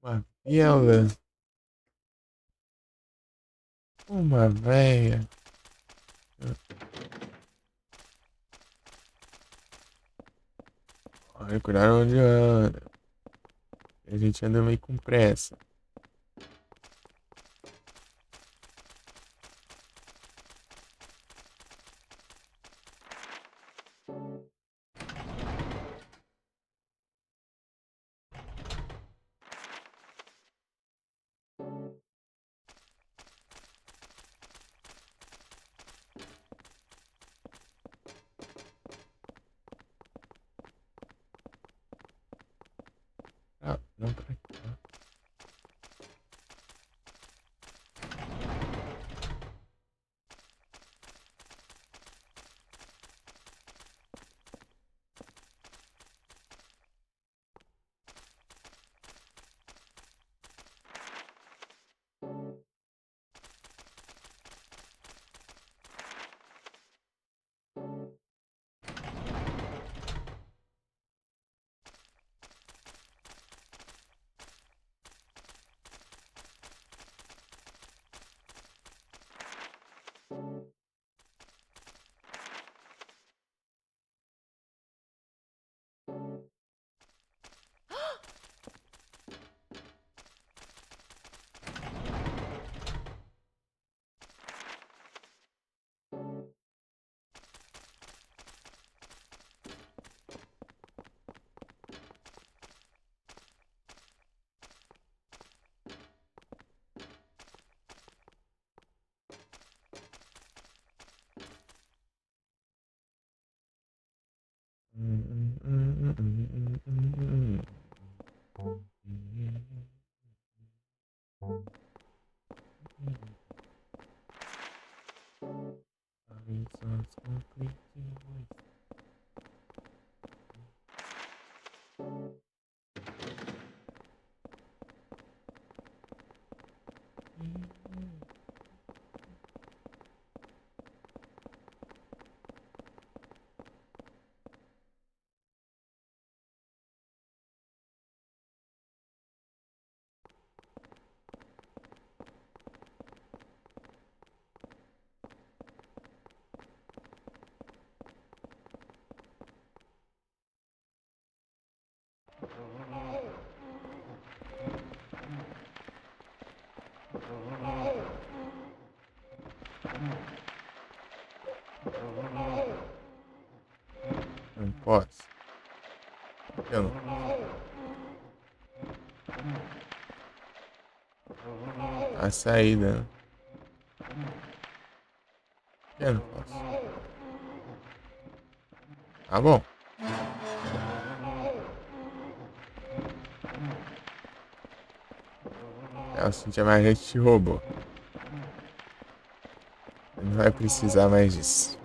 Uma vela. Uma véia. Olha, cuidado onde anda. A gente anda meio com pressa. Ah, não pra cá. Não posso. Eu não. A saída. Eu não posso. Tá bom. A Cintia mais gente te roubou. Não vai precisar mais disso.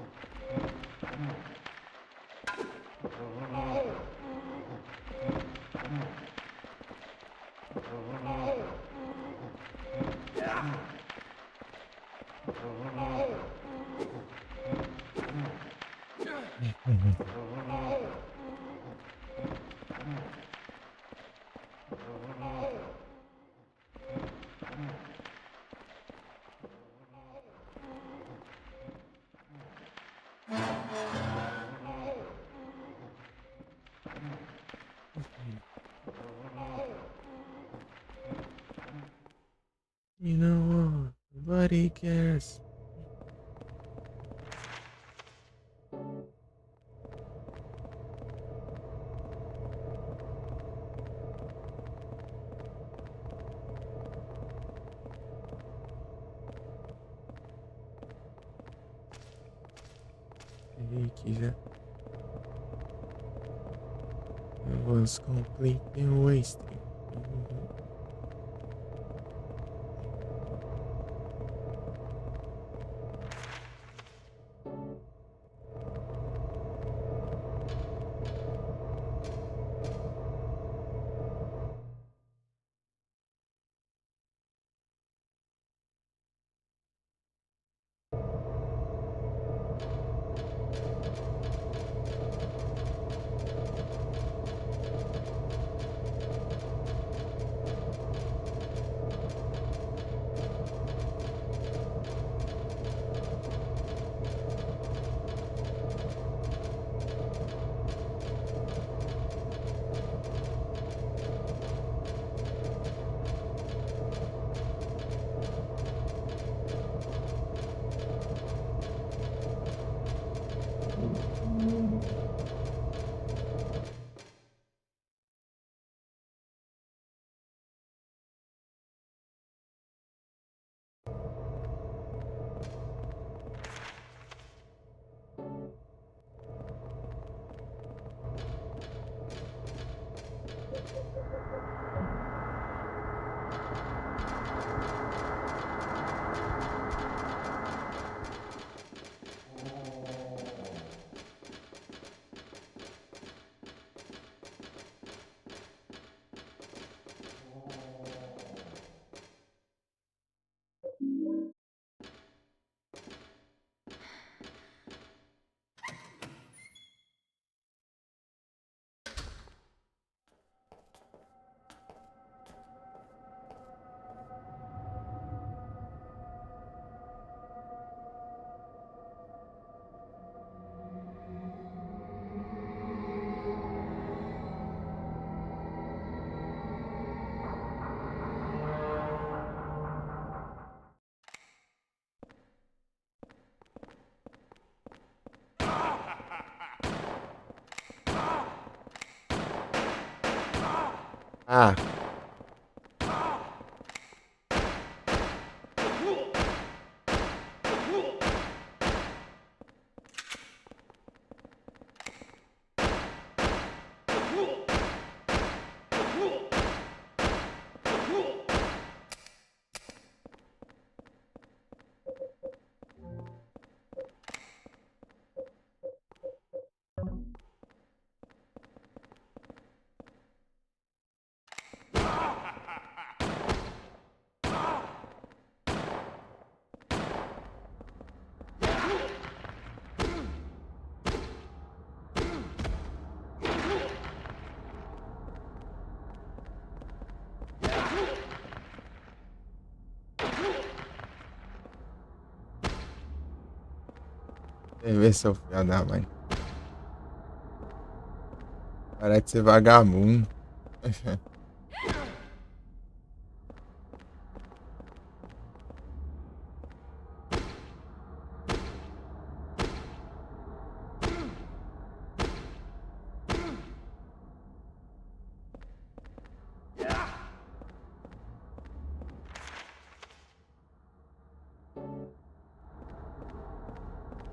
You know what? Nobody cares. It was completely wasted. Ah. Quer ver, seu filho da mãe? Para de ser vagabundo.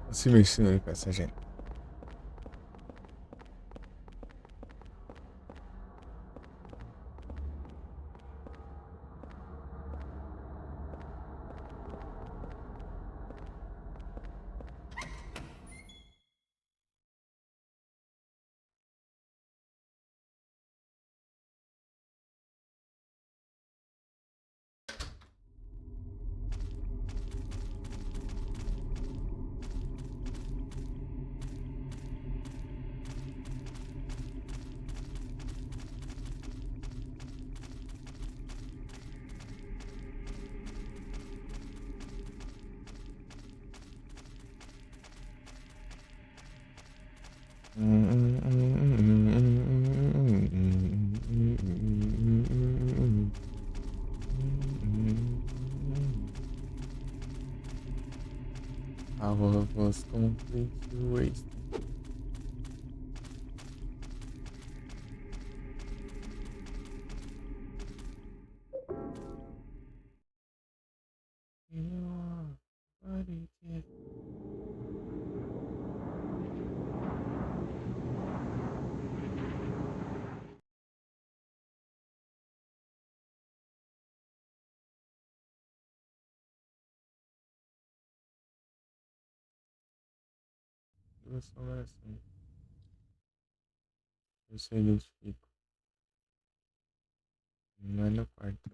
Não se misture com essa gente. All of us completely wasted. Eu se identifico. Não é no quarto.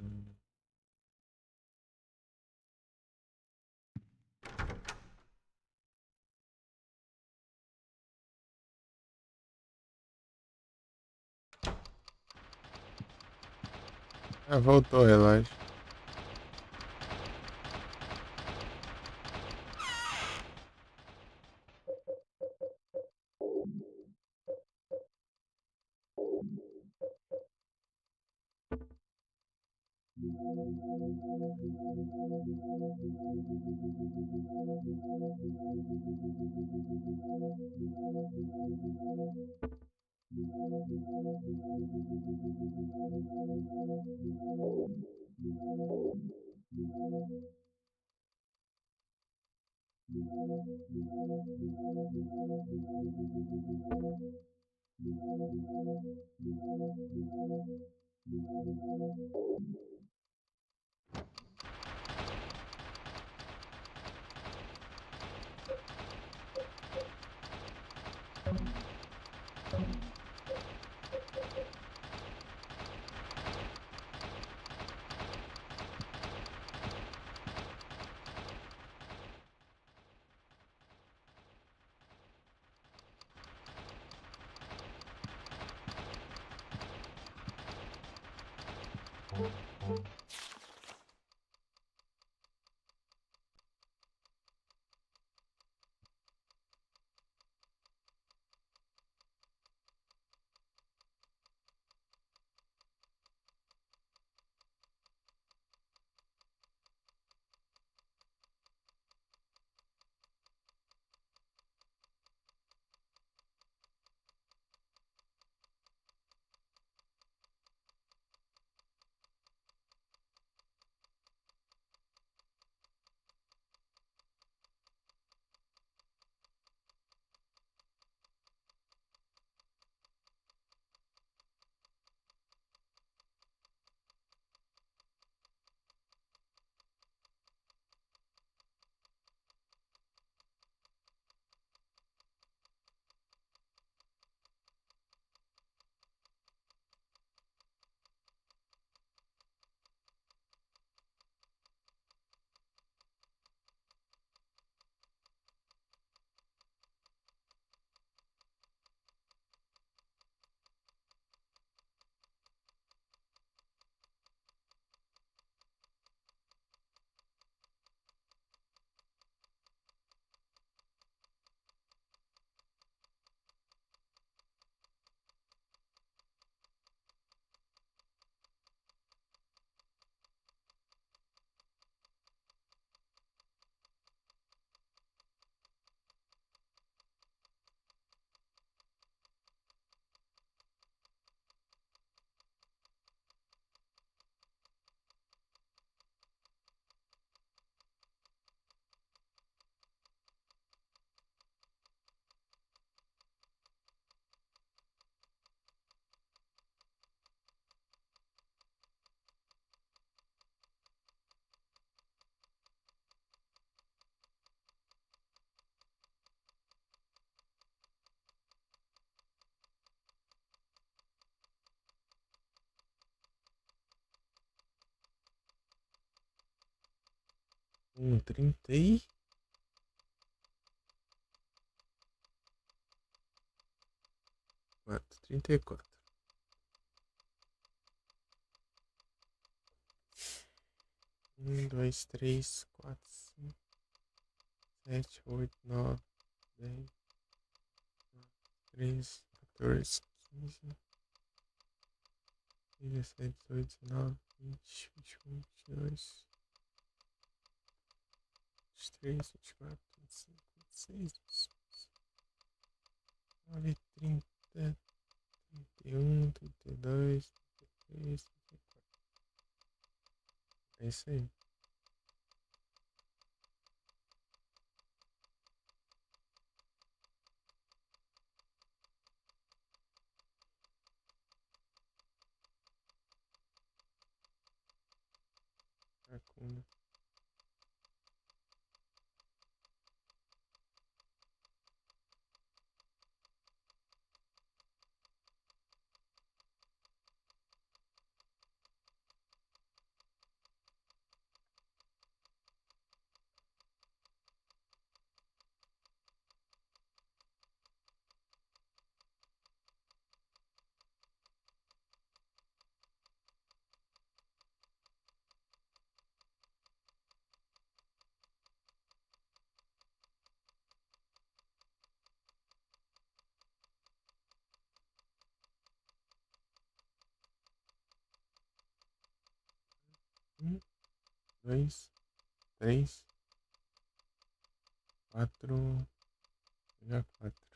Ah, voltou, relaxa. 30 e... quatro, 34. 2, 3, 4, 5, 7, 8, 9, 10, 13, 14, 15, 17, 18, 19, 20, 21, 22, 23, 24, 25, 26, 29, 30, 31, 32, 33, 34. É isso aí. Acuna. Um, dois, três, quatro. Já quatro.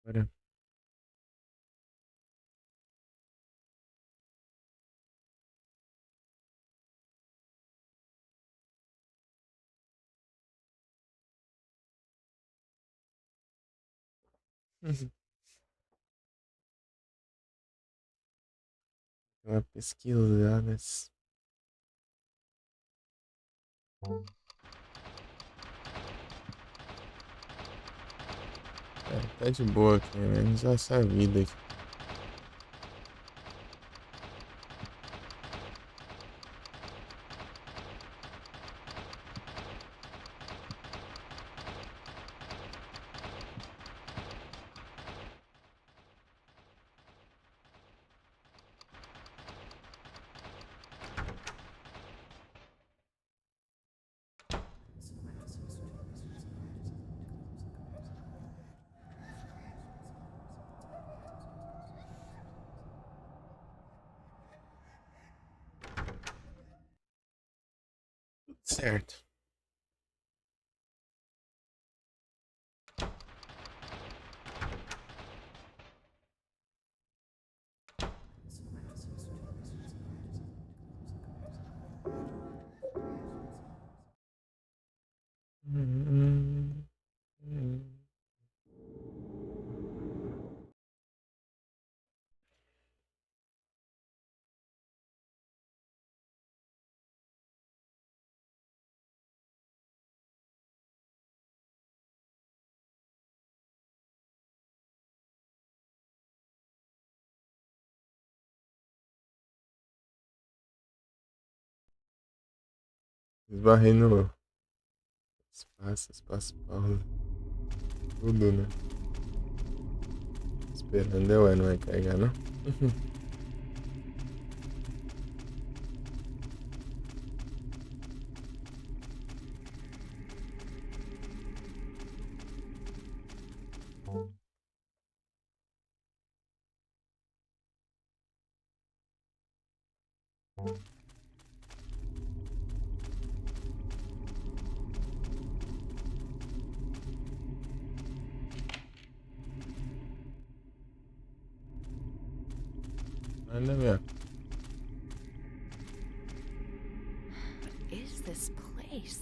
Bora. Uma pesquisada. Tá de boa aqui, menos essa vida aqui. Certo. Hum, hum. Esbarrei no espaço, Paulo. Tudo, né? Esperando eu, não vai carregar, não? Anda mesmo. What is this place?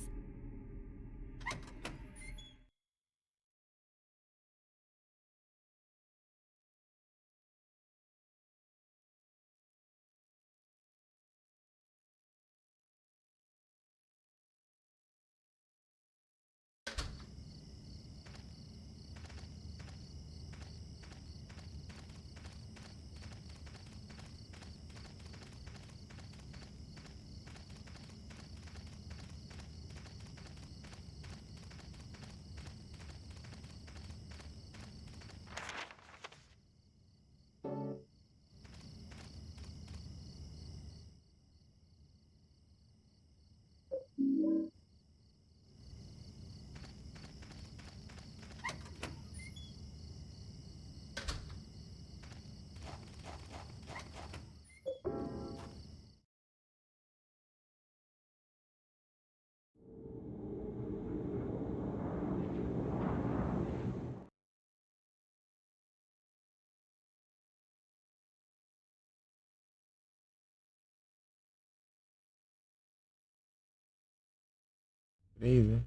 Três, né?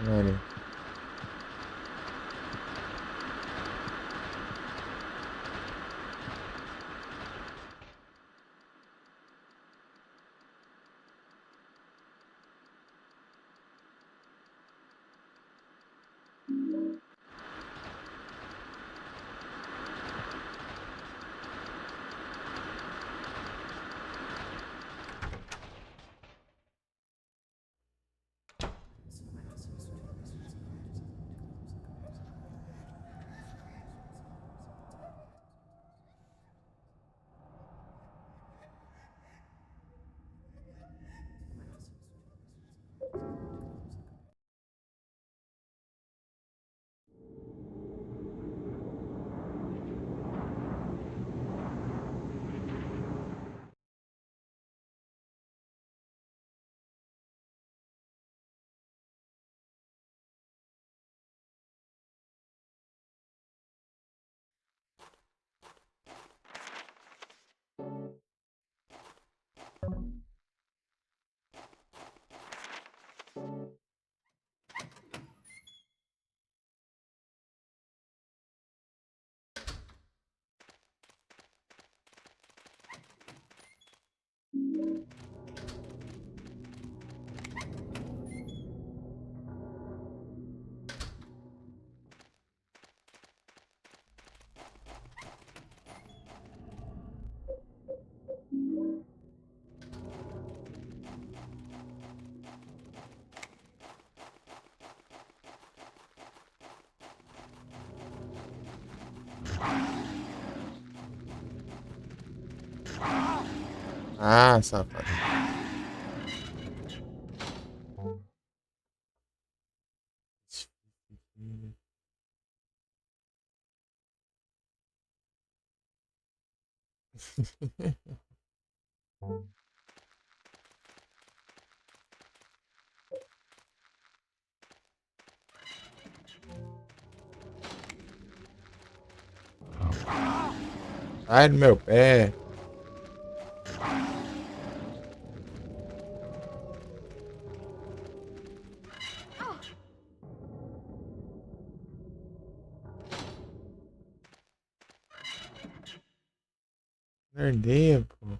Maria. Ah, safado. Sai do meu pé. Nerdeia, pô.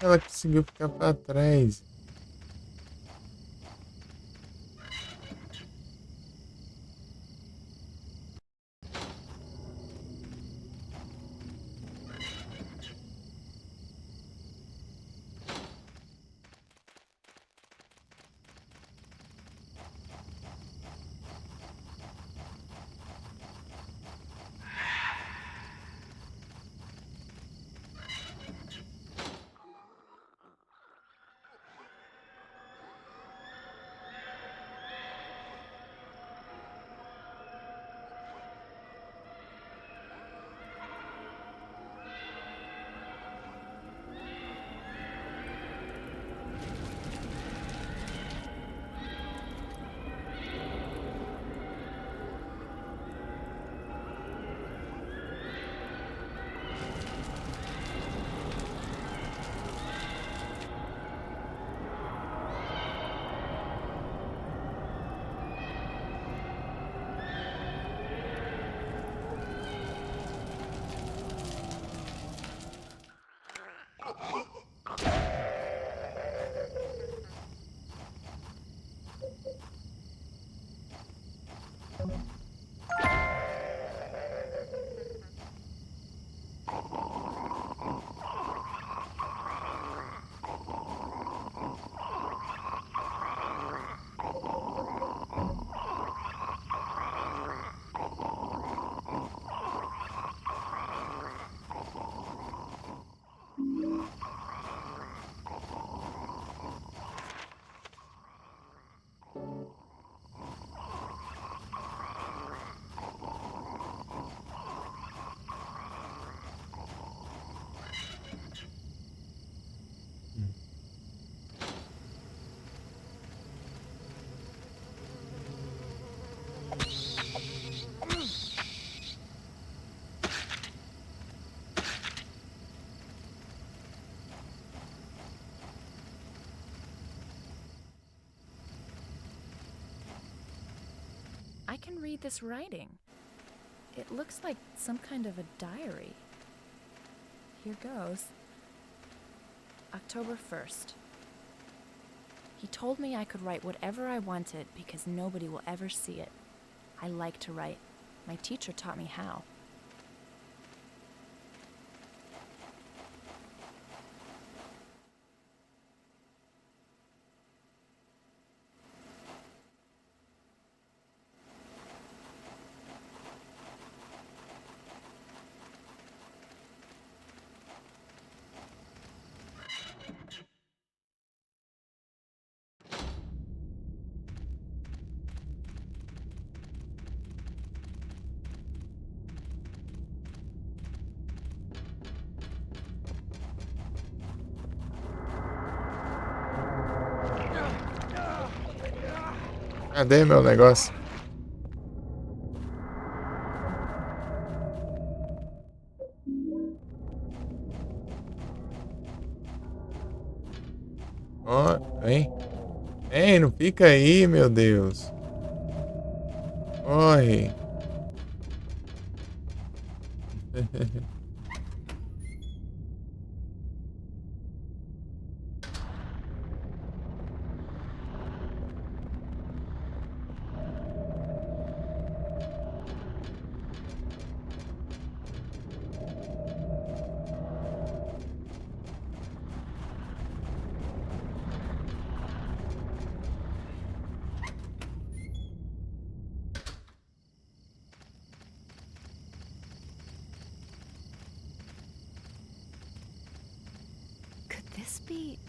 Ela conseguiu ficar pra trás. can read this writing. It looks like some kind of a diary. Here goes. October 1st. He told me I could write whatever I wanted because nobody will ever see it. I like to write. My teacher taught me how. Cadê meu negócio? Ó, vem. Vem, não fica aí, meu Deus. Corre. Could this be...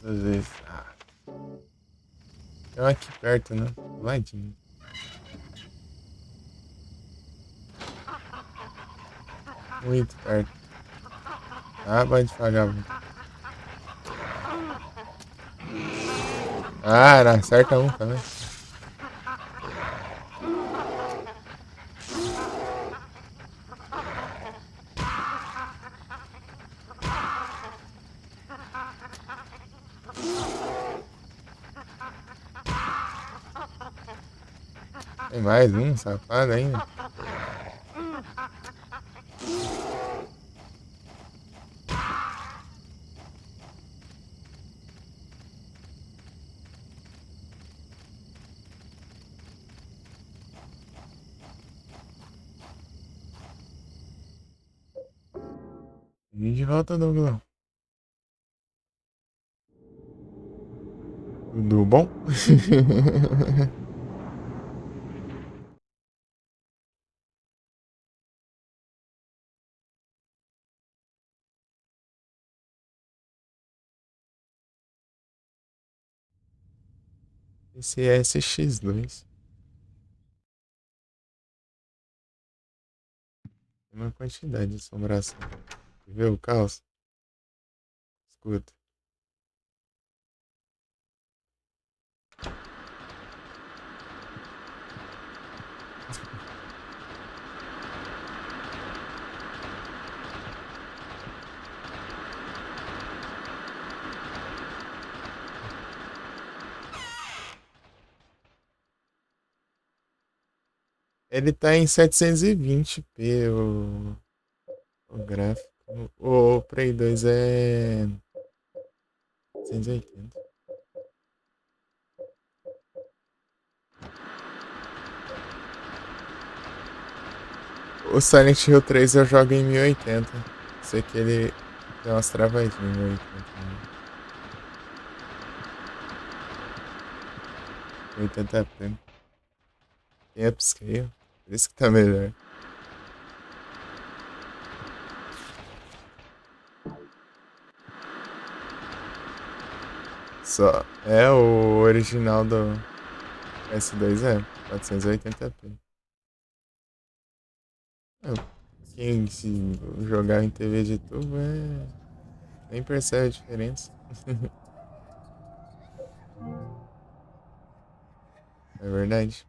Às vezes. É aqui perto, né? Vai, Jimmy. Muito perto. Ah, vai devagar. Ah, acerta um também. Tem mais um, safado ainda. E de volta, Douglas. Tudo bom? Esse é SX2. Uma quantidade de assombração. Vê o caos? Escuta. Ele tá em 720p o gráfico. O Play 2 é 180. O Silent Hill 3 eu jogo em 1080. Sei que ele deu umas travadinhas em 1080. 80p. Tem upscale. Por isso que tá melhor. Só. É o original do PS2 é 480p. Quem se jogar em TV de tubo nem percebe a diferença. É verdade.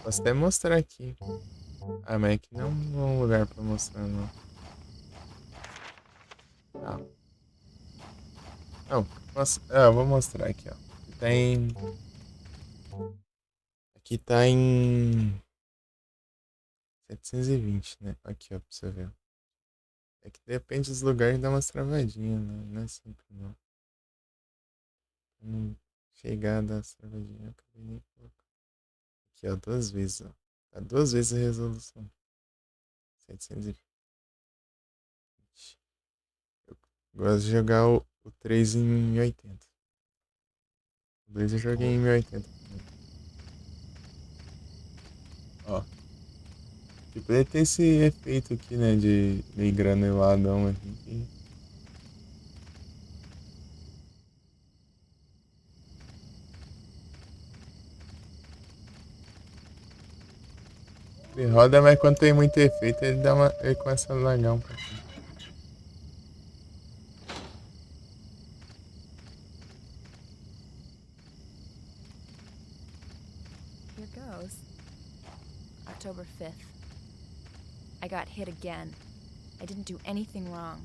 Posso até mostrar aqui. Ah, mas aqui não é um lugar pra mostrar, não. Ah. Não, eu vou mostrar aqui, ó. Aqui tá em 720, né? Aqui, ó, pra você ver. É que depende dos lugares, dá umas travadinhas, né? Não é sempre, não. Pra não chegar a dar as travadinhas, eu acabei nem colocando. Aqui, ó, 2 vezes, ó. Tá 2 vezes a resolução. 720. Eu gosto de jogar o 3 em 1080. O 2 eu joguei em 1080. Ó. Tipo, ele tem esse efeito aqui, né? De meio granuladão aqui. Ele roda, mas quando tem muito efeito, ele começa a lagar um pouquinho. Here goes. October 5th. I got hit again. I didn't do anything wrong.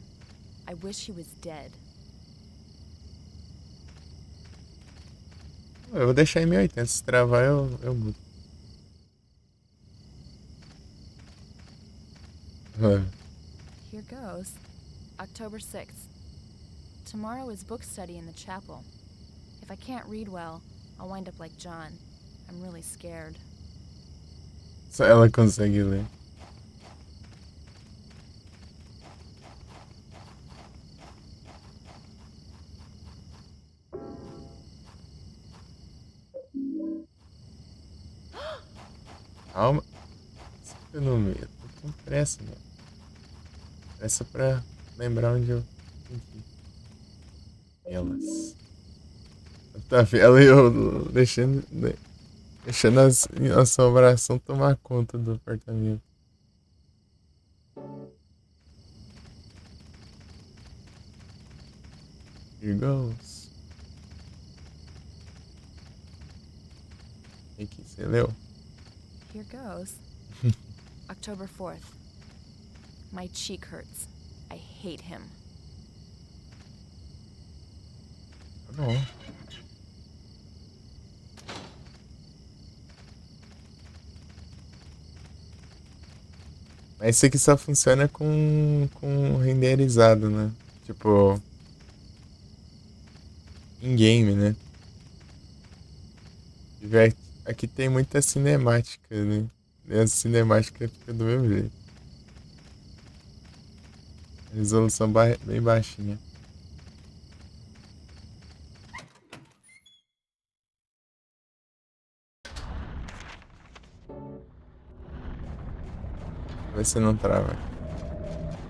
I wish he was dead. Eu vou deixar em 1080. Se travar, eu mudo. Here goes. October 6th. Tomorrow is book study in the chapel. If I can't read well, I'll wind up like John. I'm really scared. Só ela consegue ler. Calma. Fica no meio. Tô com pressa, mano. Pressa pra lembrar onde eu tenho que ir. Elas. Tá vendo? Eu deixando a assombração tomar conta do apartamento. Here goes. E que você leu? Here goes. October 4th. My cheek hurts. I hate him. Tá bom. Mas isso aqui só funciona com renderizado, né? Tipo, em game, né? Aqui tem muita cinemática, né? E a cinemática fica do mesmo jeito. Resolução bem baixinha. Vê se não trava.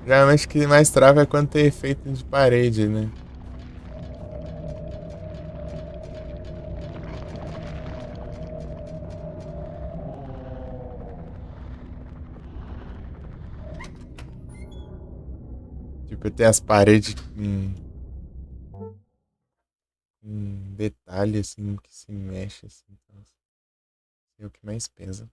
Geralmente o que mais trava é quando tem efeito de parede, né? Tipo, tem as paredes com um detalhe assim que se mexe assim, então, é o que mais pesa.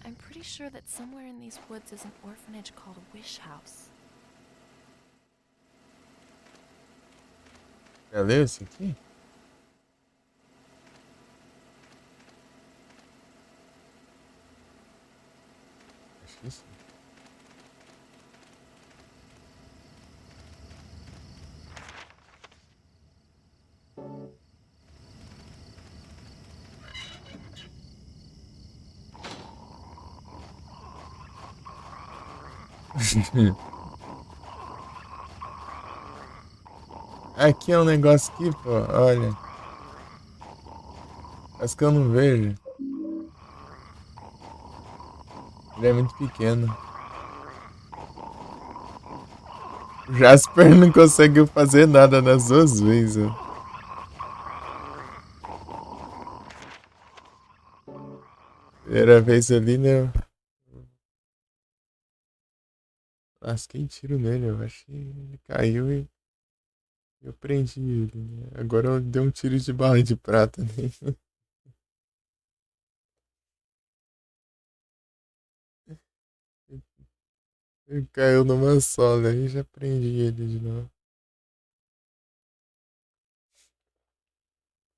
I'm pretty sure that somewhere in these woods is an orphanage called Wish House. Já leu esse aqui? Acho que sim. Aqui é um negócio aqui, pô. Olha. Acho que eu não vejo. Ele é muito pequeno. O Jasper não conseguiu fazer nada nas duas vezes. Primeira vez ali, né? Lasquei tiro nele. Eu acho que ele caiu e eu prendi ele, né? Agora eu dei um tiro de bala de prata nele. Ele caiu numa sola aí já prendi ele de novo.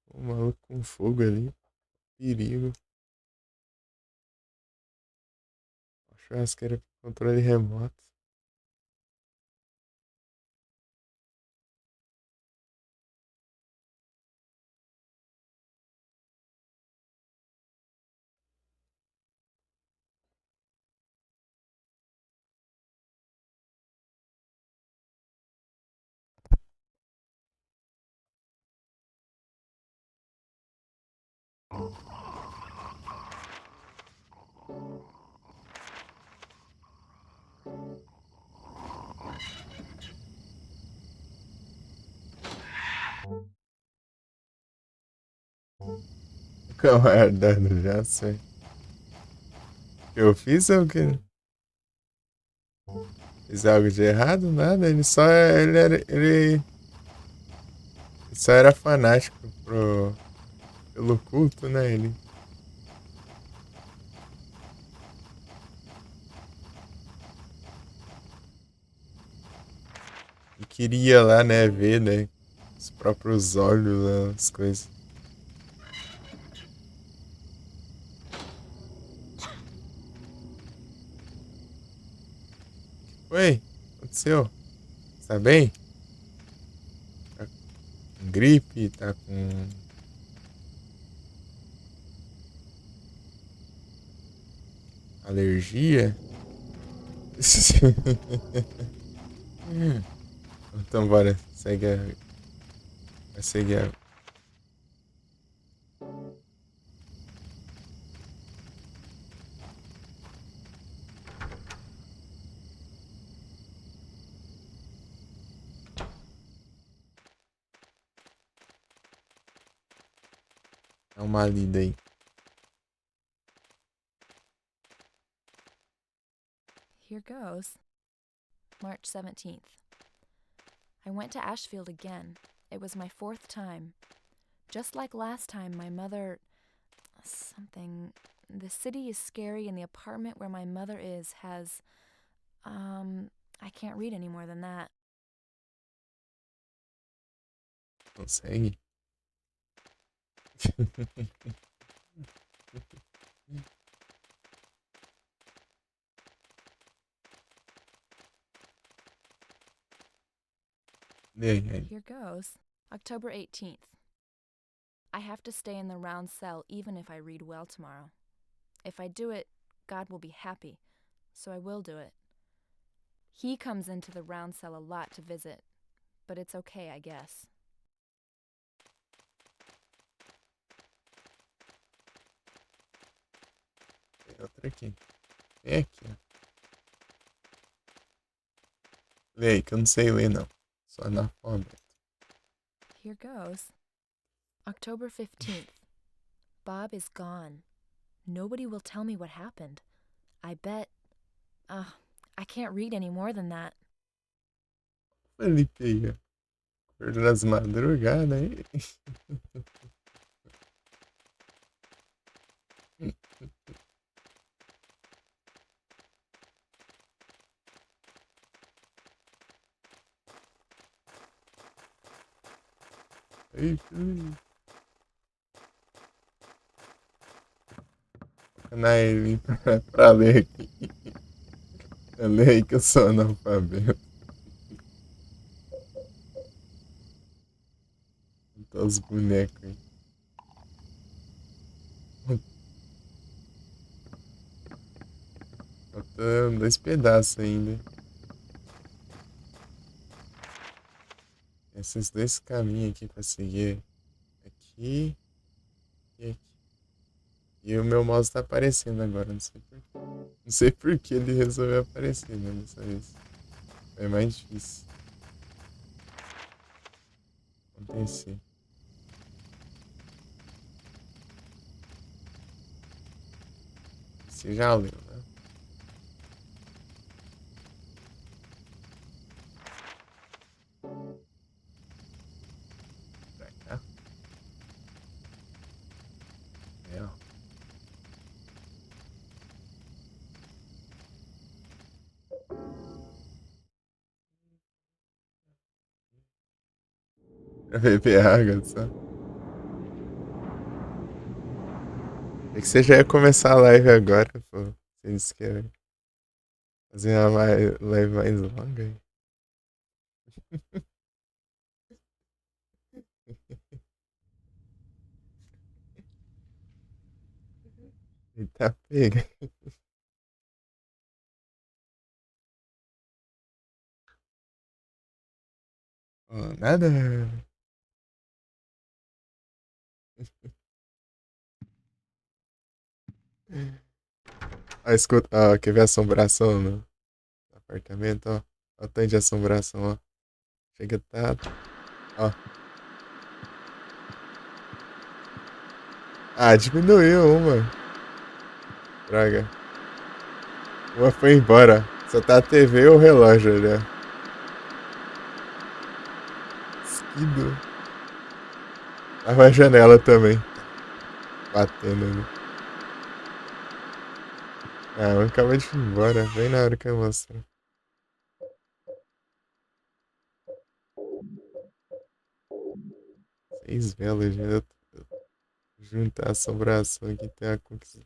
O maluco com fogo ali. Perigo. Churrasqueira com controle remoto. Guardando já sei. Eu fiz o que? Fiz algo de errado? Nada. Ele só era fanático pelo culto, né? Ele queria lá, né? Ver, né? Os próprios olhos, lá, as coisas. Oi, o que aconteceu? Tá bem? Tá com gripe? Tá com alergia? Então bora, vai seguir a... Dá uma lida aí. Here goes. March 17th. I went to Ashfield again. It was my 4th time. Just like last time, my mother... something... The city is scary and the apartment where my mother is has... I can't read any more than that. Consegue? Here goes. October 18th. I have to stay in the round cell even if I read well tomorrow. If I do it, God will be happy, so I will do it. He comes into the round cell a lot to visit, but it's okay, I guess. Outra aqui. Tem aqui, ó. Lê aí, que eu não sei ler, não. Só analfabeto. Here goes. October 15th. Bob is gone. Nobody will tell me what happened. I bet. I can't read any more than that. Felipe aí, ó. Acordou nas madrugadas aí. Ei, Felipe. Na Elin pra ler aqui. Eu leio aí que eu sou analfabeto. Então os bonecos aí. Faltando 2 pedaços ainda. Esses 2 caminhos aqui pra seguir. Aqui e aqui. E o meu mouse tá aparecendo agora, não sei por quê. Não sei por que ele resolveu aparecer, né, dessa vez. É mais difícil. Acontecer. Você já leu, né? Pra cá. É, ó. Pra beber água, só. É que você já ia começar a live agora, pô. Vocês querem fazer uma live mais longa aí? Eita, pega. Ó, nada. Ó, escuta, ó, quer ver assombração no apartamento, ó? Ó o tanto de assombração, ó. Chega, tá. Ó. Ah, diminuiu uma. Droga. Uma foi embora. Só tá a TV e o relógio ali, ó. Esquido. Tava a janela também. Batendo ali. Ah, eu acabei de ir embora. Bem na hora que eu mostro. Seis velas, já. Juntar assombração aqui. Tem a conquista.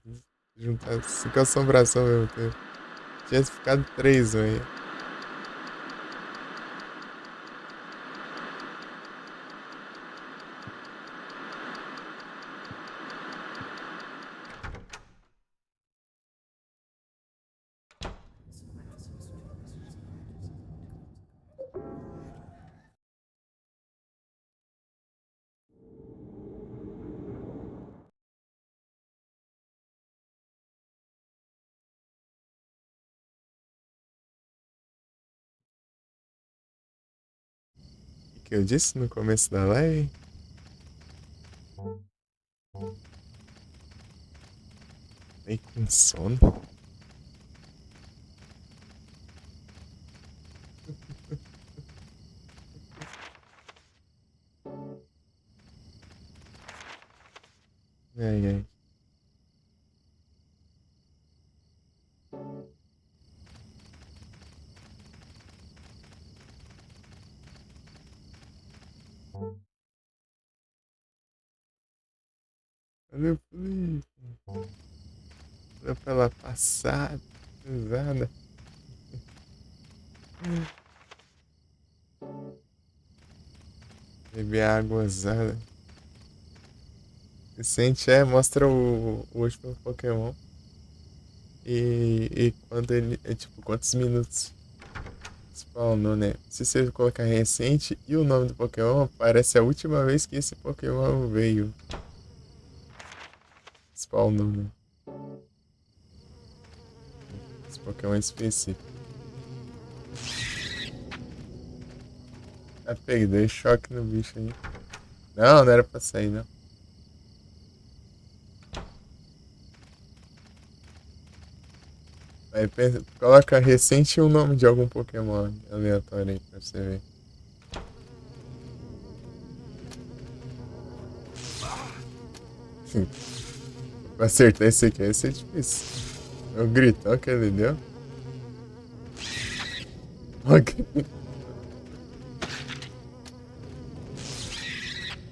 Juntar 5 assombrações ao mesmo tempo. Tinha ficado 3 aí. O que eu disse no começo da live? Meio com sono. Ai, ai. Olha o Felipe. Olha pra ela passar. Pesada. Beber água usada. Recente mostra o último Pokémon. E quando ele. É tipo, quantos minutos spawnou, né? Se você colocar recente e o nome do Pokémon, aparece a última vez que esse Pokémon veio. Spawnou, né? Pokémon específico. Ah, peguei, dei choque no bicho aí. Não, não era pra sair, não. Aí pensa, coloca recente o nome de algum Pokémon aleatório aí pra você ver. Pra acertar esse aqui vai ser difícil. O gritão que ele deu.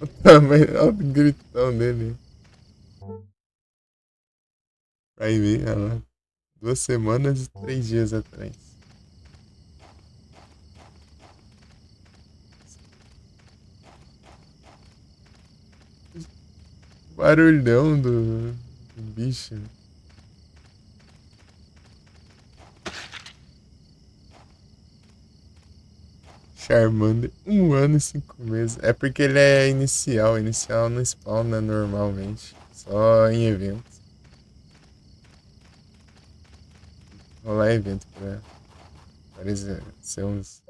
O tamanho, olha o gritão dele. Vai ver, olha lá. 2 semanas e 3 dias atrás. Barulhão do bicho. Charmander, 1 ano e 5 meses. É porque ele é inicial. Inicial não spawna normalmente. Só em eventos. Rolar evento pra parecer ser uns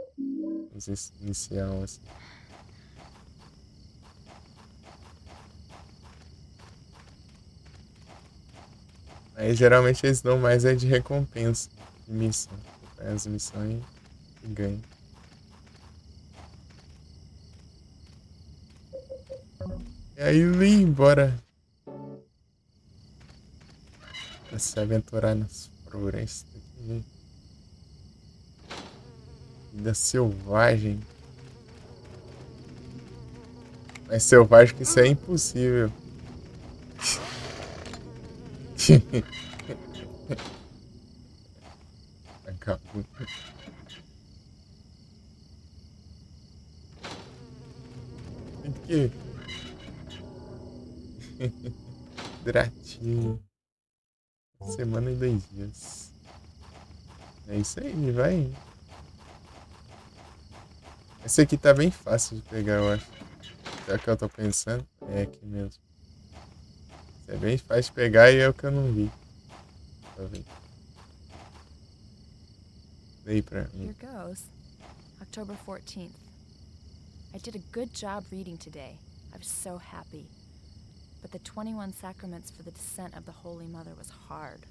inicial assim. Aí geralmente eles dão mais é de recompensa. De missão. Faz as missões e ganha. E aí ele ia embora. Pra se aventurar nas florestas. Vida selvagem. Mas selvagem que isso é impossível. Acabou. Tem que. Dratinho. 1 semana e 2 dias. É isso aí, vai. Esse aqui tá bem fácil de pegar, eu acho. É o que eu tô pensando. É aqui mesmo. Esse é bem fácil de pegar e é o que eu não vi. Deixa eu ver. Vem pra mim. Here goes. October 14th. I did a good job reading today. I was so happy. But the 21 sacraments for the descent of the Holy Mother was hard.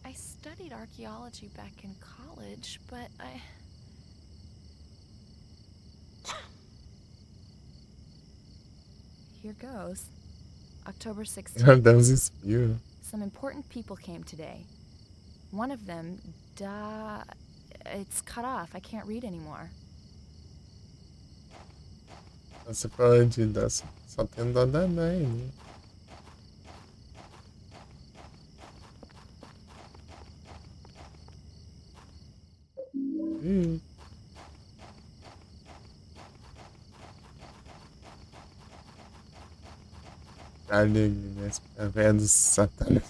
I studied archaeology back in college, but Here goes. October 16th. Dá uns espios. Some important people came today. One of them, it's cut off. I can't read anymore. Você falando de dar, só tem dó da Nai, né? Ali, né? A véia do Satanás.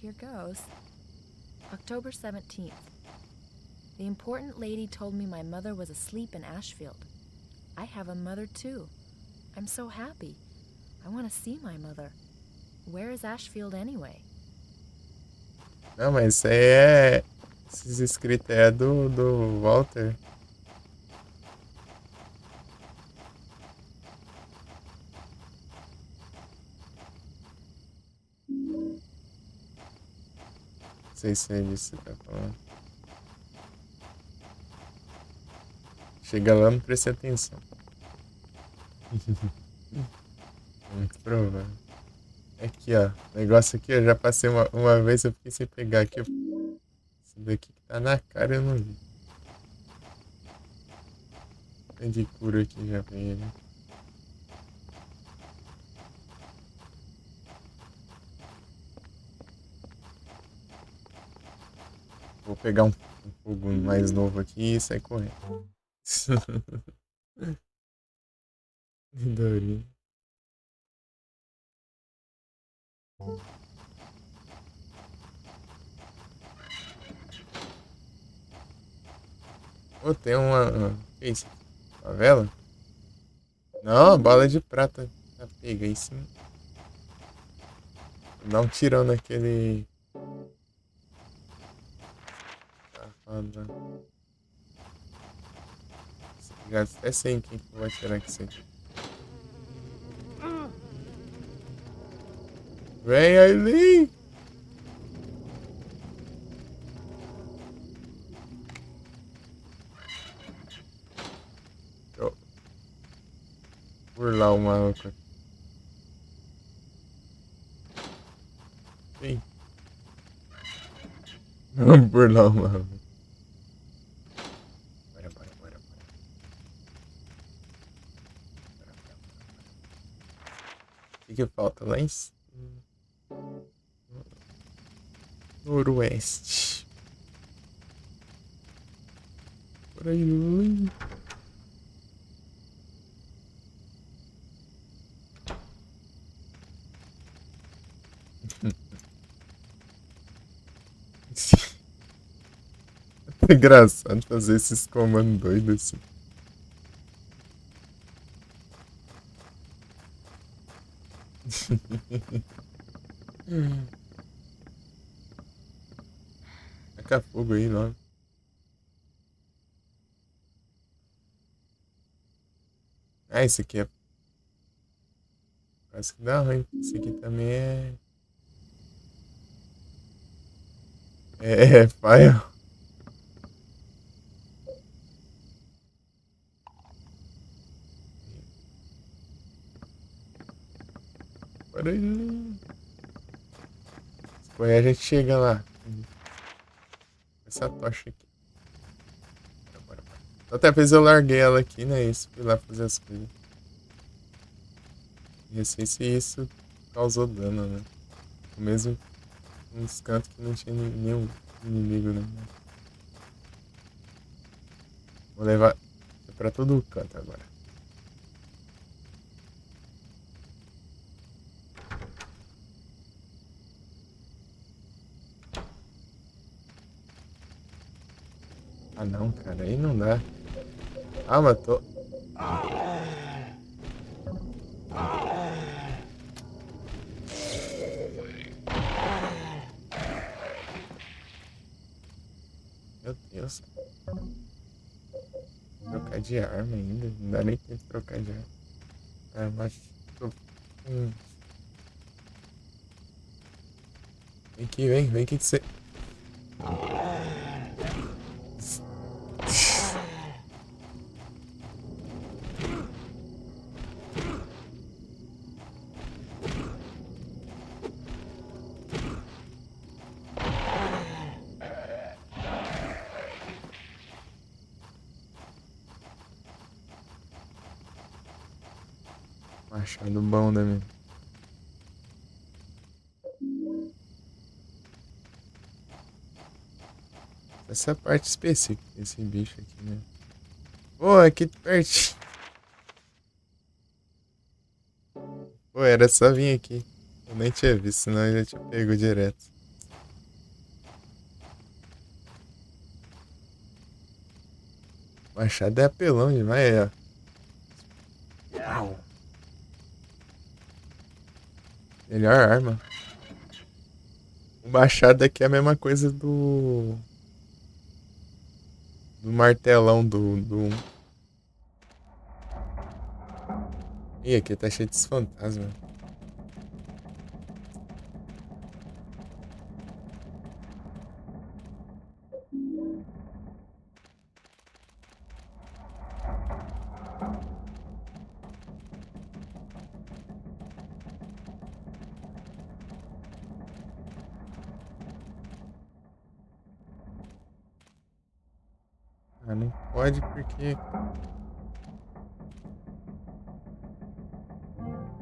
Here goes. October 17th. The important lady told me my mother was asleep in Ashfield. I have a mother too. I'm so happy. I want to see my mother. Where is Ashfield anyway? Não, mas isso aí é. Esses escritos é do Walter. Não sei se é isso que você tá falando. Chega lá, não preste atenção. Muito provável. Aqui, ó. O negócio aqui, eu já passei uma vez, eu fiquei sem pegar aqui. Esse daqui que tá na cara, eu não vi. Tem de cura aqui já peguei, né? Vou pegar um fogo mais novo aqui e sair correndo. Dorinho. Ô, tem uma. Que é isso? Uma vela? Não, bala de prata. Tá pegadíssimo. Dá um tirão naquele. Safado. Já até sei em quem que eu vou atirar que sei. Vem, Aileen! Deixa eu burlar o maluco. Vem. Vamos burlar o maluco. Bora, bora, bora, bora. O que falta lá em cima? Noroeste. Por aí, Aileen. É engraçado fazer esses comandos doidos assim. Taca fogo aí logo. Ah, esse aqui é. Quase que dá ruim. Esse aqui também é. É, fire. Bora aí. Depois a gente chega lá. Essa tocha aqui. Bora, bora, bora. Outra vez eu larguei ela aqui, né? Isso, fui lá fazer as coisas. Não sei se isso causou dano, né? Mesmo uns cantos que não tinha nenhum inimigo, né? Vou levar pra todo canto agora. Ah não, cara, aí não dá. Ah, matou. Meu Deus. Trocar de arma ainda. Não dá nem tempo de trocar de arma. Ah, mas. Hum. Vem aqui, vem, vem aqui que você. Machado bom da minha. Essa parte específica desse bicho aqui, né? Pô, aqui pertinho. Pô, era só vir aqui. Eu nem tinha visto, senão eu já tinha pego direto. Machado é apelão demais, ó. Au. Melhor arma. O machado aqui é a mesma coisa do martelão do. Ih, aqui tá cheio de fantasmas. Ah, não pode porque.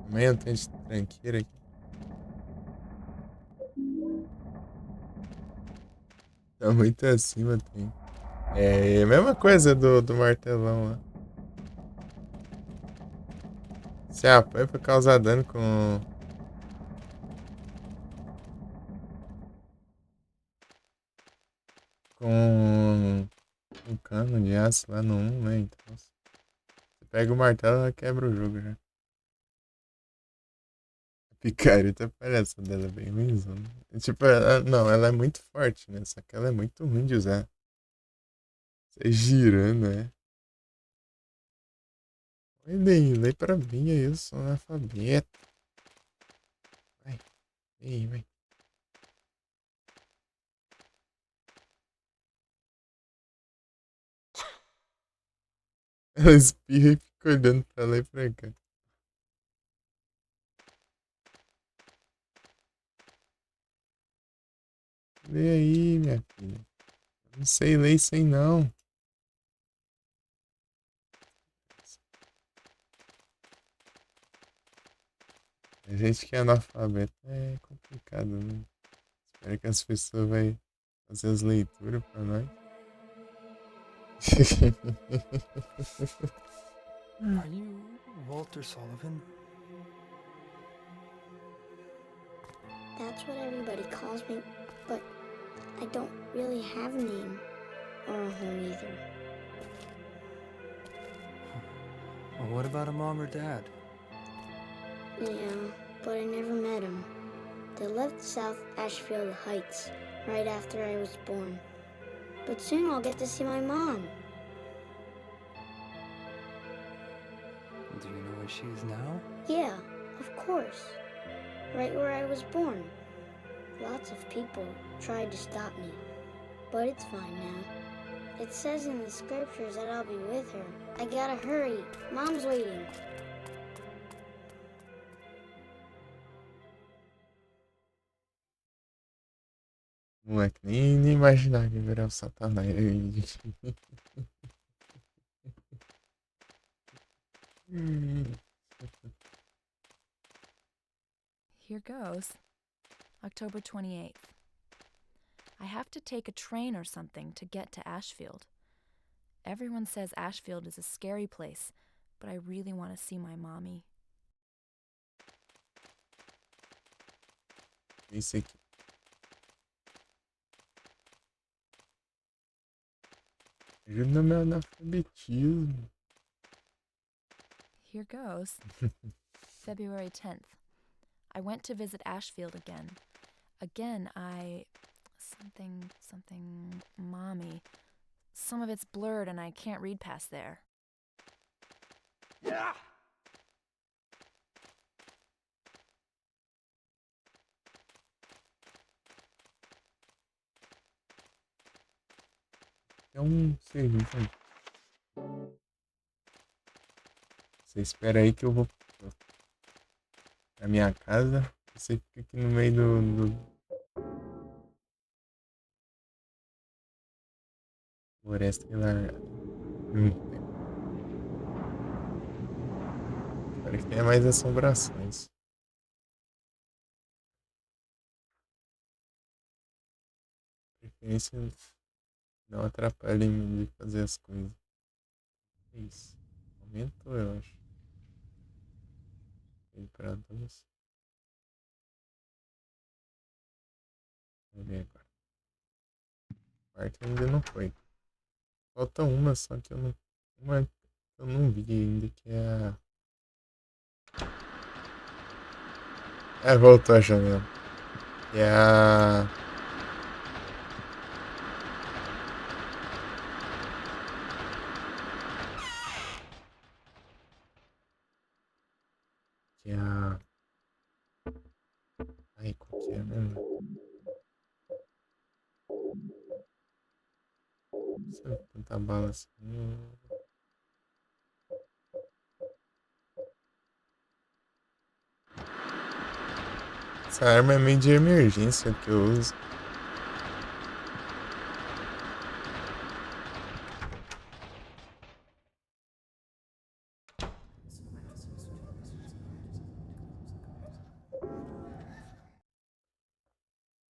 Amanhã tem de tranqueira aqui. Tá muito acima, tem. É a mesma coisa do martelão lá. Você apanha pra causar dano com um cano de aço lá no 1, né? Então, você pega o martelo, ela quebra o jogo já. Picareta, a palhaça dela é bem ruimzona. Tipo, não, ela é muito forte, né? Só que ela é muito ruim de usar. Você girando, né? Oi, bem, lê pra mim aí, eu sou analfabeto. Vai, vem, vem. Ela espirra e fica olhando pra lá e pra cá. Lê aí, minha filha. Não sei ler isso aí, não. A gente que é analfabeto é complicado, né? Espero que as pessoas vão fazer as leituras pra nós. Are you Walter Sullivan? That's what everybody calls me, but I don't really have a name or a home either. Well, what about a mom or dad? Yeah, but I never met them. They left South Ashfield Heights right after I was born. But soon I'll get to see my mom. Do you know where she is now? Yeah, of course. Right where I was born. Lots of people tried to stop me, but it's fine now. It says in the scriptures that I'll be with her. I gotta hurry. Mom's waiting. Moleque, nem imaginar que virar o Satanás. Here goes. October 28th. I have to take a train or something to get to Ashfield. Everyone says Ashfield is a scary place, but I really want to see my mommy. Isso aqui. Ajuda no meu analfabetismo. Here goes. February 10th. I went to visit Ashfield again. Again, something, mommy. Some of it's blurred and I can't read past there. Yeah! É um serviço aí. Você espera aí que eu vou pra minha casa. Você fica aqui no meio do floresta e largada. Espero que tenha mais assombrações. Preferência não atrapalhem de fazer as coisas. É isso. Aumentou, eu acho. Ele pra 2. Vamos ver agora. O quarto ainda não foi. Falta uma, só que eu não. Uma que eu não vi ainda, que é a. É, voltou a janela. Que é a. Que é a. Ai, qual que é mesmo? Não sei tanta bala assim. Essa arma é meio de emergência que eu uso.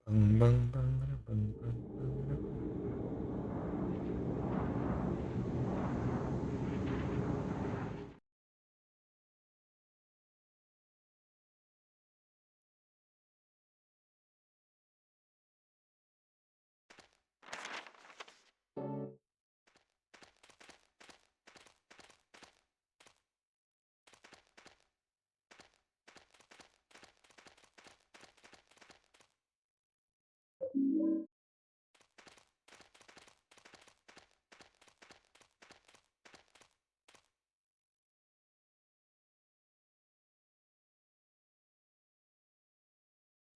Bam, bam, bam, bam, bam, bam.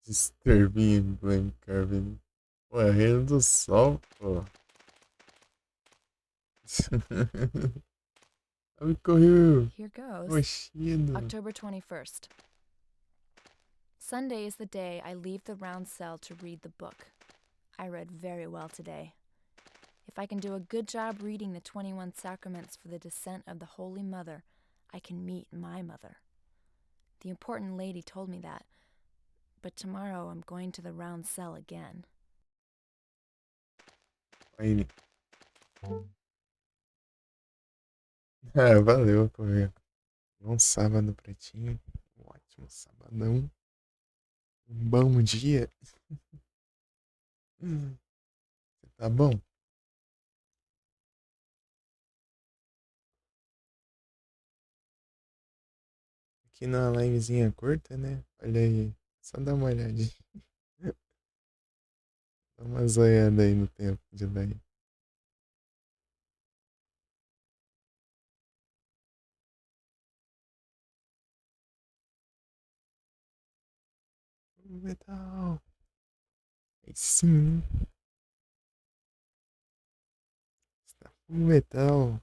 Disturbing Blame Carving. Pô, é Reino do Sol, pô. Ai, correu. Here goes. Roxido. October 21st. Sunday is the day I leave the round cell to read the book. I read very well today. If I can do a good job reading the 21 sacraments for the descent of the Holy Mother, I can meet my mother. The important lady told me that, but tomorrow I'm going to the round cell again. Aí. Ah, valeu, correu. Bom sábado pra ti. Um ótimo sabadão. Um bom dia. Tá bom? Aqui na livezinha curta, né? Olha aí. Só dá uma olhadinha. Dá uma zoiada aí no tempo de live. Metal. Aí sim. Está full metal.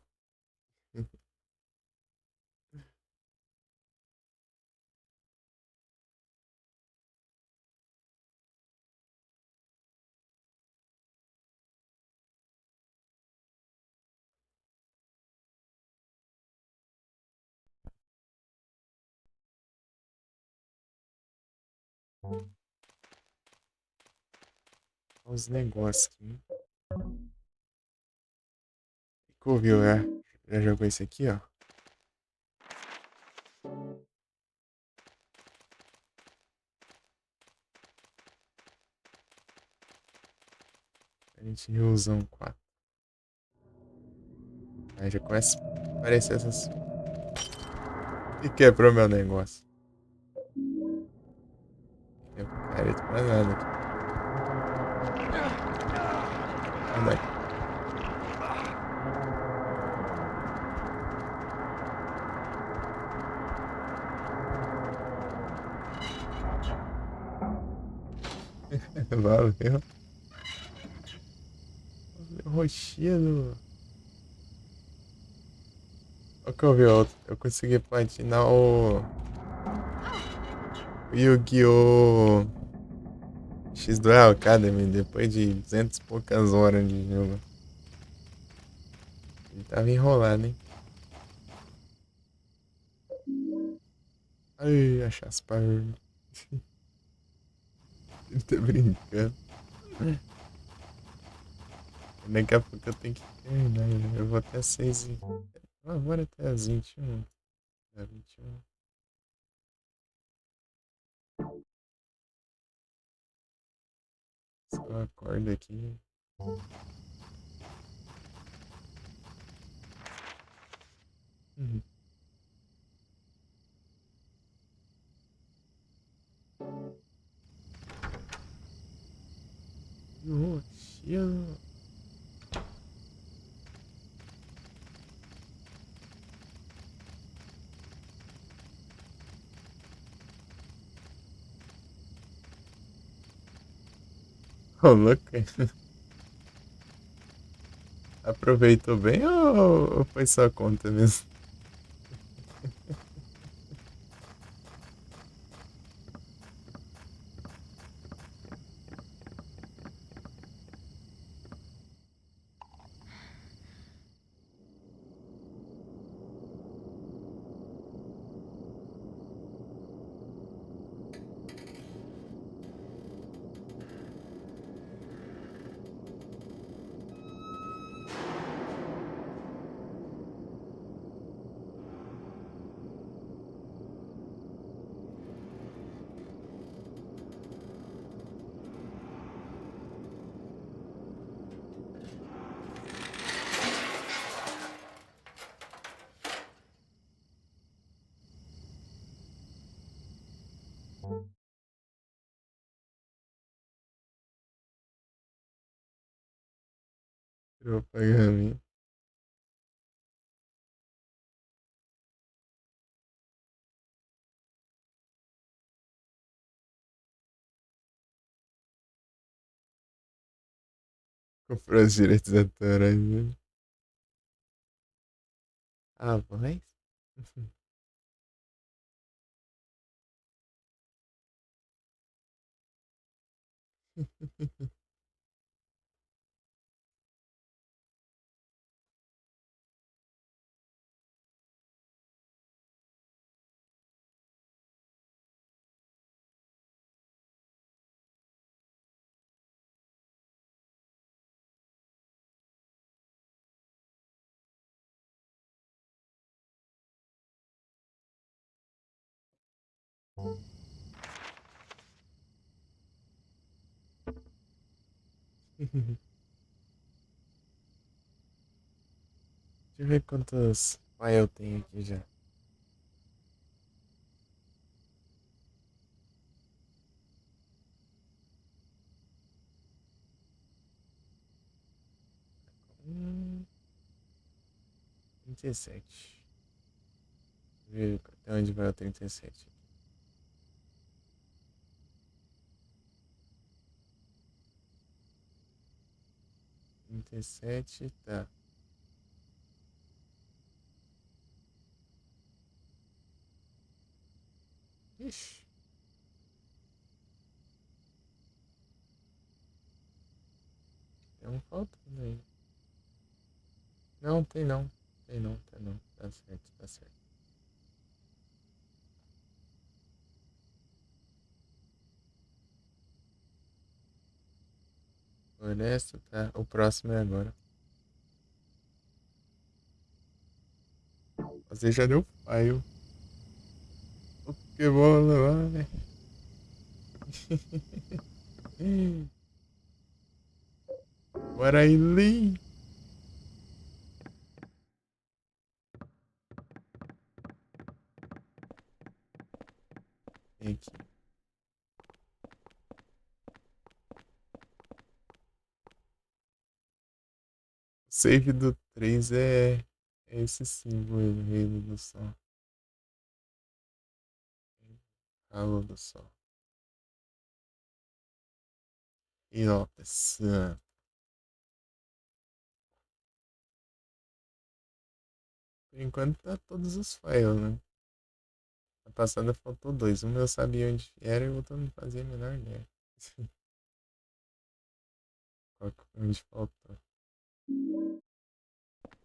Olha os negócios aqui. Que ouviu, já jogou esse aqui, ó. A gente usa um 4. Aí já começa a aparecer essas. E quebrou meu negócio. Eu careta pra nada aqui. Anda aí. Valeu. Roxido. Olha que eu vi outro. Eu consegui platinar o Yu-Gi-Oh! X-Duel Academy depois de 200 e poucas horas de jogo. Ele tava enrolado, hein? Ai, a Chaspar. Ele tá brincando. Daqui a pouco eu tenho que terminar. Eu vou até 6 e... Ah, bora até as 21. É 21. Só acordo aqui. Uhum. Roxido. Ô, louco. Aproveitou bem ou foi só conta mesmo? Tirou pagamento. Comprou os direitos autorais, né? A voz? Deixa eu ver quantos files eu tenho aqui já. Hum, 37. Deixa eu ver até onde vai o 37. 37, tá. Ixi. Tem um faltando aí. Não, tem não. Tem não, tá não. Tá certo, tá certo. Floresta, tá. O próximo é agora. Você já deu file. Pokébola, vai. Bora aí, Lee. Tem aqui. O save do 3 é esse símbolo aí, Reino do Sol. Halo do Sol. E ó, essa... Por enquanto tá todos os files, né? Na passada faltou dois. Um eu sabia onde era e o outro eu não fazia a menor ideia. Onde faltou.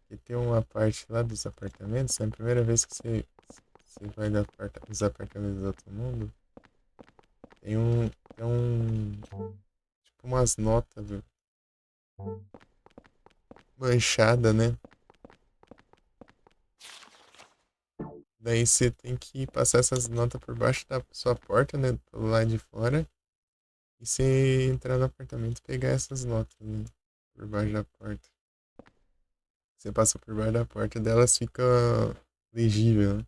E tem uma parte lá dos apartamentos. É a primeira vez que você vai dos apartamentos do outro mundo. Tem um. Tipo umas notas, viu? Manchada, né? Daí você tem que passar essas notas por baixo da sua porta, né? Pelo lado de fora. E você entrar no apartamento e pegar essas notas, né? Por baixo da porta. Você passa por baixo da porta delas fica legível, né?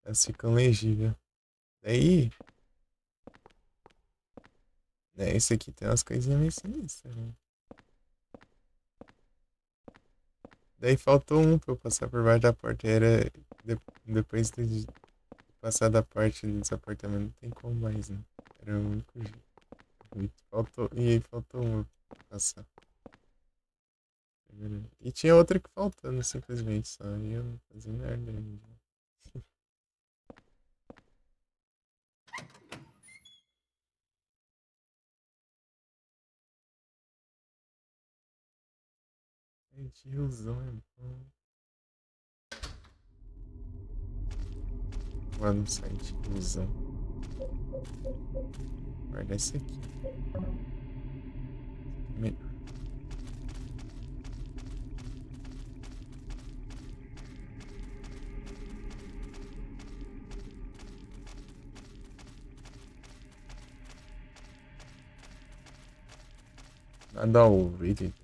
Elas ficam legíveis. Daí, né, esse aqui tem umas coisinhas meio sinistras, né? Daí faltou um pra eu passar por baixo da porta. Depois de passar da parte dos apartamentos, não tem como mais, né? Era o único jeito. E aí faltou um pra passar. E tinha outra que faltando, simplesmente, só. E eu não fazia merda ainda. Ai, tiozão é bom. Lá no site, tiozão. Guarda esse aqui. Melhor. Nada a ouvir.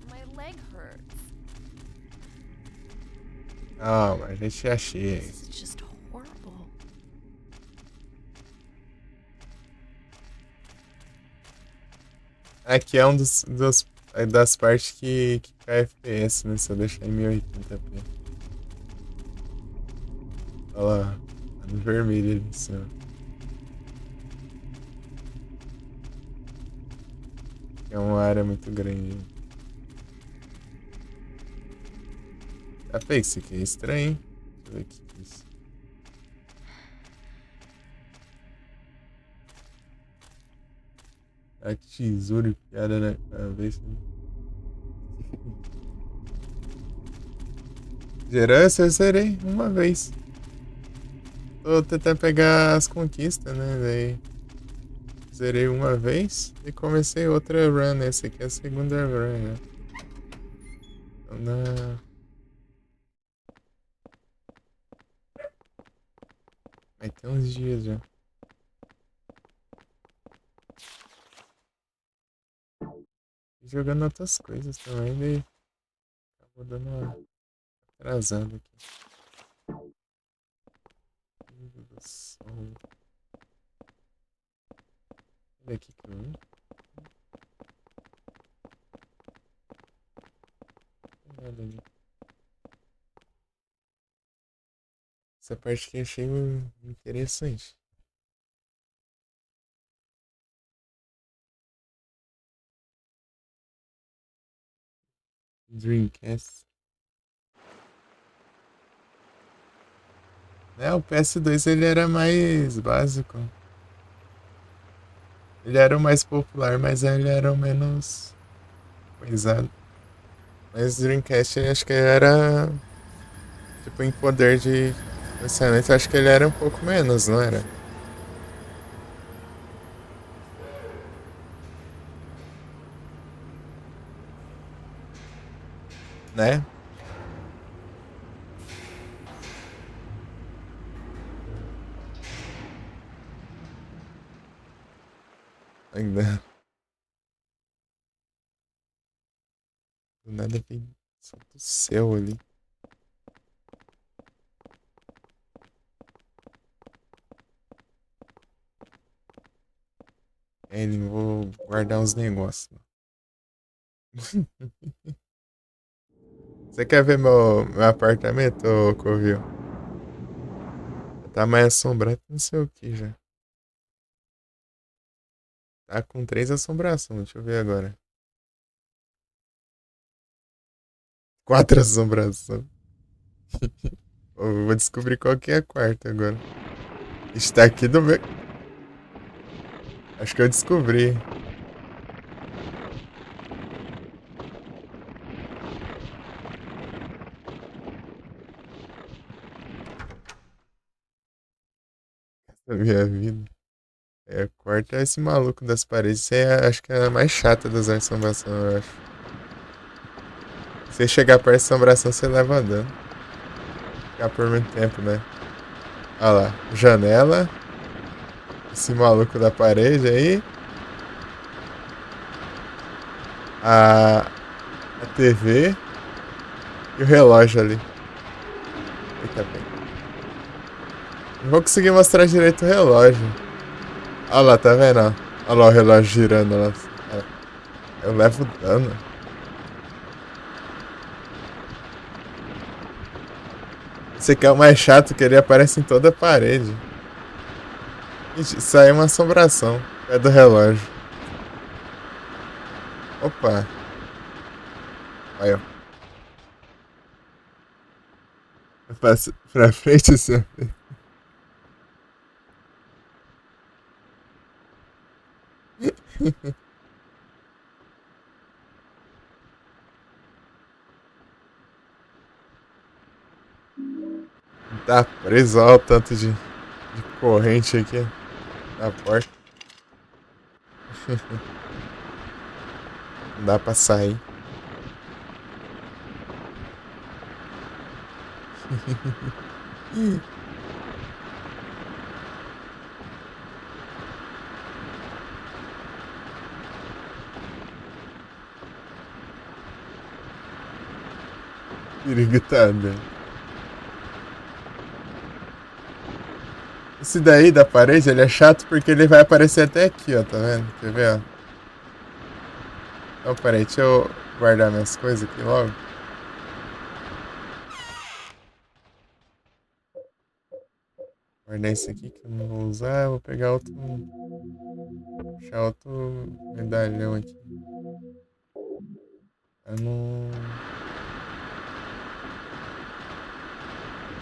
My leg hurts. Ah, mas a gente achei. This is just horrible. Aqui é um dos Aí das partes que cai FPS, né? Se eu deixar em 1080p. Olha lá. Tá no vermelho ali em cima. É uma área muito grande. Ah, peraí, isso aqui é estranho, hein? Deixa eu ver o que é isso. A tesoura enfiada na cabeça. Gerância eu zerei uma vez. Tô tentando pegar as conquistas, né? Daí zerei uma vez e comecei outra run. Essa aqui é a segunda run, né? Então, Vai ter uns dias já. E jogando outras coisas também, daí acabou dando uma atrasada aqui. Meu Deus do céu. Olha aqui que eu vi. Olha ali. Essa parte que eu achei interessante. Dreamcast. O PS2 ele era mais básico. Ele era o mais popular, mas ele era o menos coisado. Mas o Dreamcast eu acho que ele era tipo em poder de processamento, eu acho que ele era um pouco menos, não era? Né? Ainda. Do nada vem só do céu ali. Ele vou guardar uns negócios. Você quer ver meu apartamento, ô Covil? Tá mais assombrado que não sei o que já. Tá com 3 assombrações, deixa eu ver agora. 4 assombrações. Eu vou descobrir qual que é a quarta agora. Está aqui do meu. Acho que eu descobri. Da minha vida. A quarta é esse maluco das paredes. Isso é, acho que é a mais chata das assombrações, eu acho. Se você chegar perto da assombração, você leva dano. Ficar por muito tempo, né? Olha lá. Janela. Esse maluco da parede aí. A TV. E o relógio ali. Eita bem. Não vou conseguir mostrar direito o relógio. Olha lá, tá vendo? Olha lá o relógio girando lá. Eu levo dano. Esse aqui é o mais chato, que ele aparece em toda a parede. Isso aí é uma assombração. É do relógio. Opa. Aí, ó. Passa pra frente, assim. Tá preso, olha o tanto de corrente aqui na porta. Não dá pra sair. Perigo tá andando. Esse daí da parede, ele é chato porque ele vai aparecer até aqui, ó, tá vendo? Quer ver, ó? Não, peraí, deixa eu guardar minhas coisas aqui logo. Guardar isso aqui que eu não vou usar. Eu vou pegar outro. Puxar outro medalhão aqui. Eu não.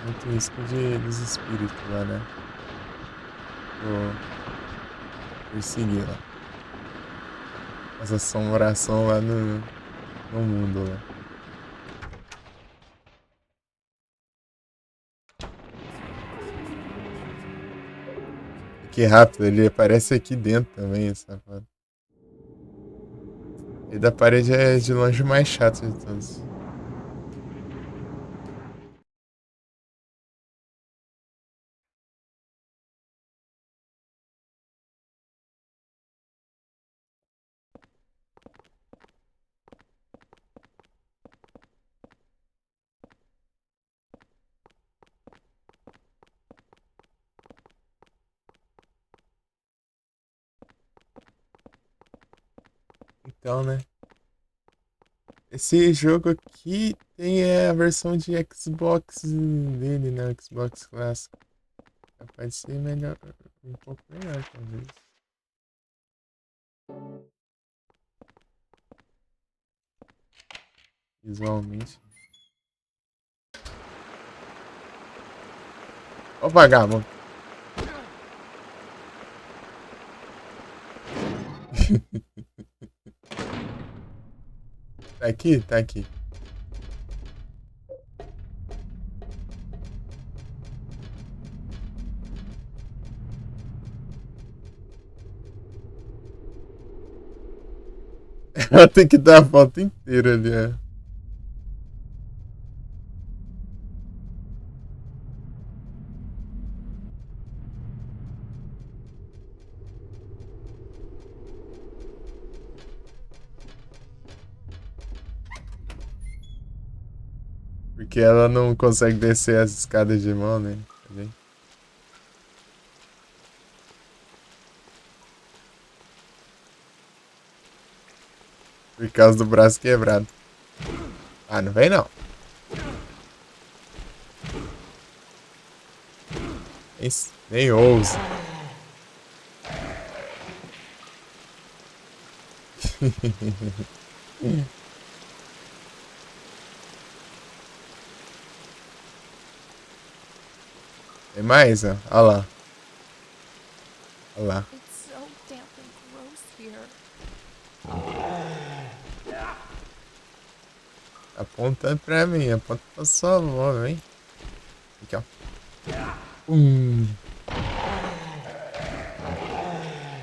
Muito risco dos espíritos lá, né? Vou perseguir lá. As assombrações lá no mundo lá. Que rápido, ele aparece aqui dentro também, esse safado. E da parede é de longe o mais chato de todos. Então, né? Esse jogo aqui tem a versão de Xbox dele, né? O Xbox clássico. Pode ser melhor, um pouco melhor, talvez. Visualmente. Ó, vagabundo. Tá aqui? Tá aqui. Ela tem que dar a volta inteira ali, ó. Porque ela não consegue descer as escadas de mão, né? Também. Por causa do braço quebrado. Ah, não vem não. Nem ousa. Tem mais, ó. Olha lá. Olha lá. It's so damp and gross here. Apontando pra mim, aponta pra sua avó, vem. Aqui, ó.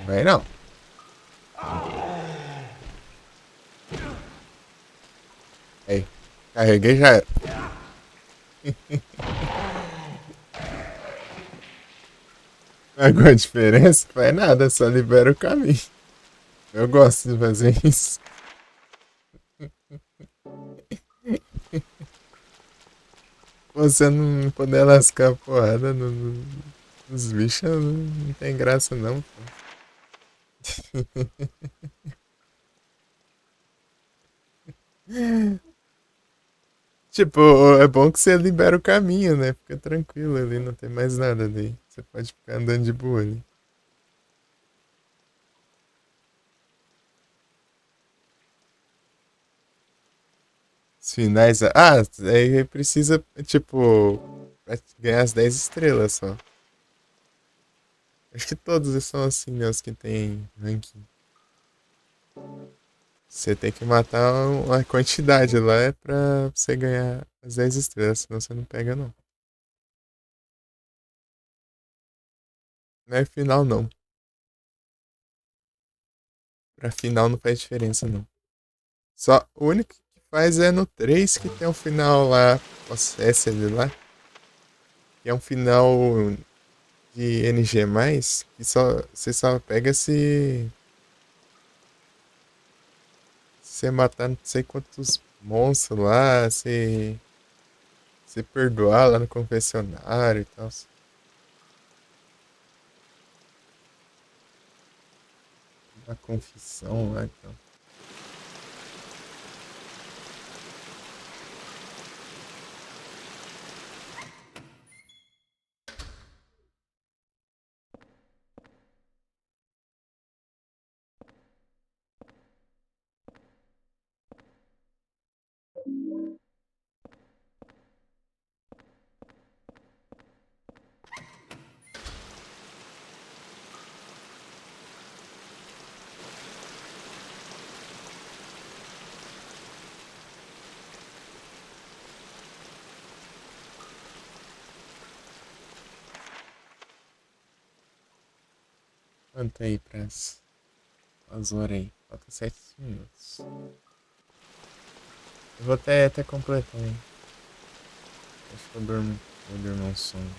Vem não. Aí, carreguei já era. Alguma diferença? Faz nada, só libera o caminho. Eu gosto de fazer isso. Você não poder lascar a porrada nos bichos não tem graça não, pô. Tipo, é bom que você libera o caminho, né? Fica tranquilo ali, não tem mais nada ali. Você pode ficar andando de boa ali. Os finais. Ah, aí precisa, tipo, pra ganhar as 10 estrelas só. Acho que todos são assim, né? Os que tem ranking. Você tem que matar uma quantidade lá pra você ganhar as 10 estrelas, senão você não pega, não. Não é final, não. Pra final não faz diferença, não. Só o único que faz é no 3 que tem um final lá, possesse ele lá. Que é um final de NG+, que você só pega se você matar não sei quantos monstros lá, se perdoar lá no confessionário e tal. A confissão lá, então. quanto aí as horas aí? Falta 7 minutos. Eu vou até completar, hein? Acho que eu durmo. Vou dormir um sono.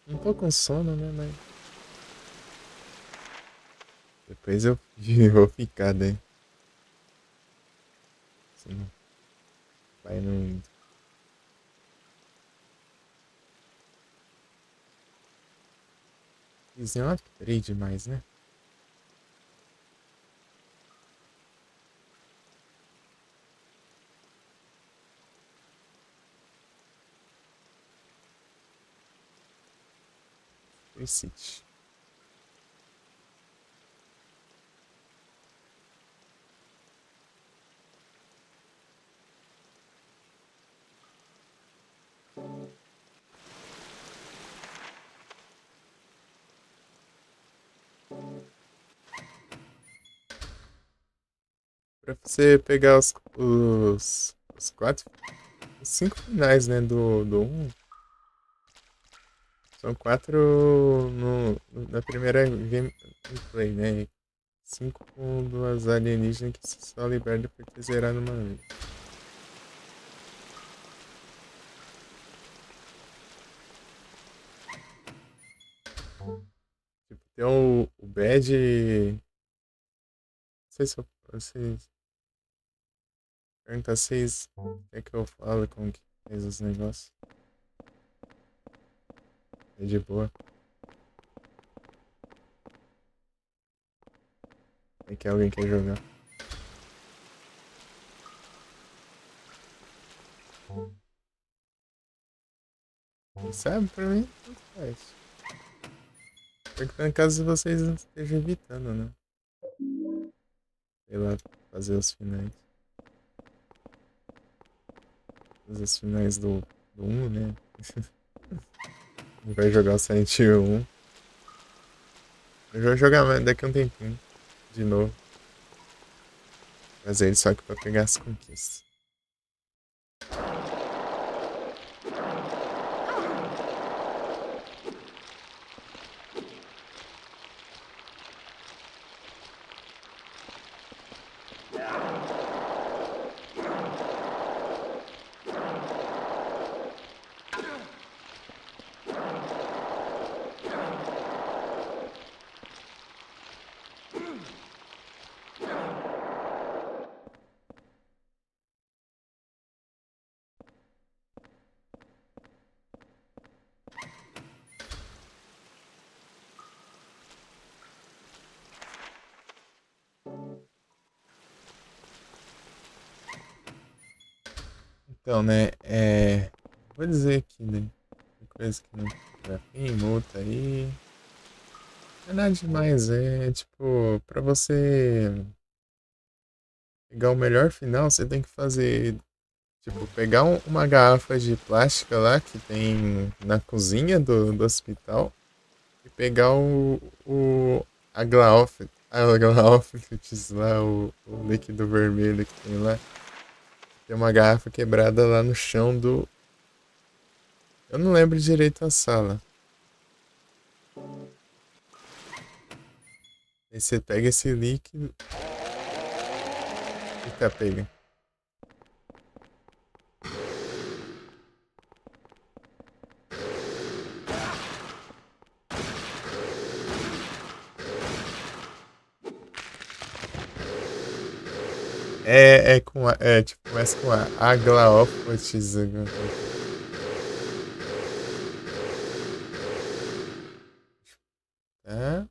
Não tô com sono, né? Mas. Depois eu vou ficar, né? Senão vai não. Dizem uma trade demais, né? City. Pra você pegar os quatro. Os 5 finais, né? Do 1. São 4 na primeira gameplay, né? 5 com duas alienígenas que se só liberta por ter zerado uma vez. Tipo, tem o Bad. Não sei se vocês. Perguntar vocês. O que é que eu falo, como que faz os negócios. É de boa. É que alguém quer jogar. Sabe, pra mim, tanto faz. Porque caso vocês não estejam evitando, né? Sei lá, fazer os finais. Fazer os finais do 1, né? Vai jogar o Silent Hill 1. Eu vou jogar mais daqui a um tempinho. De novo. Fazer ele só que pra pegar as conquistas. Então, né? Vou dizer aqui, né? Tem coisa que não já tem, multa aí. Não é nada demais, é tipo, pra você pegar o melhor final, você tem que fazer, tipo, pegar uma garrafa de plástica lá que tem na cozinha do hospital e pegar a Glaofex lá, o líquido vermelho que tem lá. Tem uma garrafa quebrada lá no chão do. Eu não lembro direito a sala. Aí você pega esse líquido. Eita, pega. Tipo, começa com a Aglaópolis. Tá?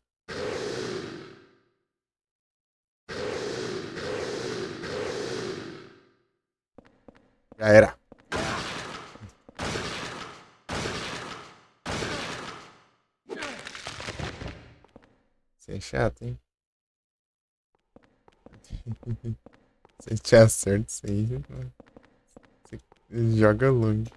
Já era. Você é chato, hein? Você te acerta isso aí. Você joga longe.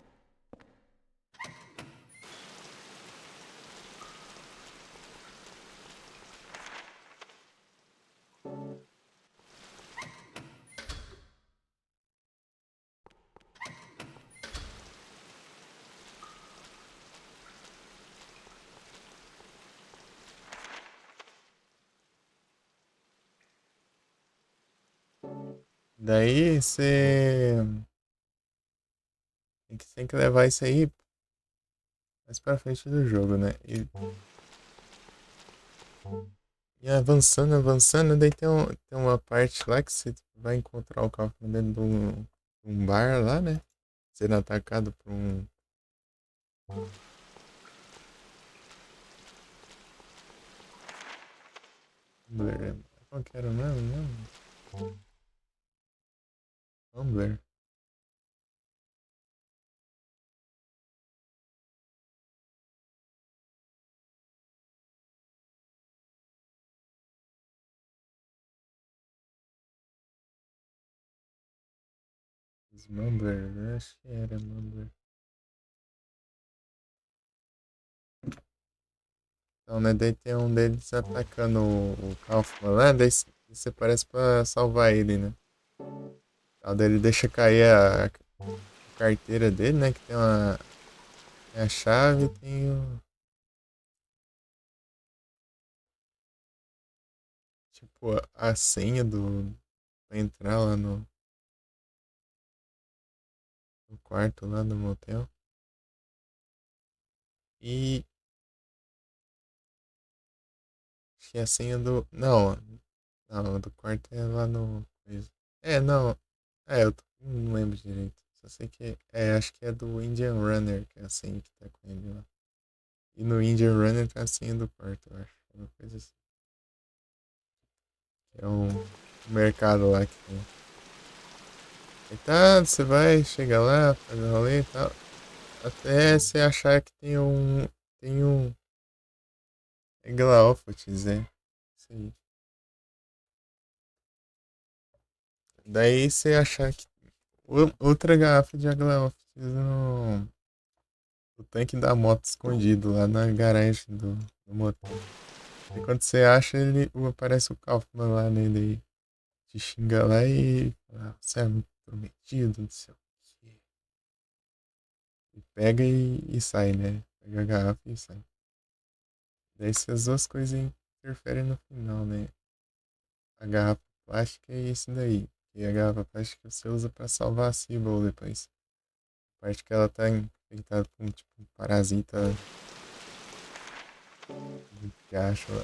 Daí você tem que levar isso aí mais pra frente do jogo, né? E avançando, avançando, daí tem uma parte lá que você vai encontrar o Kaufman dentro de um bar lá, né? Sendo atacado por um Tumblr. Qual que era o nome mesmo? Tumblr. Mumbler, eu acho que era Mumbler. Então, né, daí tem um deles atacando o Kaufman lá, daí você parece pra salvar ele, né? Então, daí ele deixa cair a carteira dele, né? Que tem a chave, tem tipo, a senha pra entrar lá no quarto lá do motel. E acho que a senha do. Não, do quarto é lá no. É, não. Não lembro direito. Só sei que. Acho que é do Indian Runner, que é a senha que tá com ele lá. E no Indian Runner tá a senha do quarto, eu acho. Uma coisa assim. É um mercado lá que tem. E tá, você vai, chega lá, faz o rolê e tal. Até você achar que tem um. Tem um. É Glaófotes, é. Isso aí. Daí você achar que. Outra garrafa de Glaófotes no tanque da moto escondido lá na garagem do motor. E quando você acha, aparece o Kaufman lá nele aí. Te xinga lá e fala, você é muito prometido, não sei o quê. E pega e sai, né? Pega a garrafa e sai. Daí essas duas coisas interferem no final, né? A garrafa plástica e esse daí. E a garrafa plástica você usa pra salvar a Sybil depois. A parte que ela tá infectada por tipo, um parasita que acha lá.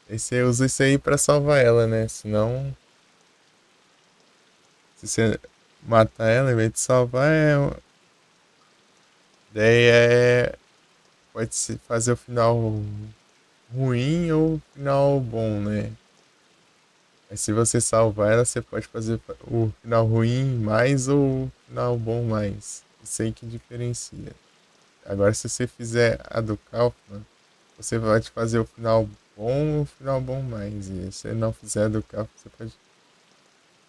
Aí você usa isso aí pra salvar ela, né? Senão, se você matar ela, em vez de salvar, daí pode se fazer o final ruim ou o final bom, né? Mas se você salvar ela, você pode fazer o final ruim mais ou o final bom mais. Isso aí que diferencia. Agora, se você fizer a do Kaufman, você pode fazer o final bom ou o final bom mais. E se você não fizer a do Kaufman, você pode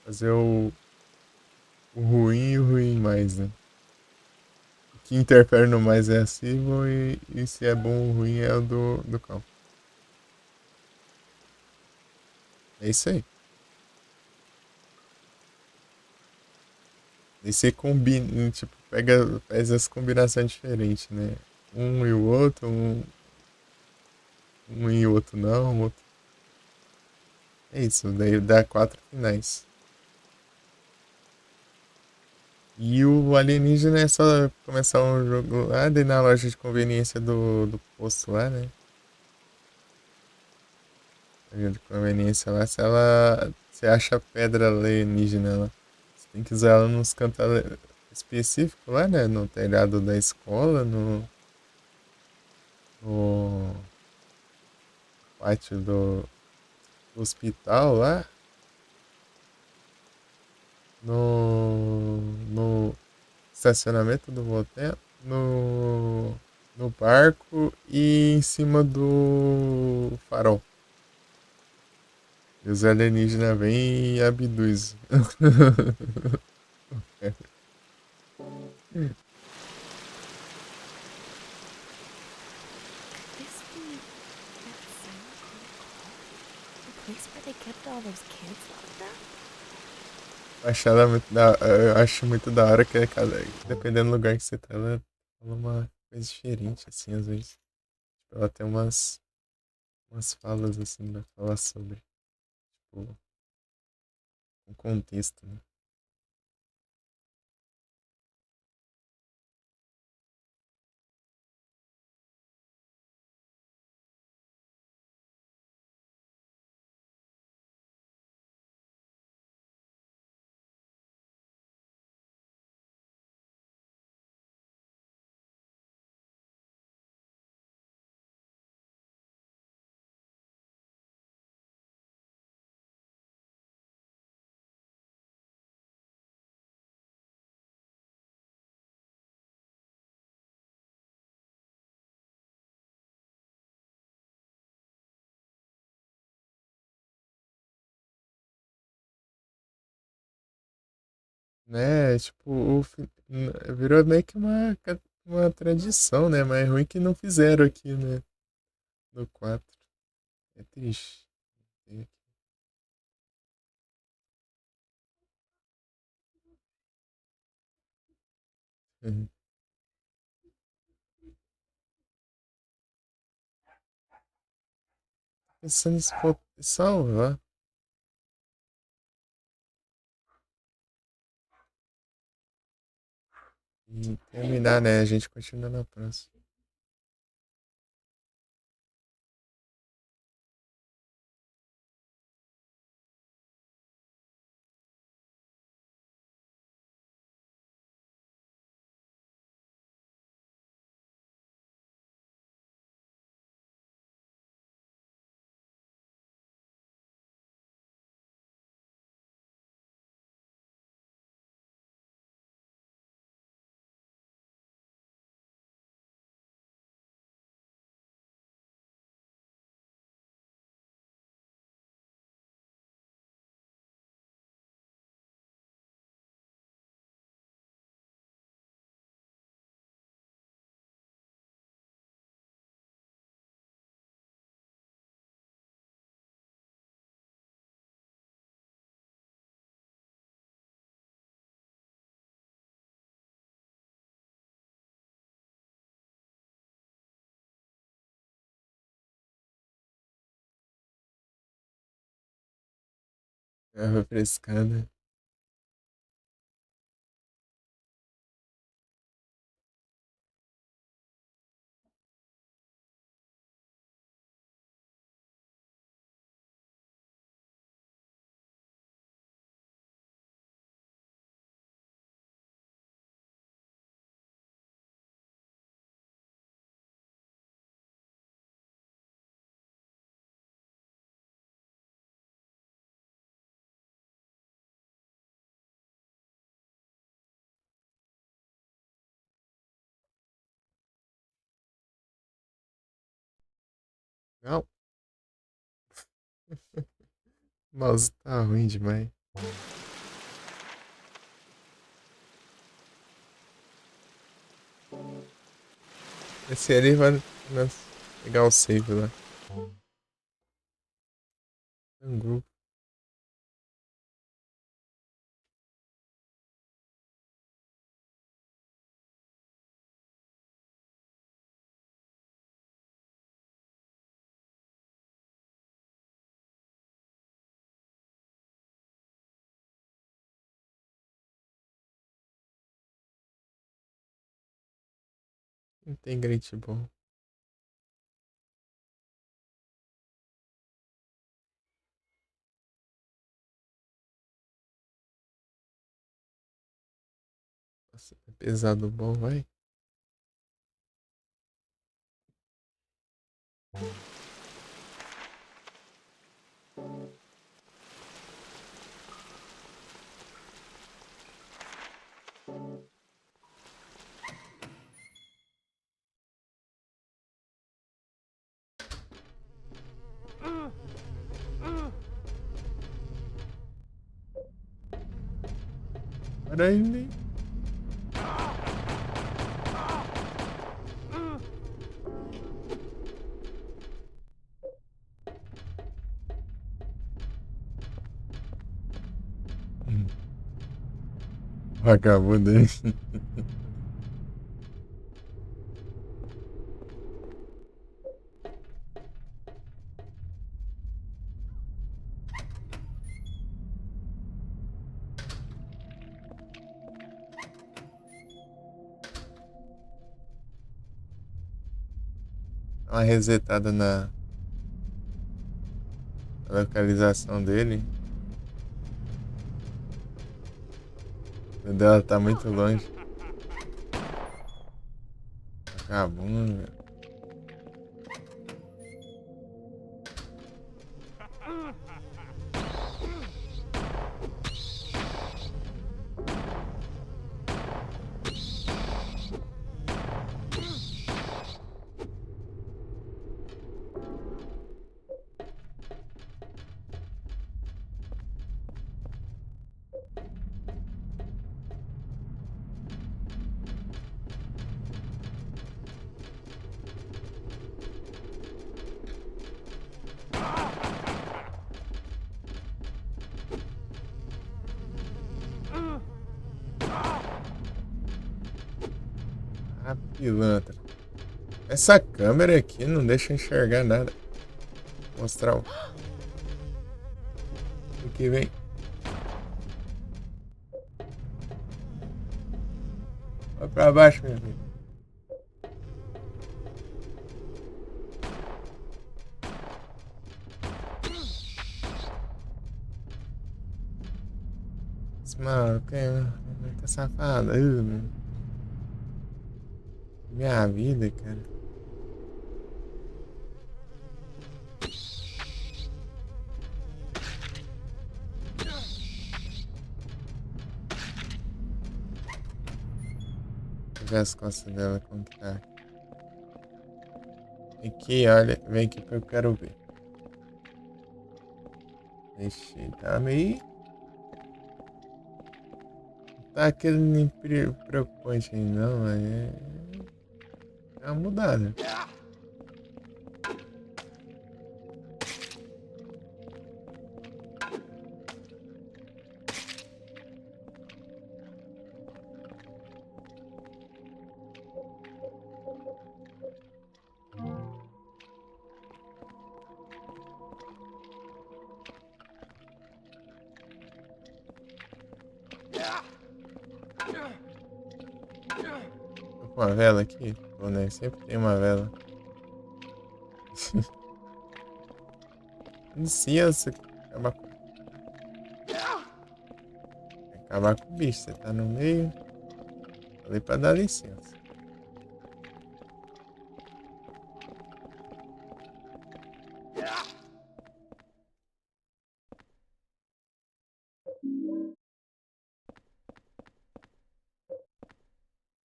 fazer o ruim e o ruim mais, né? O que interfere no mais é a Civil e se é bom ou ruim é o do Kaufman. É isso aí. E você combina, tipo, faz as combinações diferentes, né? Um e o outro, um e o outro não, outro. É isso, daí dá quatro finais. E o alienígena é só começar um jogo lá, daí na loja de conveniência do posto lá, né? Loja de conveniência lá, se ela. Você acha a pedra alienígena lá. Você tem que usar ela nos cantos específicos lá, né? No telhado da escola, no pátio do hospital lá, no estacionamento do motel, no barco e em cima do farol. E os alienígenas vêm e abduz. Could this be that Silent Grove cult? The place where they kept all those kids locked up? Eu acho muito da hora que dependendo do lugar que você tá, ela fala uma coisa diferente, assim, às vezes. Ela tem umas falas, assim, pra falar sobre. Tipo, com contexto, né? Né, tipo, virou meio que uma tradição, né? Mas é ruim que não fizeram aqui, né? No 4. É triste. Uhum. Pensando se for salvar e terminar, né? A gente continua na próxima. É refrescada. Não, o mouse tá ruim demais. Esse ali vai pegar o save lá. Um grupo. Não tem grade bom. Nossa, é pesado bom, vai. Para aí, vagabundo aí. Dá uma resetada na localização dele. O dela tá muito longe. Vagabundo, velho. Ah, pilantra. Essa câmera aqui não deixa enxergar nada. Vou mostrar o que vem. Vai pra baixo, meu amigo. Esse maluco é muito safado. Minha vida, cara. Deixa eu ver as costas dela, como que tá. Aqui, olha, vem aqui que eu quero ver. Ixi, tá meio... Tá aquele preocupante aí não, mas é uma mudada. Tô com uma vela aqui? Pô, né? Sempre tem uma vela. Licença, acabar com o bicho, você tá no meio. Falei pra dar licença.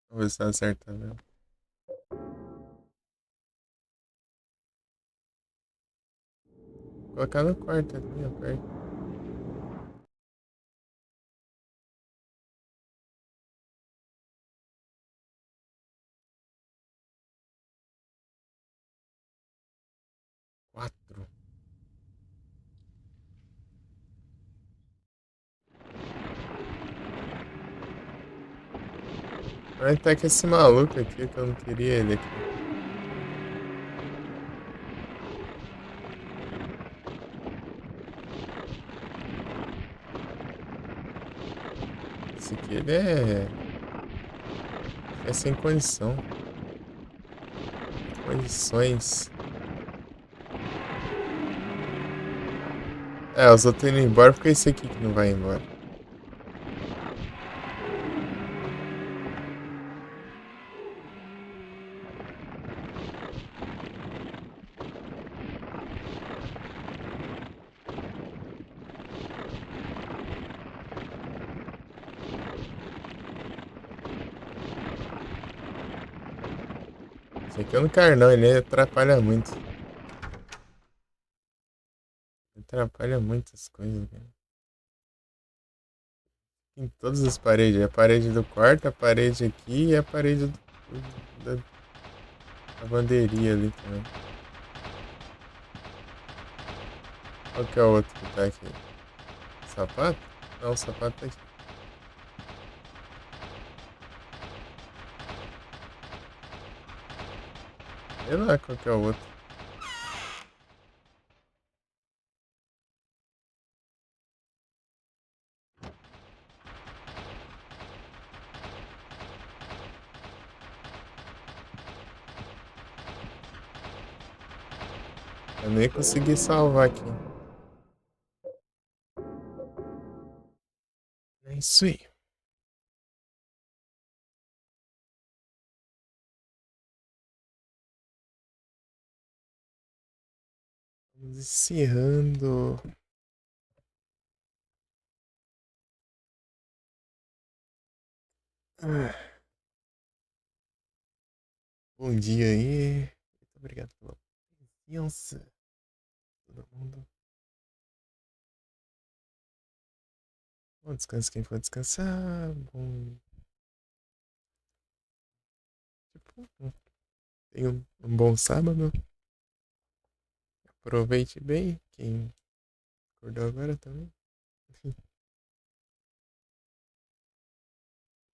Vamos ver se tá acerta mesmo. Vou colocar no quarto aqui, ó, perto. Quatro. Vai tá com esse maluco aqui que eu não queria ele aqui. Esse aqui ele é sem condição. Condições. É, os outros indo embora porque é esse aqui que não vai embora. Esse aqui eu não quero não, ele atrapalha muito. Atrapalha muitas coisas, cara. Em todas as paredes. A parede do quarto, a parede aqui e a parede da lavanderia ali também. Qual que é o outro que tá aqui? Sapato? Não, o sapato tá aqui. Sei lá qual que é o outro. Eu nem consegui salvar aqui. É isso aí. Vamos encerrando. Ah, bom dia aí. Muito obrigado pela presença. Todo mundo. Bom descanso quem for descansar. Bom. Tipo, tenha um bom sábado. Aproveite bem. Quem acordou agora também.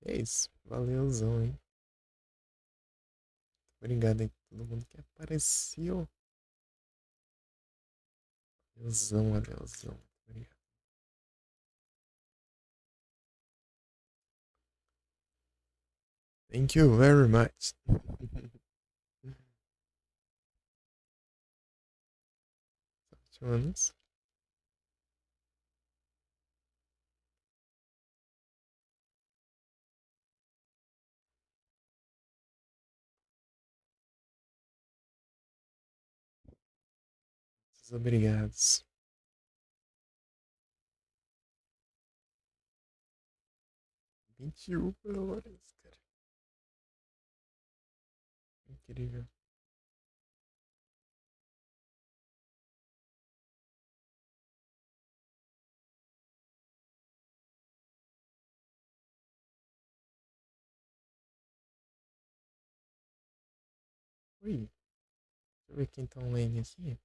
É isso. Valeuzão, hein? Obrigado aí a todo mundo que apareceu. Valeuzão, valeuzão. Obrigado. Thank you very much. Anos. Muitos obrigados. 21 horas, cara. Incrível. Ui, deixa eu ver quem tá online aqui.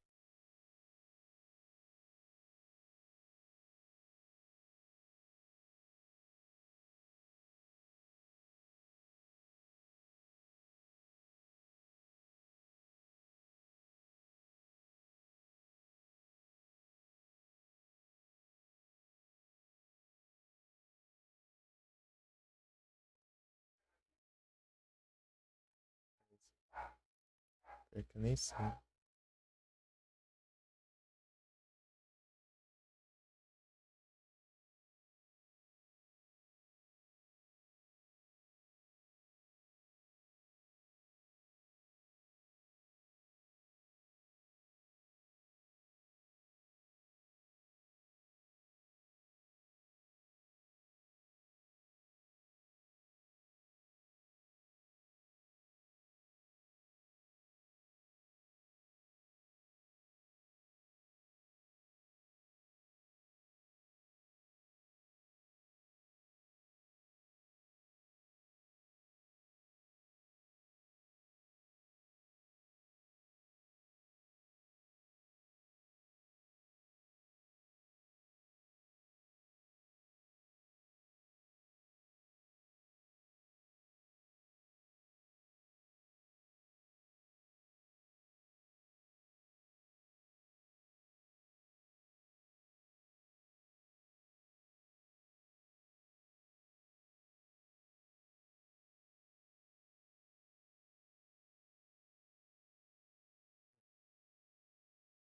Pior que eu nem sei.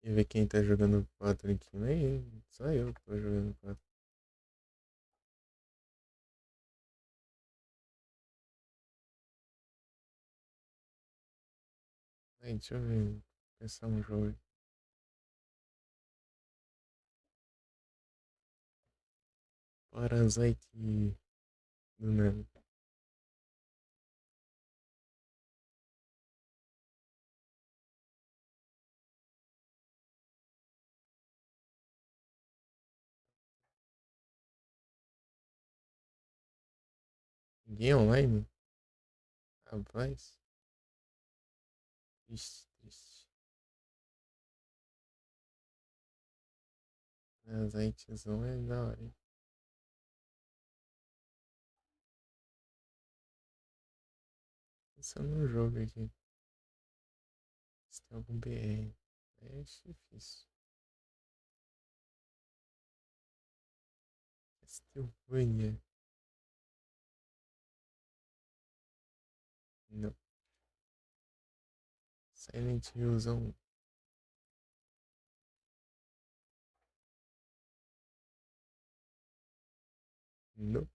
E ver quem tá jogando 4 aqui. Nem só eu que tô jogando 4. Aí, deixa eu ver. Pensar um jogo. Parasite do nada. Ninguém online? Rapaz. Triste, triste. Parasitezão é da hora, hein? Pensando no jogo aqui. Se tem algum BR. É difícil. Castlevania. Não. Silent Hillzão. Não.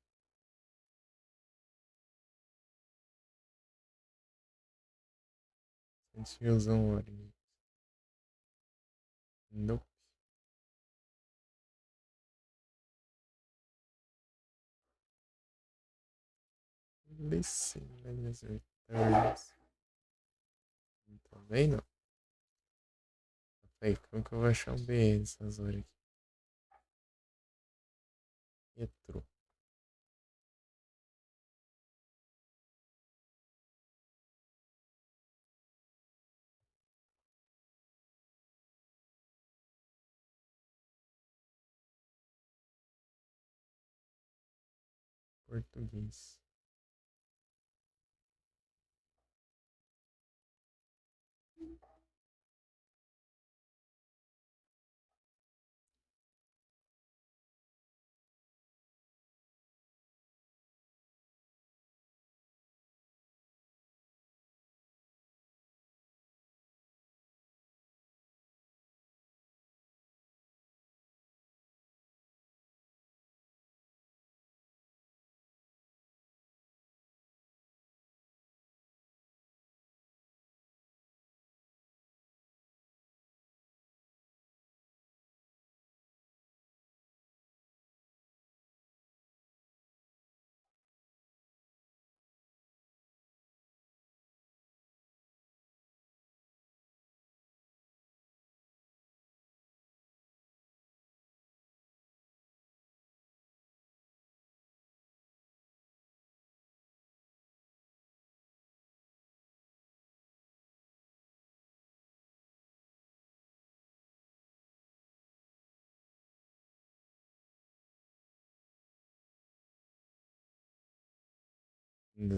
Antiusão, Ori. Não. Listen, minhas vitórias. Também não. Aí, como que eu vou achar um BN nessas horas aqui? Retro. Português.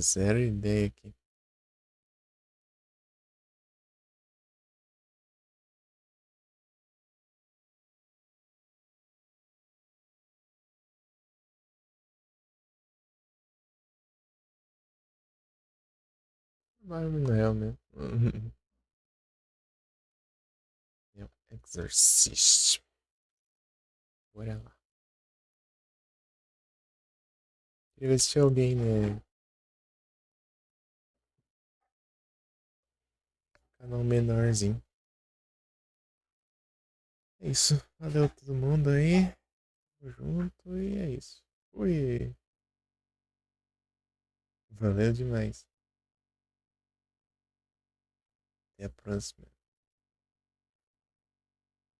Zero ideia aqui. Vai no real mesmo. É o Exorcist. Bora lá. Queria ver se tinha alguém, né? Canal menorzinho. É isso. Valeu todo mundo aí. Tamo junto e é isso. Fui. Valeu demais. Até a próxima.